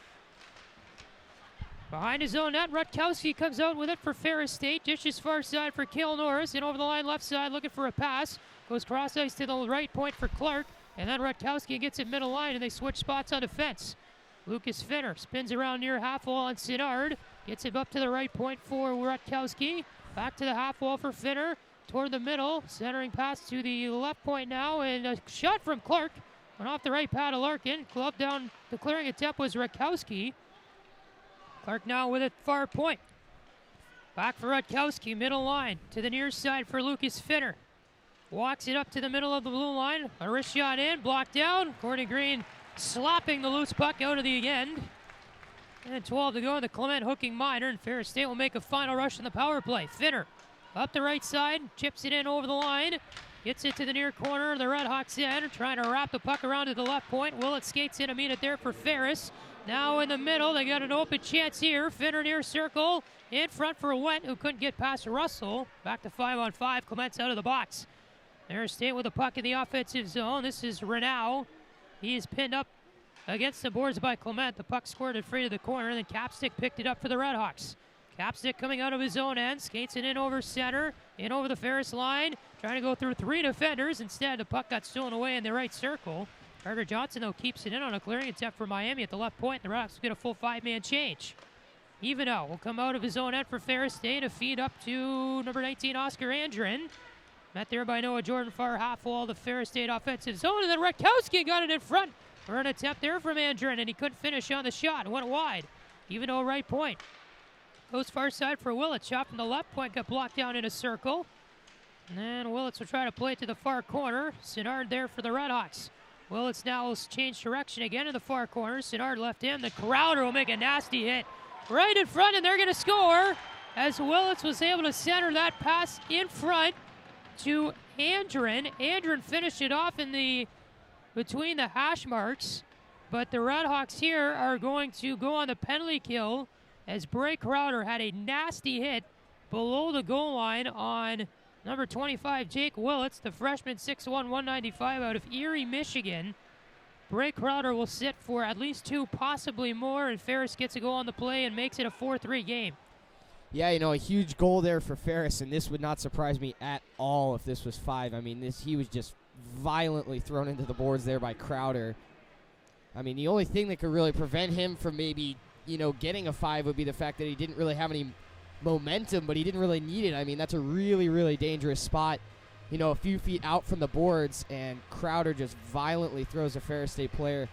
S1: Behind his own net, Rutkowski comes out with it for Ferris State. Dishes far side for Cale Norris. And over the line left side looking for a pass. Goes cross ice to the right point for Clark. And then Rutkowski gets it middle line and they switch spots on defense. Lucas Finner spins around near half wall on Sidard. Gets it up to the right point for Rutkowski. Back to the half wall for Finner. Toward the middle. Centering pass to the left point now. And a shot from Clark. Went off the right pad of Larkin. Glove down. The clearing attempt was Rutkowski. Clark now with it far point. Back for Rutkowski, middle line. To the near side for Lucas Finner. Walks it up to the middle of the blue line. A wrist shot in, blocked down. Gordy Green slopping the loose puck out of the end. And 12 to go in the Clement hooking minor. And Ferris State will make a final rush in the power play. Finner up the right side, chips it in over the line. Gets it to the near corner of the Red Hawks end. Trying to wrap the puck around to the left point. Willett skates in a minute there for Ferris. Now in the middle, they got an open chance here. Finner near circle. In front for Went, who couldn't get past Russell. Back to 5-on-5. Clement's out of the box. Ferris State with the puck in the offensive zone. This is Renaud. He is pinned up against the boards by Clement. The puck squirted free to the corner, and then Capstick picked it up for the Red Hawks. Capstick coming out of his own end. Skates it in over center. In over the Ferris line. Trying to go through 3 defenders. Instead, the puck got stolen away in the right circle. Carter Johnson, though, keeps it in on a clearing attempt for Miami at the left point. The Red Hawks get a full 5-man change. Evenow will come out of his own end for Ferris State. A feed up to number 19, Oscar Andrin. Met there by Noah Jordan, far half wall, the Ferris State offensive zone. And then Rutkowski got it in front for an attempt there from Andrin, and he couldn't finish on the shot. Went wide. Evenow right point. Goes far side for Willits. Shot from the left point, got blocked down in a circle. And then Willits will try to play it to the far corner. Sinnard there for the RedHawks. Willits now will change direction again in the far corner. Sinnard left in. The Crowder will make a nasty hit right in front, and they're going to score as Willits was able to center that pass in front to Andren. Andren finished it off between the hash marks, but the RedHawks here are going to go on the penalty kill as Bray Crowder had a nasty hit below the goal line on number 25, Jake Willits, the freshman, 6'1", 195 out of Erie, Michigan. Bray Crowder will sit for at least 2, possibly more, and Ferris gets a goal on the play and makes it a 4-3 game.
S2: Yeah, a huge goal there for Ferris, and this would not surprise me at all if this was 5. I mean, he was just violently thrown into the boards there by Crowder. I mean, the only thing that could really prevent him from maybe, getting a 5 would be the fact that he didn't really have any momentum, but he didn't really need it. I mean, that's a really, really dangerous spot, a few feet out from the boards, and Crowder just violently throws a Ferris State player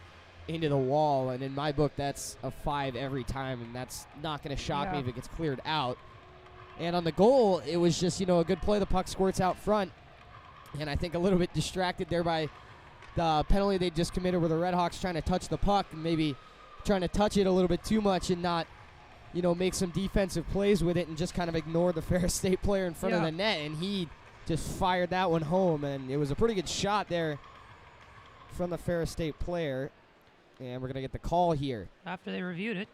S2: into the wall, and in my book, that's a 5 every time, and that's not going to shock me if it gets cleared out. And on the goal, it was just, a good play. The puck squirts out front, and I think a little bit distracted there by the penalty they just committed where the RedHawks trying to touch the puck and maybe trying to touch it a little bit too much and not make some defensive plays with it and just kind of ignore the Ferris State player in front of the net, and he just fired that one home, and it was a pretty good shot there from the Ferris State player, and we're going to get the call here.
S1: After they reviewed it.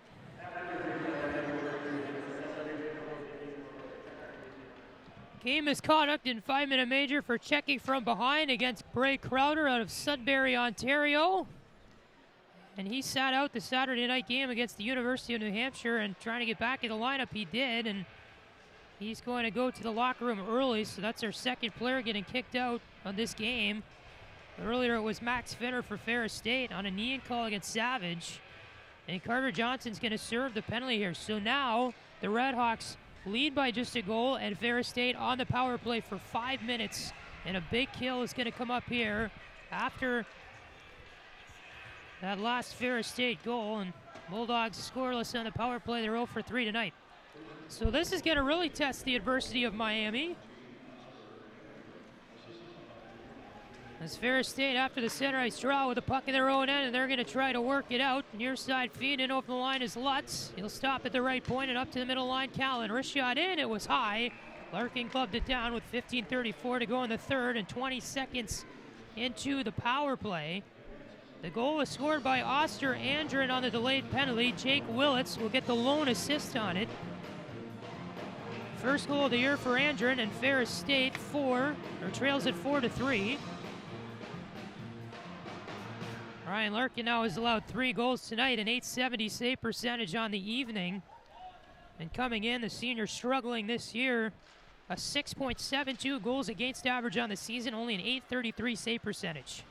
S1: Game misconduct in 5-minute major for checking from behind against Bray Crowder out of Sudbury, Ontario. And he sat out the Saturday night game against the University of New Hampshire, and trying to get back in the lineup, he did. And he's going to go to the locker room early, so that's our second player getting kicked out on this game. Earlier it was Max Finner for Ferris State on a knee-in call against Savage. And Carter Johnson's going to serve the penalty here. So now the RedHawks lead by just a goal, and Ferris State on the power play for 5 minutes. And a big kill is going to come up here after that last Ferris State goal, and Bulldogs scoreless on the power play. They're 0 for 3 tonight. So this is going to really test the adversity of Miami. As Ferris State, after the center ice draw with the puck in their own end, and they're going to try to work it out. Near side feed in over the line is Lutz. He'll stop at the right point and up to the middle line. Callan, wrist shot in, it was high. Larkin clubbed it down with 15:34 to go in the third and 20 seconds into the power play. The goal was scored by Oster Andren on the delayed penalty. Jake Willits will get the lone assist on it. First goal of the year for Andren, and Ferris State trails at 4-3. Ryan Larkin now has allowed 3 goals tonight, an .870 save percentage on the evening. And coming in, the senior struggling this year, a 6.72 goals against average on the season, only an .833 save percentage.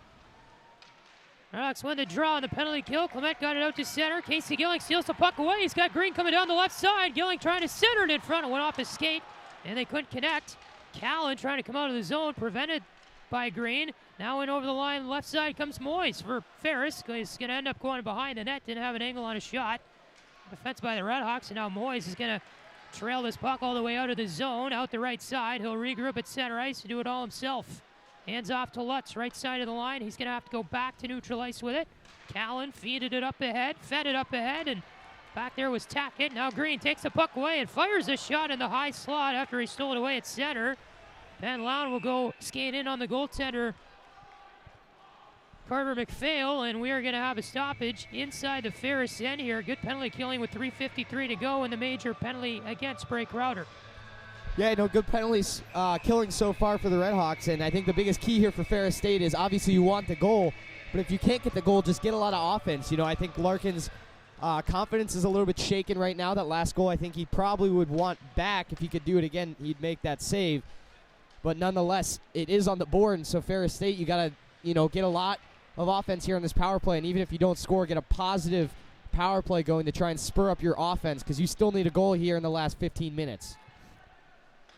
S1: RedHawks win the draw on the penalty kill. Clement got it out to center. Casey Gilling steals the puck away. He's got Green coming down the left side. Gilling trying to center it in front. It went off his skate, and they couldn't connect. Callan trying to come out of the zone, prevented by Green. Now in over the line, left side comes Moyes for Ferris. He's going to end up going behind the net. Didn't have an angle on a shot. Defense by the RedHawks, and now Moyes is going to trail this puck all the way out of the zone, out the right side. He'll regroup at center ice and do it all himself. Hands off to Lutz, right side of the line. He's going to have to go back to neutral ice with it. Callan fed it up ahead, and back there was Tackett. Now Green takes the puck away and fires a shot in the high slot after he stole it away at center. Ben Lown will go skate in on the goaltender, Carter McPhail, and we are going to have a stoppage inside the Ferris end here. Good penalty killing with 3:53 to go, and the major penalty against Bray Crowder.
S2: Yeah, good penalties killing so far for the RedHawks, and I think the biggest key here for Ferris State is obviously you want the goal, but if you can't get the goal, just get a lot of offense. I think Larkin's confidence is a little bit shaken right now. That last goal, I think he probably would want back. If he could do it again, he'd make that save. But nonetheless, it is on the board, and so Ferris State, you got to, get a lot of offense here on this power play, and even if you don't score, get a positive power play going to try and spur up your offense, because you still need a goal here in the last 15 minutes.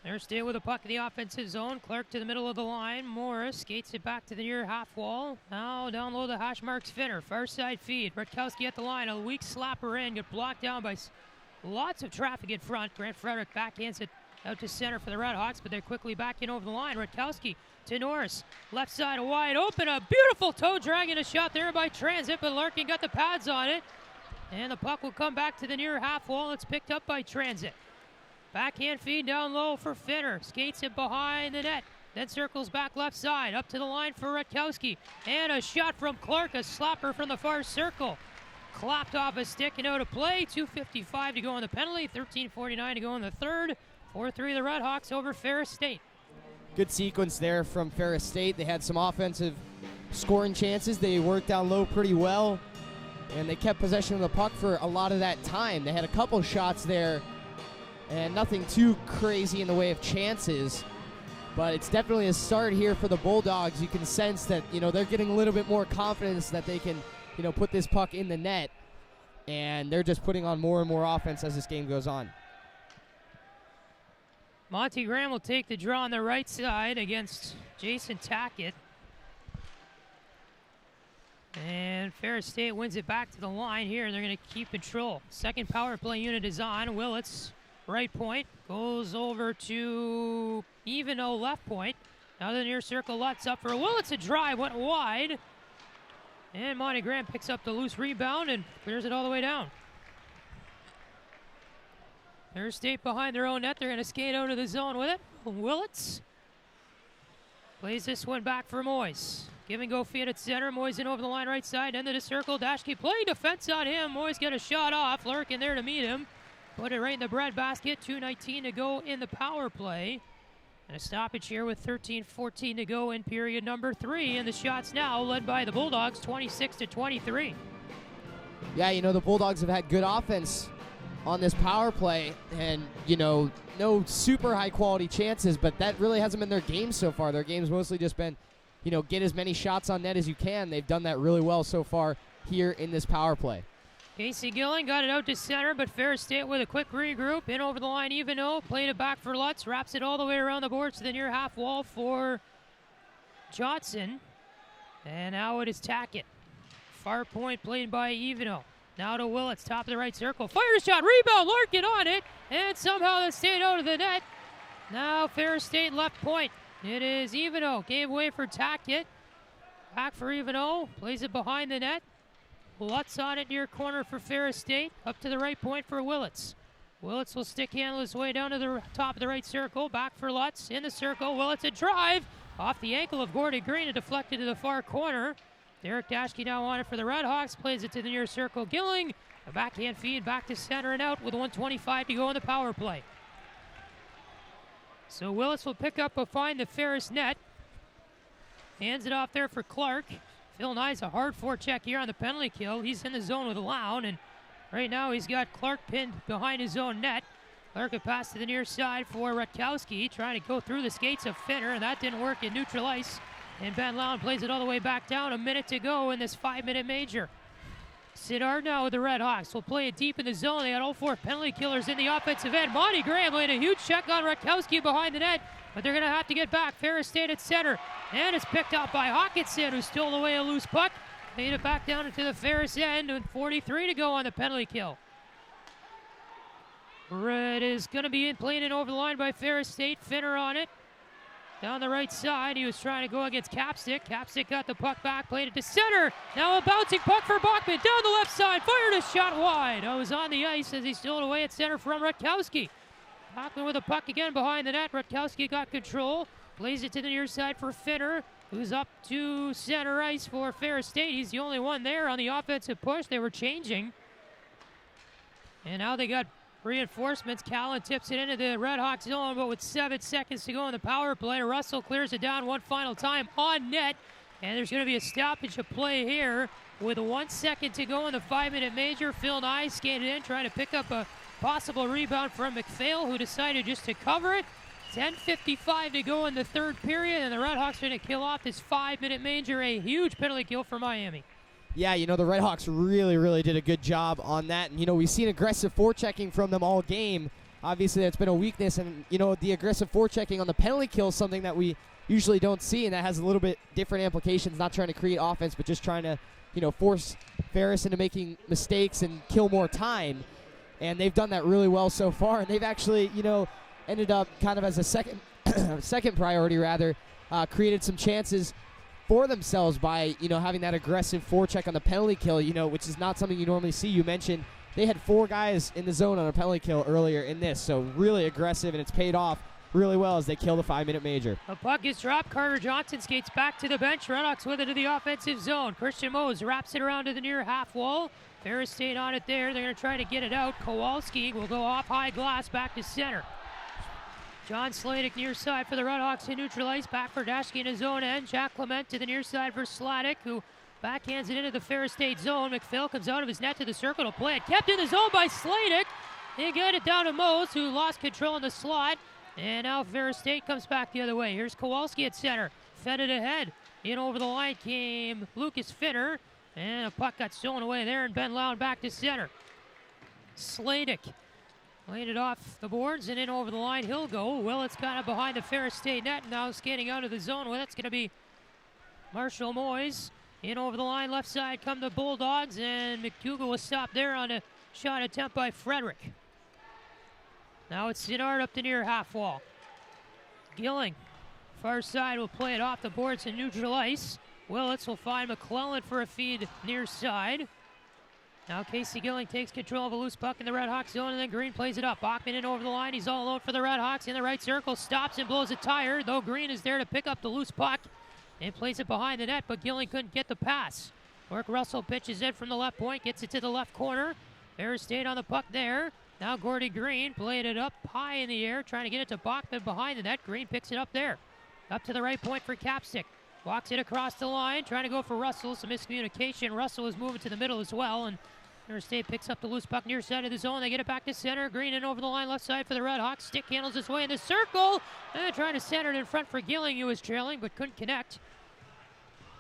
S1: There's State with a puck in the offensive zone. Clark to the middle of the line. Morris skates it back to the near half wall. Now down low the hash marks Finner. Far side feed. Bretkowski at the line. A weak slapper in. Get blocked down by Lots of traffic in front. Grant Frederick backhands it out to center for the RedHawks, but they're quickly back in over the line. Rutkowski to Norris. Left side wide open. A beautiful toe drag and a shot there by Transit, but Larkin got the pads on it. And the puck will come back to the near half wall. It's picked up by Transit. Backhand feed down low for Finner. Skates it behind the net. Then circles back left side. Up to the line for Rutkowski. And a shot from Clark. A slapper from the far circle. Clapped off a stick and out of play. 2:55 to go on the penalty. 13:49 to go in the third. 4-3 the RedHawks over Ferris State.
S2: Good sequence there from Ferris State. They had some offensive scoring chances. They worked down low pretty well, and they kept possession of the puck for a lot of that time. They had a couple shots there, and nothing too crazy in the way of chances, but it's definitely a start here for the Bulldogs. You can sense that, they're getting a little bit more confidence that they can, put this puck in the net, and they're just putting on more and more offense as this game goes on.
S1: Monty Graham will take the draw on the right side against Jason Tackett. And Ferris State wins it back to the line here, and they're going to keep control. Second power play unit is on. Willits, right point, goes over to Eveno, left point. Now the near circle, Lutz up for Willits. A drive, went wide. And Monty Graham picks up the loose rebound and clears it all the way down. Ferris State behind their own net. They're going to skate out of the zone with it. Willits plays this one back for Moyes. Give and go feed at center. Moyes in over the line right side. End of the circle. Dashke playing defense on him. Moyes get a shot off. Larkin there to meet him. Put it right in the breadbasket. 2:19 to go in the power play. And a stoppage here with 13:14 to go in period number 3. And the shots now led by the Bulldogs, 26-23.
S2: Yeah, the Bulldogs have had good offense on this power play, and no super high quality chances, but that really hasn't been their game so far. Their game's mostly just been, get as many shots on net as you can. They've done that really well so far here in this power play.
S1: Casey Gillen got it out to center, but Ferris State with a quick regroup. In over the line, Eveno played it back for Lutz, wraps it all the way around the boards to the near half wall for Johnson. And now it is Tackett. Far point played by Eveno. Now to Willits, top of the right circle. Fire shot, rebound, Larkin on it. And somehow that stayed out of the net. Now Ferris State left point. It is Eveno. Gave way for Tackett. Back for Eveno. Plays it behind the net. Lutz on it near corner for Ferris State. Up to the right point for Willits. Willits will stick handle his way down to the top of the right circle. Back for Lutz. In the circle. Willits a drive. Off the ankle of Gordon Green and deflected to the far corner. Derek Dashke now on it for the RedHawks. Plays it to the near circle. Gilling. A backhand feed back to center and out with 1:25 to go in the power play. So Willits will pick up behind the Ferris net. Hands it off there for Clark. Phil Nye's a hard forecheck here on the penalty kill. He's in the zone with Lown, and right now he's got Clark pinned behind his own net. Clark a pass to the near side for Rutkowski, trying to go through the skates of Finner, and that didn't work in neutral ice. And Ben Lown plays it all the way back down. A minute to go in this 5-minute major. Sidard now with the RedHawks will play it deep in the zone. They got all 4 penalty killers in the offensive end. Monty Graham laid a huge check on Rutkowski behind the net, but they're going to have to get back. Ferris State at center, and it's picked up by Hawkinson, who stole away a loose puck. Made it back down into the Ferris end, and 43 to go on the penalty kill. Red is going to be playing it over the line by Ferris State. Finner on it. Down the right side, he was trying to go against Capstick. Capstick got the puck back, played it to center. Now a bouncing puck for Bachman. Down the left side, fired a shot wide. I was on the ice as he stole it away at center from Rutkowski. Bachman with the puck again behind the net. Rutkowski got control. Plays it to the near side for Finner, who's up to center ice for Ferris State. He's the only one there on the offensive push. They were changing. And now they got reinforcements. Callan tips it into the RedHawks zone, but with 7 seconds to go in the power play, Russell clears it down one final time on net, and there's going to be a stoppage of play here with 1 second to go in the 5-minute major. Phil Nye skated in, trying to pick up a possible rebound from McPhail, who decided just to cover it. 10:55 to go in the third period, and the RedHawks are going to kill off this 5-minute major. A huge penalty kill for Miami.
S2: Yeah, the RedHawks really did a good job on that. And, we've seen aggressive forechecking from them all game. Obviously, that's been a weakness. And, the aggressive forechecking on the penalty kill is something that we usually don't see, and that has a little bit different implications, not trying to create offense, but just trying to, force Ferris into making mistakes and kill more time. And they've done that really well so far. And they've actually, ended up kind of as a second priority rather, created some chances for themselves by, having that aggressive forecheck on the penalty kill, which is not something you normally see. You mentioned they had 4 guys in the zone on a penalty kill earlier in this, so really aggressive, and it's paid off really well as they kill the 5-minute major.
S1: The puck is dropped. Carter Johnson skates back to the bench. RedHawks with it to the offensive zone. Christian Mose wraps it around to the near half wall. Ferris State on it there. They're going to try to get it out. Kowalski will go off high glass back to center. John Sladek near side for the RedHawks to neutralize. Back for Dashke in his own end. Jack Clement to the near side for Sladek, who backhands it into the Ferris State zone. McPhail comes out of his net to the circle to play it. Kept in the zone by Sladek. He got it down to Mose, who lost control in the slot. And now Ferris State comes back the other way. Here's Kowalski at center. Fed it ahead. In over the line came Lucas Finner. And a puck got stolen away there, and Ben Loud back to center. Sladek laid it off the boards and in over the line. He'll go. Willett's got it behind the Ferris State net. Now skating out of the zone with it's going to be Marshall Moyes. In over the line, left side come the Bulldogs, and McDougall was stopped there on a shot attempt by Frederick. Now it's Sinnard up the near half wall. Gilling, far side, will play it off the boards in neutral ice. Willits will find McClellan for a feed near side. Now Casey Gilling takes control of a loose puck in the RedHawks zone, and then Green plays it up. Bachman in over the line. He's all alone for the RedHawks in the right circle. Stops and blows a tire, though Green is there to pick up the loose puck and plays it behind the net, but Gilling couldn't get the pass. Mark Russell pitches it from the left point, gets it to the left corner. Ferris State on the puck there. Now Gordy Green played it up high in the air, trying to get it to Bachman behind the net. Green picks it up there. Up to the right point for Capstick. Walks it across the line, trying to go for Russell. Some miscommunication. Russell is moving to the middle as well, and Ferris State picks up the loose puck near side of the zone. They get it back to center. Green in over the line, left side for the RedHawks. Stick handles his way in the circle. And trying to center it in front for Gilling, who was trailing but couldn't connect.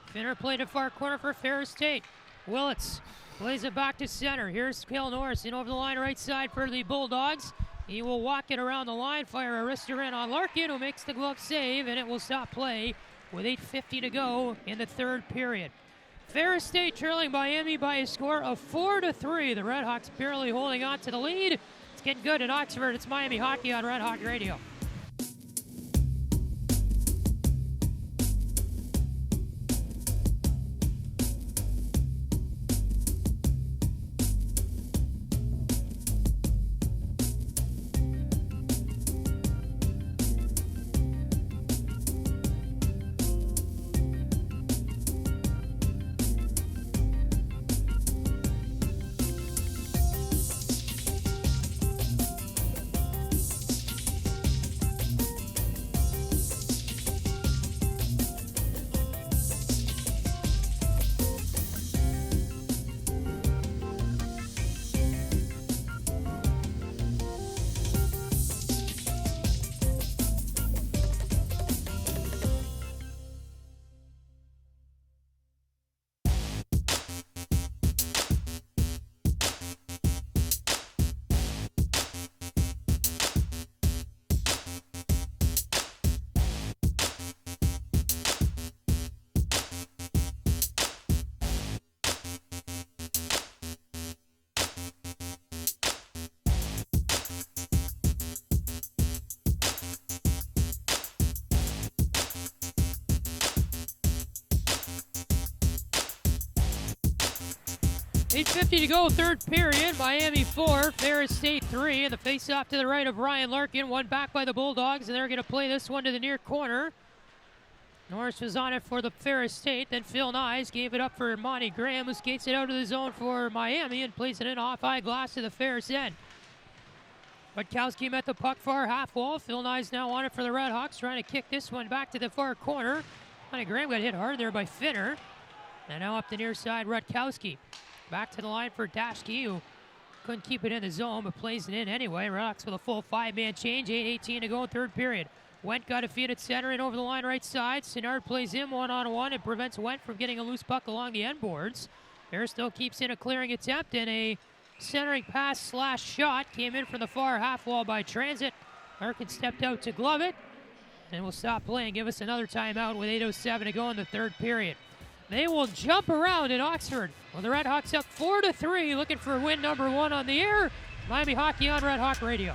S1: Finner played it far corner for Ferris State. Willits plays it back to center. Here's Cale Norris in over the line, right side for the Bulldogs. He will walk it around the line, fire a wrister in on Larkin, who makes the glove save, and it will stop play with 8:50 to go in the third period. Ferris State trailing Miami by a score of 4-3. The RedHawks barely holding on to the lead. It's getting good in Oxford. It's Miami Hockey on Red Hawk Radio. .850 to go, third period. Miami 4, Ferris State 3, and the face-off to the right of Ryan Larkin. One back by the Bulldogs, and they're going to play this one to the near corner. Norris was on it for the Ferris State. Then Phil Nyes gave it up for Monty Graham, who skates it out of the zone for Miami and plays it in off high glass to the Ferris end. Budkowski met the puck far half wall. Phil Nyes now on it for the RedHawks, trying to kick this one back to the far corner. Monty Graham got hit hard there by Finner. And now up the near side, Rutkowski. Back to the line for Dashke, who couldn't keep it in the zone, but plays it in anyway. RedHawks with a full 5-man change, 8:18 to go in third period. Went got a feed at center and over the line right side. Sinnard plays him one-on-one and prevents Went from getting a loose puck along the end boards. Ferris still keeps in a clearing attempt, and a centering pass slash shot came in from the far half wall by Transit. Larkin stepped out to glove it, and will stop playing, give us another timeout with 8:07 to go in the third period. They will jump around in Oxford. Well, the RedHawks up 4-3, looking for win number 1 on the air. Miami Hockey on Red Hawk Radio.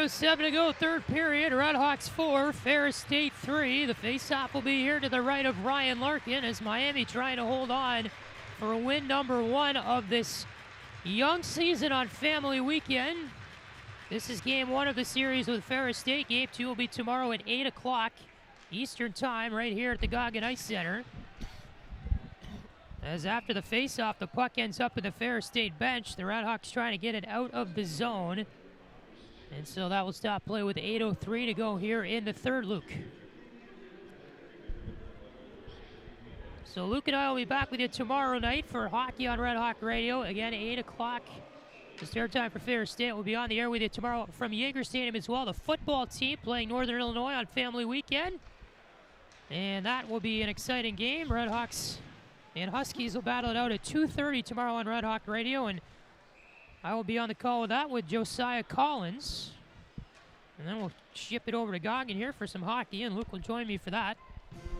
S1: Seven to go, third period. RedHawks 4, Ferris State 3. The faceoff will be here to the right of Ryan Larkin as Miami trying to hold on for win number 1 of this young season on Family Weekend. This is game 1 of the series with Ferris State. Game 2 will be tomorrow at 8 o'clock Eastern Time right here at the Goggin Ice Center. As after the faceoff, the puck ends up at the Ferris State bench. The RedHawks trying to get it out of the zone. And so that will stop play with 8:03 to go here in the third, Luke. So Luke and I will be back with you tomorrow night for Hockey on Red Hawk Radio. Again, 8 o'clock. The start time for Ferris State. We'll be on the air with you tomorrow from Yeager Stadium as well. The football team playing Northern Illinois on Family Weekend. And that will be an exciting game. RedHawks and Huskies will battle it out at 2:30 tomorrow on Red Hawk Radio. And I will be on the call with that with Josiah Collins. And then we'll ship it over to Goggin here for some hockey, and Luke will join me for that.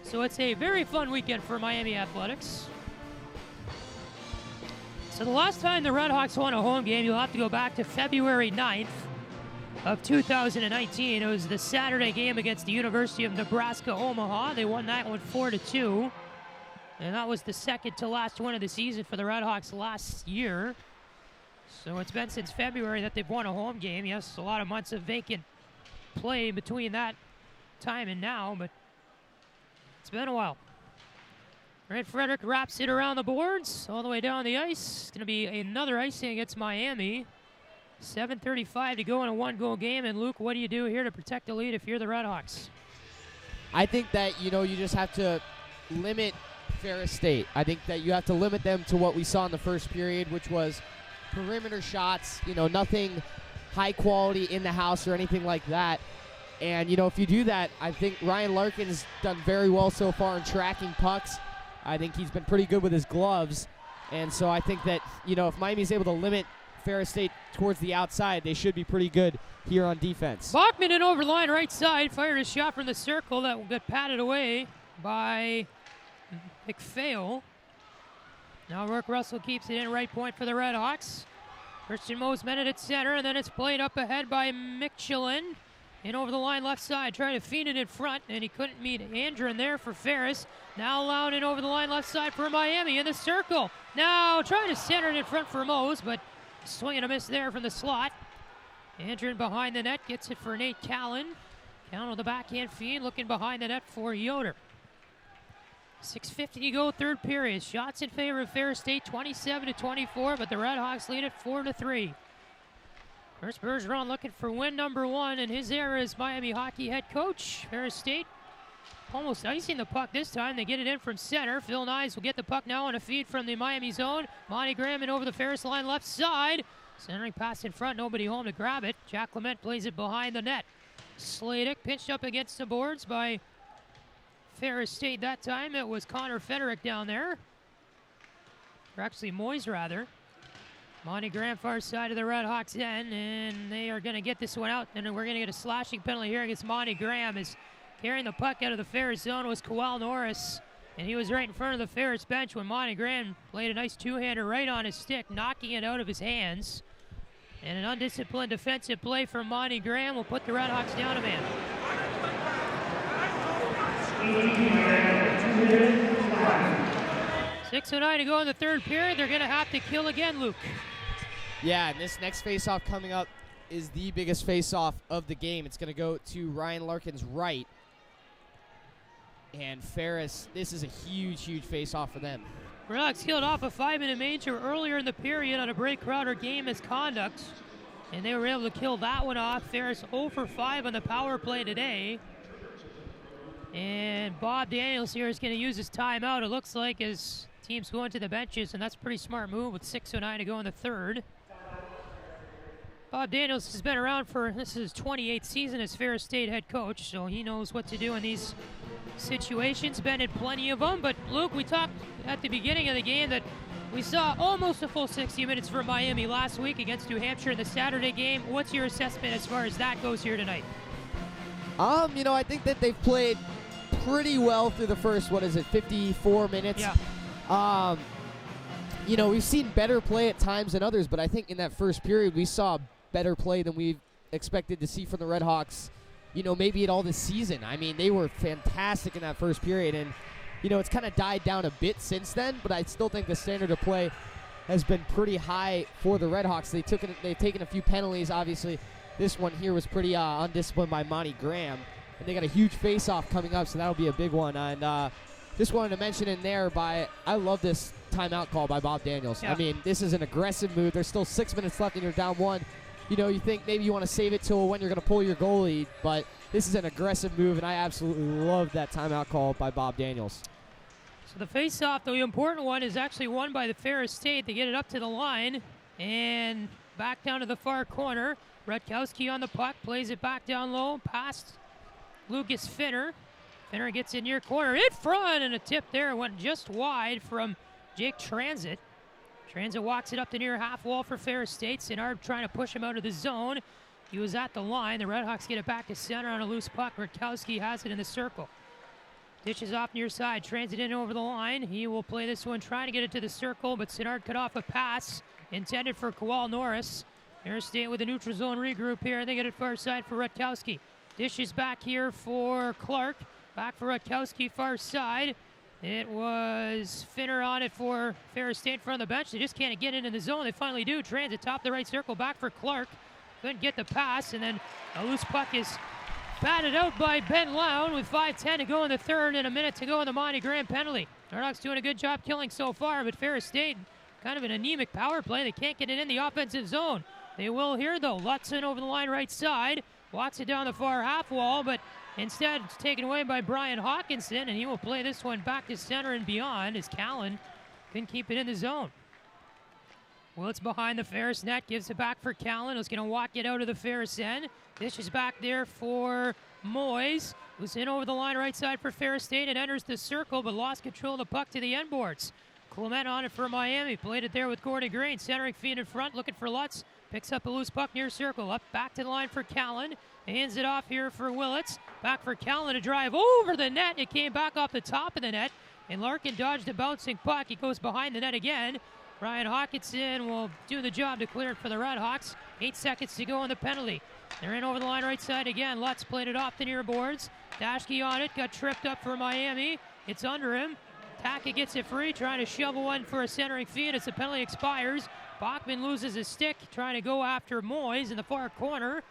S1: So it's a very fun weekend for Miami Athletics. So the last time the RedHawks won a home game, you'll have to go back to February 9th of 2019. It was the Saturday game against the University of Nebraska-Omaha. They won that one 4-2. And that was the second to last win of the season for the RedHawks last year. So it's been since February that they've won a home game. Yes, a lot of months of vacant play between that time and now, but it's been a while. Red Frederick wraps it around the boards, all the way down the ice. It's going to be another icing against Miami. 7:35 to go in a one-goal game. And Luke, what do you do here to protect the lead if you're the RedHawks?
S2: I think that, you just have to limit Ferris State. I think that you have to limit them to what we saw in the first period, which was perimeter shots, nothing high quality in the house or anything like that. And, if you do that, I think Ryan Larkin's done very well so far in tracking pucks. I think he's been pretty good with his gloves. And so I think that, if Miami's able to limit Ferris State towards the outside, they should be pretty good here on defense.
S1: Bachman in overline right side, fired a shot from the circle that will get patted away by McPhail. Now Rourke Russell keeps it in right point for the RedHawks. Christian Mosman at center, and then it's played up ahead by Michelin. In over the line left side, trying to feed it in front, and he couldn't meet Andrew in there for Ferris. Now Loud in over the line left side for Miami in the circle. Now trying to center it in front for Mose, but swing and a miss there from the slot. Andrew behind the net, gets it for Nate Callan. Callan with the backhand feed, looking behind the net for Yoder. 6:50 to go, third period. Shots in favor of Ferris State, 27-24, but the RedHawks lead it 4-3. First Bergeron looking for win number 1, and his era as Miami Hockey head coach. Ferris State almost icing the puck this time. They get it in from center. Phil Nyes will get the puck now on a feed from the Miami zone. Monty Graham in over the Ferris line left side. Centering pass in front, nobody home to grab it. Jack Clement plays it behind the net. Sladek pinched up against the boards by Ferris State that time. It was Connor Federick down there. Or actually Moyes rather. Monty Graham far side of the RedHawks end, and they are going to get this one out, and we're going to get a slashing penalty here against Monty Graham. As carrying the puck out of the Ferris zone was Kowal Norris, and he was right in front of the Ferris bench when Monty Graham played a nice two-hander right on his stick, knocking it out of his hands. And an undisciplined defensive play from Monty Graham will put the RedHawks down a man. 6:09 to go in the third period. They're going to have to kill again, Luke.
S2: Yeah, and this next faceoff coming up is the biggest face-off of the game. It's going to go to Ryan Larkin's right. And Ferris, this is a huge, huge face-off for them.
S1: Redhawks killed off a 5-minute major earlier in the period on a Bray Crowder game misconduct, and they were able to kill that one off. Ferris 0 for 5 on the power play today. And Bob Daniels here is going to use his timeout, it looks like, as teams going to the benches, and that's a pretty smart move with 6:09 to go in the third. Bob Daniels has been around for, this is his 28th season as Ferris State head coach, so he knows what to do in these situations. Been in plenty of them, but Luke, we talked at the beginning of the game that we saw almost a full 60 minutes for Miami last week against New Hampshire in the Saturday game. What's your assessment as far as that goes here tonight?
S2: You know, I think that they've played pretty well through the first, 54 minutes?
S1: Yeah.
S2: You know, we've seen better play at times than others, but I think in that first period we saw better play than we expected to see from the RedHawks, you know, maybe at all this season. I mean, they were fantastic in that first period, and, you know, it's kind of died down a bit since then, but I still think the standard of play has been pretty high for the RedHawks. They've taken a few penalties, obviously. This one here was pretty undisciplined by Monty Graham, and they got a huge face-off coming up, so that'll be a big one. And just wanted to mention in there I love this timeout call by Bob Daniels.
S1: Yeah.
S2: I mean, this is an aggressive move. There's still 6 minutes left and you're down one. You know, you think maybe you want to save it till when you're going to pull your goalie, but this is an aggressive move, and I absolutely love that timeout call by Bob Daniels.
S1: So the face-off, the important one, is actually won by the Ferris State. They get it up to the line and back down to the far corner. Rutkowski on the puck, plays it back down low, past Lucas Finner. Finner gets in near corner, in front, and a tip there went just wide from Jake Transit. Transit walks it up the near half wall for Ferris State. Sinnard trying to push him out of the zone. He was at the line. The Redhawks get it back to center on a loose puck. Rutkowski has it in the circle. Dishes off near side. Transit in over the line. He will play this one, trying to get it to the circle, but Sinnard cut off a pass intended for Kowal Norris. Ferris State with a neutral zone regroup here. They get it far side for Rutkowski. Dishes back here for Clark. Back for Rutkowski, far side. It was Finner on it for Ferris State in front of the bench. They just can't get into the zone. They finally do. Transit top the right circle, back for Clark. Couldn't get the pass, and then a loose puck is batted out by Ben Lown with 5:10 to go in the third and a minute to go in the Monty Graham penalty. Redhawks doing a good job killing so far, but Ferris State, kind of an anemic power play. They can't get it in the offensive zone. They will here, though. Lutzen over the line right side. Walks it down the far half wall, but instead it's taken away by Brian Hawkinson, and he will play this one back to center and beyond as Callan couldn't keep it in the zone. Well, it's behind the Ferris net, gives it back for Callan, who's going to walk it out of the Ferris end. This is back there for Moyes, who's in over the line right side for Ferris State and enters the circle, but lost control of the puck to the end boards. Clement on it for Miami, played it there with Gordon Green, centering feet in front, looking for Lutz. Picks up a loose puck near circle. Up back to the line for Callan. Hands it off here for Willits. Back for Callan to drive over the net. It came back off the top of the net. And Larkin dodged a bouncing puck. He goes behind the net again. Brian Hawkinson will do the job to clear it for the RedHawks. 8 seconds to go on the penalty. They're in over the line right side again. Lutz played it off the near boards. Dashke on it. Got tripped up for Miami. It's under him. Taka gets it free. Trying to shovel one for a centering feed as the penalty expires. Bachman loses his stick, trying to go after Moyes in the far corner.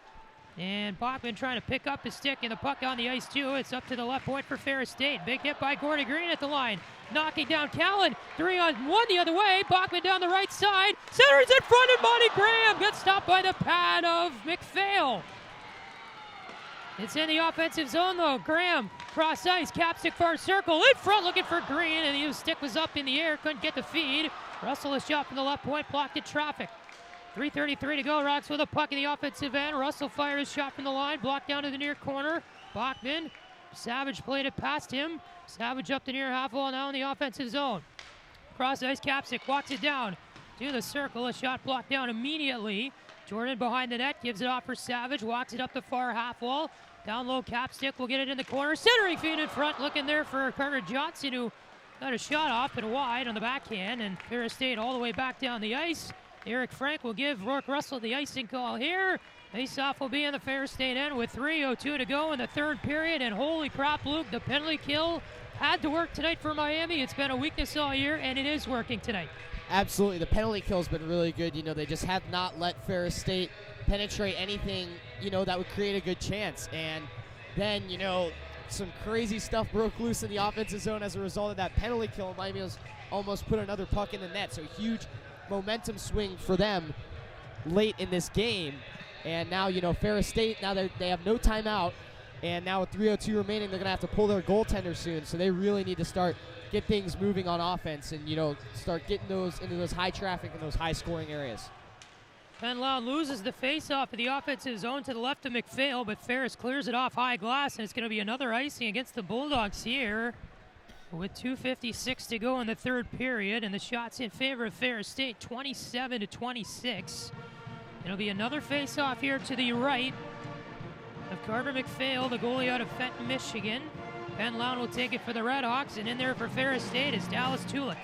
S1: And Bachman trying to pick up his stick and the puck on the ice too. It's up to the left point for Ferris State. Big hit by Gordon Green at the line. Knocking down Callan. 3-on-1 the other way. Bachman down the right side. Centers in front and Monty Graham gets stopped by the pad of McPhail. It's in the offensive zone though. Graham cross ice, capstick far circle. In front looking for Green, and his stick was up in the air. Couldn't get the feed. Russell is shot from the left point, blocked in traffic. 3:33 to go. Rocks with a puck in the offensive end. Russell fired his shot from the line, blocked down to the near corner. Bachman, Savage played it past him. Savage up the near half wall now in the offensive zone. Cross ice, Capsick walks it down to the circle. A shot blocked down immediately. Jordan behind the net, gives it off for Savage, walks it up the far half wall. Down low, Capstick will get it in the corner. Centering feed in front, looking there for Carter Johnson, who got a shot off but wide on the backhand, and Ferris State all the way back down the ice. Eric Frank will give Rourke Russell the icing call here. Face-off will be in the Ferris State end with 3:02 to go in the third period, and holy crap, Luke, the penalty kill had to work tonight for Miami. It's been a weakness all year, and it is working tonight.
S2: Absolutely. The penalty kill's been really good. You know, they just have not let Ferris State penetrate anything, you know, that would create a good chance. And then, you know, some crazy stuff broke loose in the offensive zone as a result of that penalty kill. Miami was almost put another puck in the net. So huge momentum swing for them late in this game. And now, you know, Ferris State, now they have no timeout. And now with 3:02 remaining, they're going to have to pull their goaltender soon. So they really need to get things moving on offense and, you know, start getting those into those high traffic and those high scoring areas.
S1: Penn Loud loses the face-off of the offensive zone to the left of McPhail, but Ferris clears it off high glass, and it's going to be another icing against the Bulldogs here with 2:56 to go in the third period, and the shots in favor of Ferris State, 27-26. It'll be another face-off here to the right of Carter McPhail, the goalie out of Fenton, Michigan. Penn Loud will take it for the RedHawks, and in there for Ferris State is Dallas Tulik.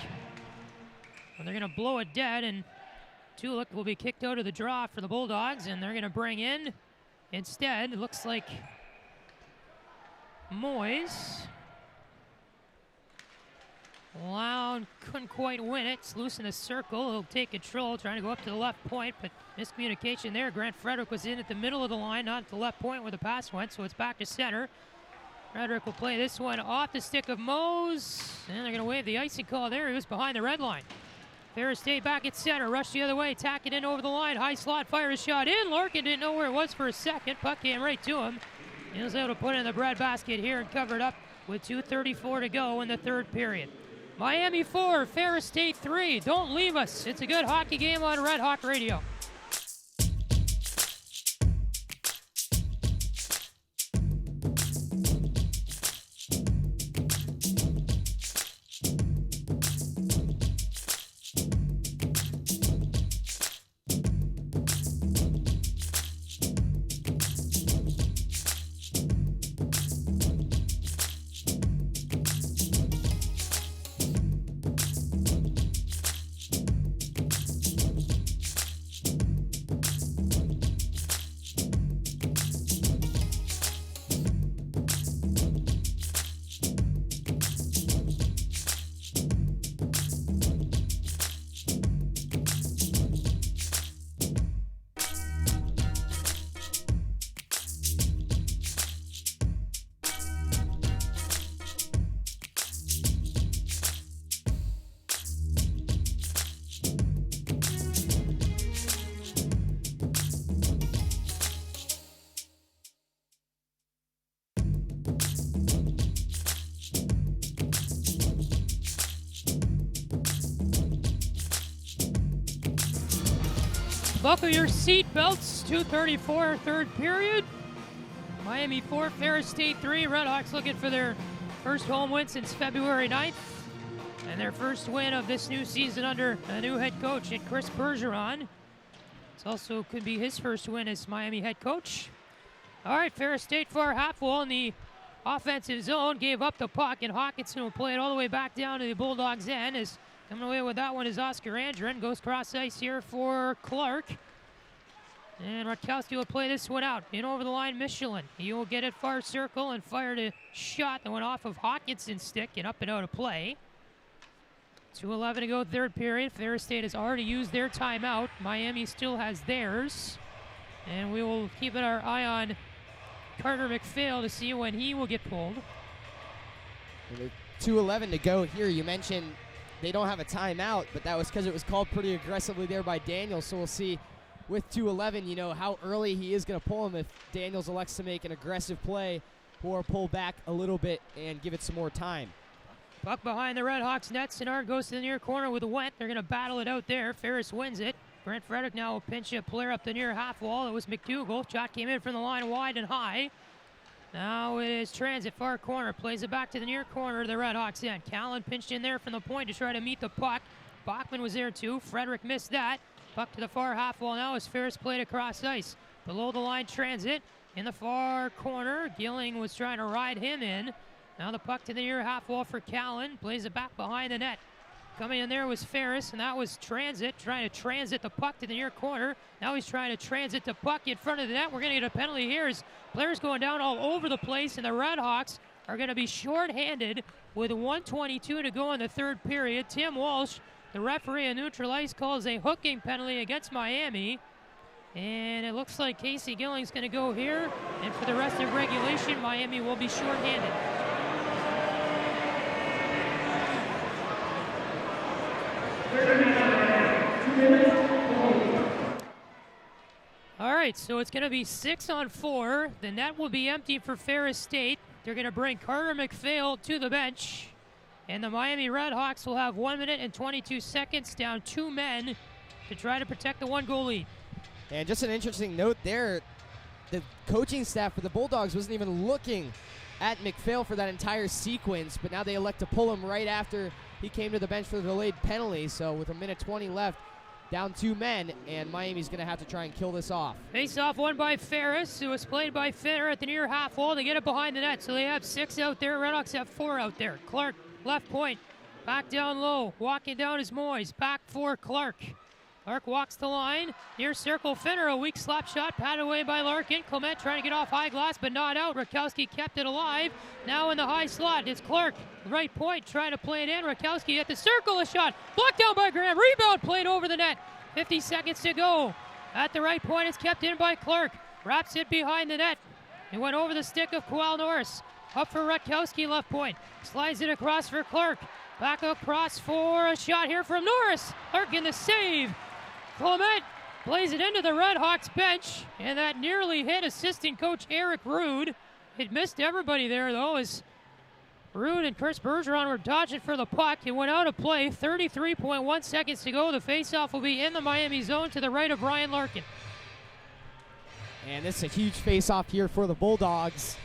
S1: And they're going to blow it dead, and Tulik will be kicked out of the draw for the Bulldogs, and they're going to bring in, instead, it looks like Moyes. Loud couldn't quite win it. It's loose in the circle. He'll take control, trying to go up to the left point, but miscommunication there. Grant Frederick was in at the middle of the line, not at the left point where the pass went, so it's back to center. Frederick will play this one off the stick of Mose, and they're going to wave the icing call there. He was behind the red line. Ferris State back at center, rush the other way, tack it in over the line, high slot, fire a shot in. Larkin didn't know where it was for a second. Puck came right to him. He was able to put it in the breadbasket here and cover it up with 2:34 to go in the third period. Miami 4, Ferris State 3. Don't leave us. It's a good hockey game on Red Hawk Radio. Buckle your seat belts. 2:34 third period. Miami 4, Ferris State 3. Redhawks looking for their first home win since February 9th. And their first win of this new season under a new head coach at Chris Bergeron. It also could be his first win as Miami head coach. All right, Ferris State far half wall in the offensive zone. Gave up the puck, and Hawkinson will play it all the way back down to the Bulldogs' end. As coming away with that one is Oscar Andren. Goes cross ice here for Clark. And Rutkowski will play this one out. In over the line, Michelin. He will get it far circle and fired a shot that went off of Hawkinson's stick and up and out of play. 2:11 to go third period. Ferris State has already used their timeout. Miami still has theirs. And we will keep our eye on Carter McPhail to see when he will get pulled.
S2: 2:11 to go here. You mentioned they don't have a timeout, but that was because it was called pretty aggressively there by Daniels. So we'll see with 2:11, you know, how early he is going to pull him if Daniels elects to make an aggressive play or pull back a little bit and give it some more time.
S1: Puck behind the Redhawks net. Sinnard goes to the near corner with a Went. They're going to battle it out there. Ferris wins it. Brent Frederick now will pinch a player up the near half wall. It was McDougall. Shot came in from the line wide and high. Now it is Transit, far corner. Plays it back to the near corner of the Redhawks end. Callan pinched in there from the point to try to meet the puck. Bachman was there too. Frederick missed that. Puck to the far half wall now as Ferris played across ice. Below the line, Transit in the far corner. Gilling was trying to ride him in. Now the puck to the near half wall for Callan. Plays it back behind the net. Coming in there was Ferris, and that was Transit, trying to transit the puck to the near corner. Now he's trying to transit the puck in front of the net. We're going to get a penalty here as players going down all over the place, and the Redhawks are going to be shorthanded with 1:22 to go in the third period. Tim Walsh, the referee on neutral ice, calls a hooking penalty against Miami. And it looks like Casey Gilling's going to go here. And for the rest of regulation, Miami will be shorthanded. All right, so it's going to be 6-on-4. The net will be empty for Ferris State. They're going to bring Carter McPhail to the bench. And the Miami RedHawks will have 1 minute and 22 seconds, down 2 men, to try to protect the 1-goal lead.
S2: And just an interesting note there, the coaching staff for the Bulldogs wasn't even looking at McPhail for that entire sequence, but now they elect to pull him right after he came to the bench for the delayed penalty. So with 1:20 left, down 2 men, and Miami's going to have to try and kill this off.
S1: Face-off won by Ferris. It was played by Finner at the near half wall to get it behind the net. So they have 6 out there. RedHawks have 4 out there. Clark, left point, back down low. Walking down is Moyes. Back for Clark. Clark walks the line. Near circle, Finner, a weak slap shot, patted away by Larkin. Clement trying to get off high glass, but not out. Rakowski kept it alive. Now in the high slot, it's Clark. Right point, trying to play it in. Rakowski at the circle, a shot. Blocked down by Graham. Rebound played over the net. 50 seconds to go. At the right point, it's kept in by Clark. Wraps it behind the net. It went over the stick of Kowal Norris. Up for Rakowski, left point. Slides it across for Clark. Back across for a shot here from Norris. Larkin the save. Clement plays it into the RedHawks bench, and that nearly hit assistant coach Eric Rude. It missed everybody there, though, as Rude and Chris Bergeron were dodging for the puck. It went out of play. 33.1 seconds to go. The faceoff will be in the Miami zone to the right of Ryan Larkin.
S2: And this is a huge faceoff here for the Bulldogs.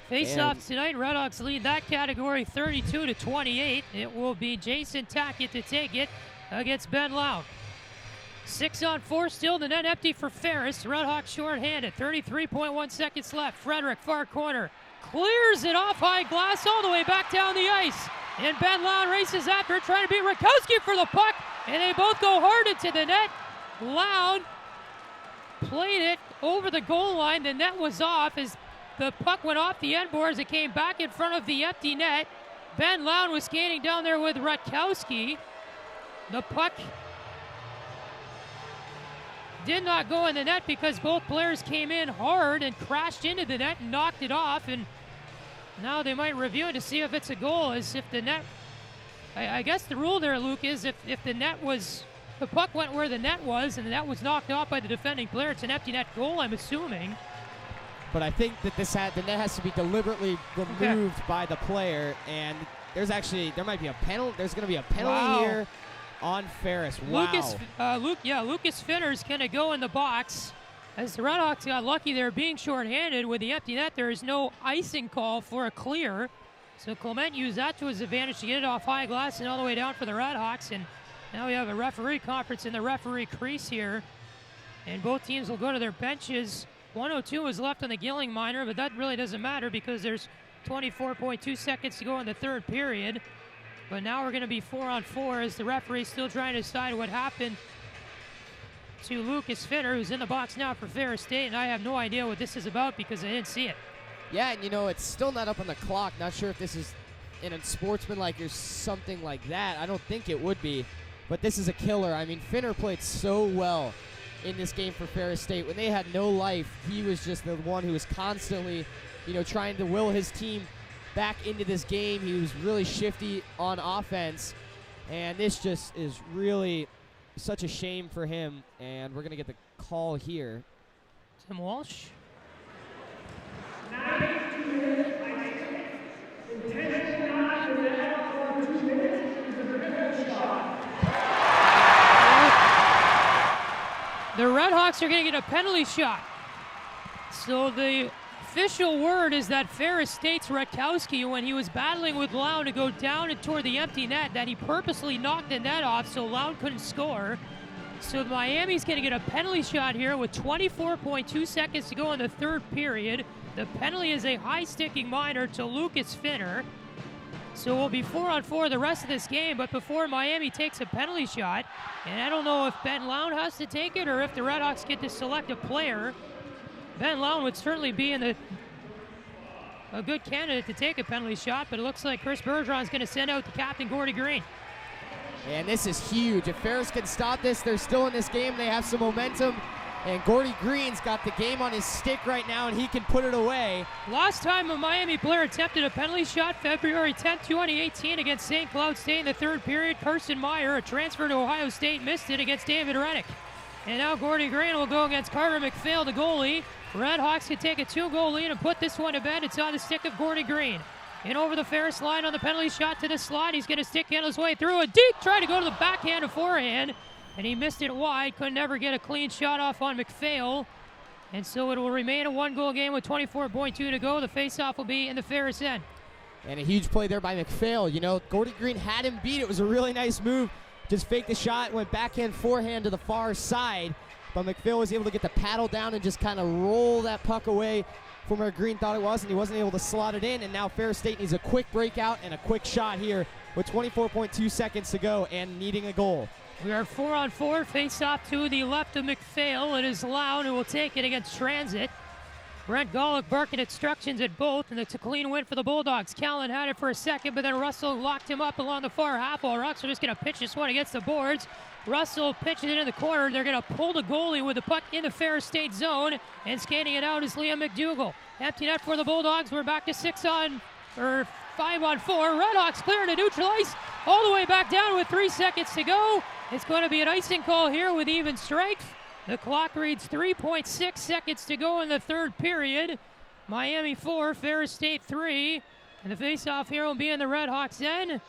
S1: Faceoffs tonight, RedHawks lead that category 32-28. It will be Jason Tackett to take it against Ben Loud. 6-on-4 still, the net empty for Ferris. RedHawks short-handed, 33.1 seconds left. Frederick, far corner, clears it off high glass all the way back down the ice. And Ben Loud races after, trying to beat Rakowski for the puck, and they both go hard into the net. Loud played it over the goal line. The net was off as the puck went off the end boards. It came back in front of the empty net. Ben Loud was skating down there with Rakowski. The puck did not go in the net because both players came in hard and crashed into the net and knocked it off. And now they might review it to see if it's a goal. As if the net, I guess the rule there, Luke, is if the net was, the puck went where the net was and the net was knocked off by the defending player, it's an empty net goal, I'm assuming.
S2: But I think that the net has to be deliberately removed by the player, and there might be a penalty. There's going to be a penalty here on Ferris. Wow. Lucas Finner's going to go in the box. As the RedHawks got lucky there being shorthanded with the empty net, there is no icing call for a clear. So Clement used that to his advantage to get it off high glass and all the way down for the RedHawks. And now we have a referee conference in the referee crease here. And both teams will go to their benches. 1:02 is left on the Gilling minor, but that really doesn't matter because there's 24.2 seconds to go in the third period. But now we're going to be 4-on-4 as the referee's still trying to decide what happened to Lucas Finner, who's in the box now for Ferris State, and I have no idea what this is about because I didn't see it. Yeah, and it's still not up on the clock. Not sure if this is in a sportsmanlike or something like that. I don't think it would be, but this is a killer. I mean, Finner played so well in this game for Ferris State. When they had no life, he was just the one who was constantly, trying to will his team back into this game. He was really shifty on offense, and this just is really such a shame for him, and we're going to get the call here.
S1: Tim Walsh. The RedHawks are going to get a penalty shot. So the official word is that Ferris State's Rakowski, when he was battling with Loud to go down and toward the empty net, that he purposely knocked the net off so Loud couldn't score. So Miami's going to get a penalty shot here with 24.2 seconds to go in the third period. The penalty is a high-sticking minor to Lucas Finner. So we'll be 4-on-4 the rest of this game, but before Miami takes a penalty shot, and I don't know if Ben Loud has to take it or if the RedHawks get to select a player. Ben Loud would certainly be in the a good candidate to take a penalty shot, but it looks like Chris Bergeron's going to send out the captain, Gordy Green.
S2: And this is huge. If Ferris can stop this, they're still in this game. They have some momentum. And Gordy Green's got the game on his stick right now, and he can put it away.
S1: Last time a Miami player attempted a penalty shot, February 10th, 2018, against St. Cloud State in the third period. Kirsten Meyer, a transfer to Ohio State, missed it against David Rennick. And now Gordy Green will go against Carter McPhail, the goalie. RedHawks can take a 2-goal lead and put this one to bed. It's on the stick of Gordy Green. In over the Ferris line on the penalty shot to the slot. He's going to stick handle his way through a deep try to go to the backhand and forehand. And he missed it wide. Could never get a clean shot off on McPhail. And so it will remain a 1-goal game with 24.2 to go. The faceoff will be in the Ferris end.
S2: And a huge play there by McPhail. You know, Gordy Green had him beat. It was a really nice move. Just faked the shot, went backhand, forehand to the far side. But McPhail was able to get the paddle down and just kind of roll that puck away from where Green thought it was, and he wasn't able to slot it in. And now Ferris State needs a quick breakout and a quick shot here with 24.2 seconds to go and needing a goal.
S1: We are 4-on-4. Face-off to the left of McPhail. It is Lown who will take it against Transit. Brent Golick barking instructions at both, and it's a clean win for the Bulldogs. Callan had it for a second, but then Russell locked him up along the far half wall. Rocks are just going to pitch this one against the boards. Russell pitches it in the corner. They're going to pull the goalie with the puck in the Ferris State zone, and skating it out is Liam McDougall. Empty net for the Bulldogs. We're back to 5-on-4. RedHawks clear to neutral ice all the way back down with 3 seconds to go. It's going to be an icing call here with even strength. The clock reads 3.6 seconds to go in the third period. Miami 4, Ferris State 3. And the face-off here will be in the RedHawks end.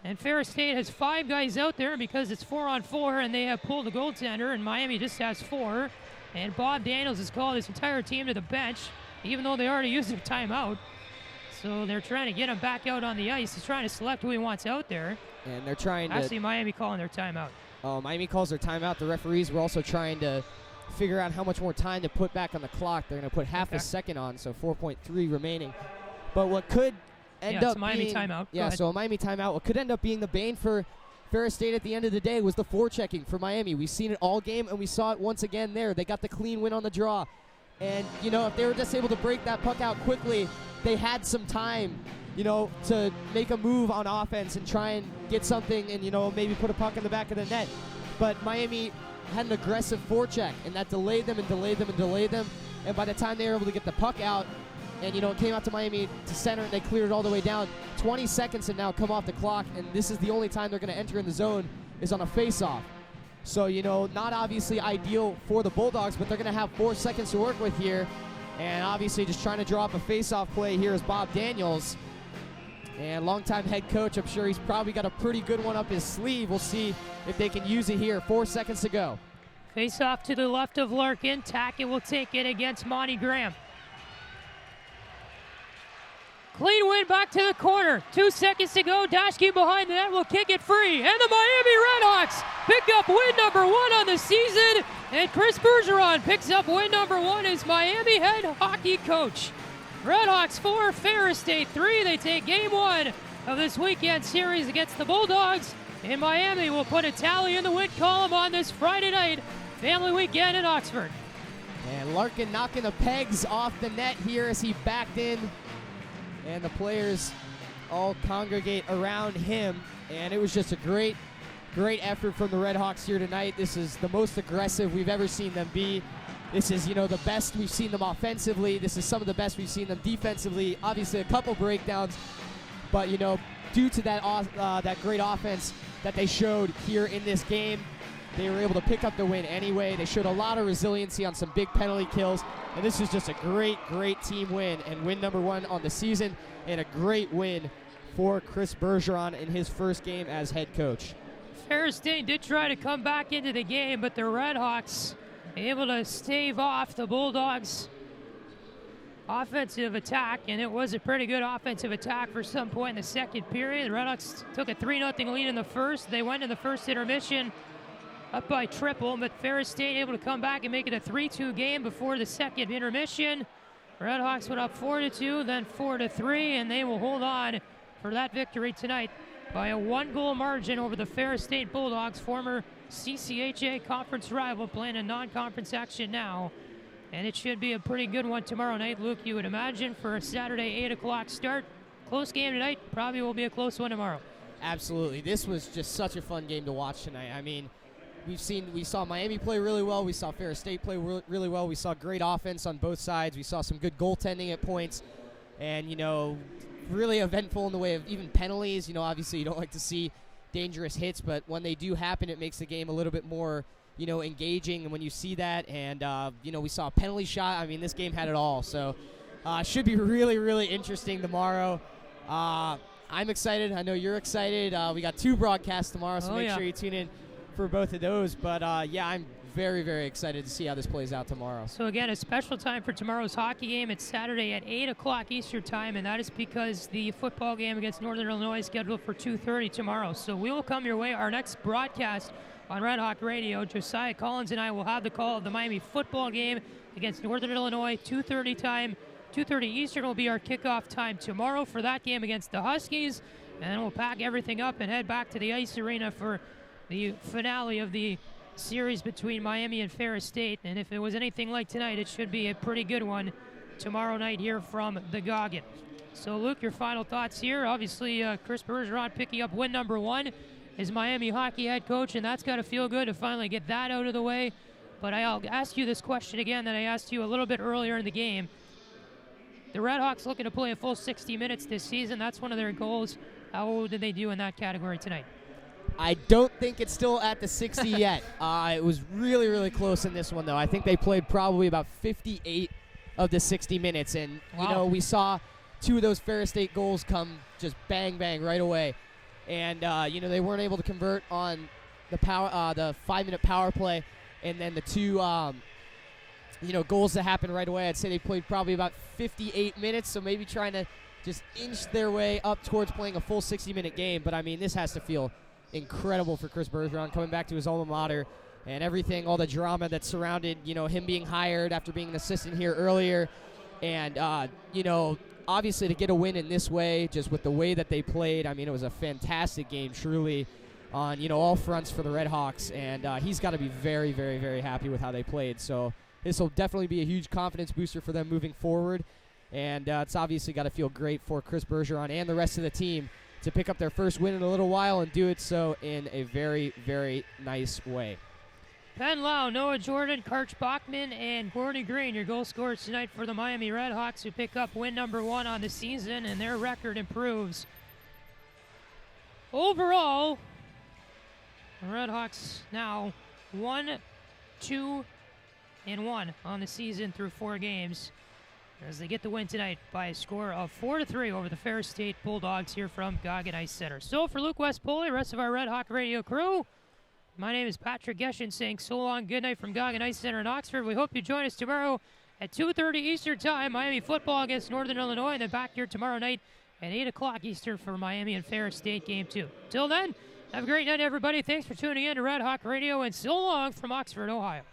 S1: And Ferris State has 5 guys out there because it's 4-on-4, and they have pulled the goaltender, and Miami just has 4. And Bob Daniels has called his entire team to the bench, even though they already used their timeout. So they're trying to get him back out on the ice. He's trying to select who he wants out there.
S2: And they're trying to...
S1: Actually, Miami calling their timeout.
S2: Oh, Miami calls their timeout. The referees were also trying to figure out how much more time to put back on the clock. They're going to put half a second on, so 4.3 remaining. But what could end up
S1: it's a Miami
S2: being...
S1: timeout.
S2: Yeah, so a Miami timeout. What could end up being the bane for Ferris State at the end of the day was the forechecking for Miami. We've seen it all game, and we saw it once again there. They got the clean win on the draw. And, you know, if they were just able to break that puck out quickly, they had some time, you know, to make a move on offense and try and get something and, you know, maybe put a puck in the back of the net. But Miami had an aggressive forecheck, and that delayed them and delayed them and delayed them. And by the time they were able to get the puck out, and, you know, it came out to Miami to center, and they cleared it all the way down. 20 seconds have now come off the clock, and this is the only time they're going to enter in the zone is on a face-off. So, you know, not obviously ideal for the Bulldogs, but they're going to have 4 seconds to work with here. And obviously just trying to draw up a face-off play here is Bob Daniels. And longtime head coach, I'm sure he's probably got a pretty good one up his sleeve. We'll see if they can use it here. 4 seconds to go.
S1: Face off to the left of Larkin. Tackett will take it against Monty Graham. Clean win back to the corner. 2 seconds to go. Dashke behind the net will kick it free. And the Miami RedHawks pick up win number 1 on the season. And Chris Bergeron picks up win number 1 as Miami head hockey coach. RedHawks 4, Ferris State 3. They take game 1 of this weekend series against the Bulldogs. And Miami will put a tally in the win column on this Friday night family weekend in Oxford.
S2: And Larkin knocking the pegs off the net here as he backed in. And the players all congregate around him. And it was just a great effort from the RedHawks here tonight. This is the most aggressive we've ever seen them be. This is, you know, the best we've seen them offensively. This is some of the best we've seen them defensively. Obviously, a couple breakdowns. But, you know, due to that great offense that they showed here in this game, they were able to pick up the win anyway. They showed a lot of resiliency on some big penalty kills. And this is just a great team win, and win number 1 on the season, and a great win for Chris Bergeron in his first game as head coach.
S1: Ferris State did try to come back into the game, but the RedHawks able to stave off the Bulldogs' offensive attack, and it was a pretty good offensive attack for some point in the second period. The RedHawks took a 3-0 lead in the first. They went in the first intermission up by triple, but Ferris State able to come back and make it a 3-2 game before the second intermission. RedHawks went up 4-2, then 4-3, and they will hold on for that victory tonight by a 1-goal margin over the Ferris State Bulldogs, former CCHA conference rival, playing in non-conference action now And it should be a pretty good one tomorrow night, Luke, you would imagine, for a Saturday 8 o'clock start. Close game tonight, probably will be a close one tomorrow.
S2: Absolutely. This was just such a fun game to watch tonight. I mean, we saw Miami play really well. We saw Ferris State play really well. We saw great offense on both sides. We saw some good goaltending at points. And, really eventful in the way of even penalties. Obviously you don't like to see dangerous hits, but when they do happen, it makes the game a little bit more engaging, and when you see that, and we saw a penalty shot. I mean, this game had it all, so should be really, really interesting tomorrow. I'm excited. I know you're excited. We got 2 broadcasts tomorrow, so make sure you tune in for both of those. But I'm very, very excited to see how this plays out tomorrow.
S1: So again, a special time for tomorrow's hockey game. It's Saturday at 8 o'clock Eastern time, and that is because the football game against Northern Illinois is scheduled for 2:30 tomorrow. So we will come your way. Our next broadcast on Red Hawk Radio, Josiah Collins and I will have the call of the Miami football game against Northern Illinois, 2:30 time. 2:30 Eastern will be our kickoff time tomorrow for that game against the Huskies. And then we'll pack everything up and head back to the ice arena for the finale of the series between Miami and Ferris State. And if it was anything like tonight, it should be a pretty good one tomorrow night here from the Goggin. So, Luke, your final thoughts here. Obviously, Chris Bergeron picking up win number 1 as Miami hockey head coach, and that's got to feel good to finally get that out of the way. But I'll ask you this question again that I asked you a little bit earlier in the game. The RedHawks looking to play a full 60 minutes this season. That's one of their goals. How did they do in that category tonight?
S2: I don't think it's still at the 60 yet. It was really, really close in this one, though. I think they played probably about 58 of the 60 minutes. And, we saw 2 of those Ferris State goals come just bang, bang right away. And, they weren't able to convert on the 5-minute power play. And then the 2, goals that happened right away. I'd say they played probably about 58 minutes, so maybe trying to just inch their way up towards playing a full 60-minute game. But, I mean, this has to feel incredible for Chris Bergeron coming back to his alma mater and everything, all the drama that surrounded, him being hired after being an assistant here earlier. And, obviously to get a win in this way, just with the way that they played, I mean, it was a fantastic game, truly, on, all fronts for the RedHawks. And he's got to be very, very, very happy with how they played. So this will definitely be a huge confidence booster for them moving forward. And it's obviously got to feel great for Chris Bergeron and the rest of the team to pick up their first win in a little while and do it so in a very, very nice way.
S1: Ben Lau, Noah Jordan, Karch Bachman, and Gordy Green, your goal scorers tonight for the Miami RedHawks, who pick up win number 1 on the season, and their record improves. Overall, the RedHawks now 1-2-1 on the season through 4 games, as they get the win tonight by a score of 4-3 over the Ferris State Bulldogs here from Goggin Ice Center. So for Luke West Poley, rest of our Red Hawk Radio crew, my name is Patrick Geshan saying so long, good night from Goggin Ice Center in Oxford. We hope you join us tomorrow at 2:30 Eastern time, Miami football against Northern Illinois, and then back here tomorrow night at 8 o'clock Eastern for Miami and Ferris State game 2. Till then, have a great night, everybody. Thanks for tuning in to Red Hawk Radio, and so long from Oxford, Ohio.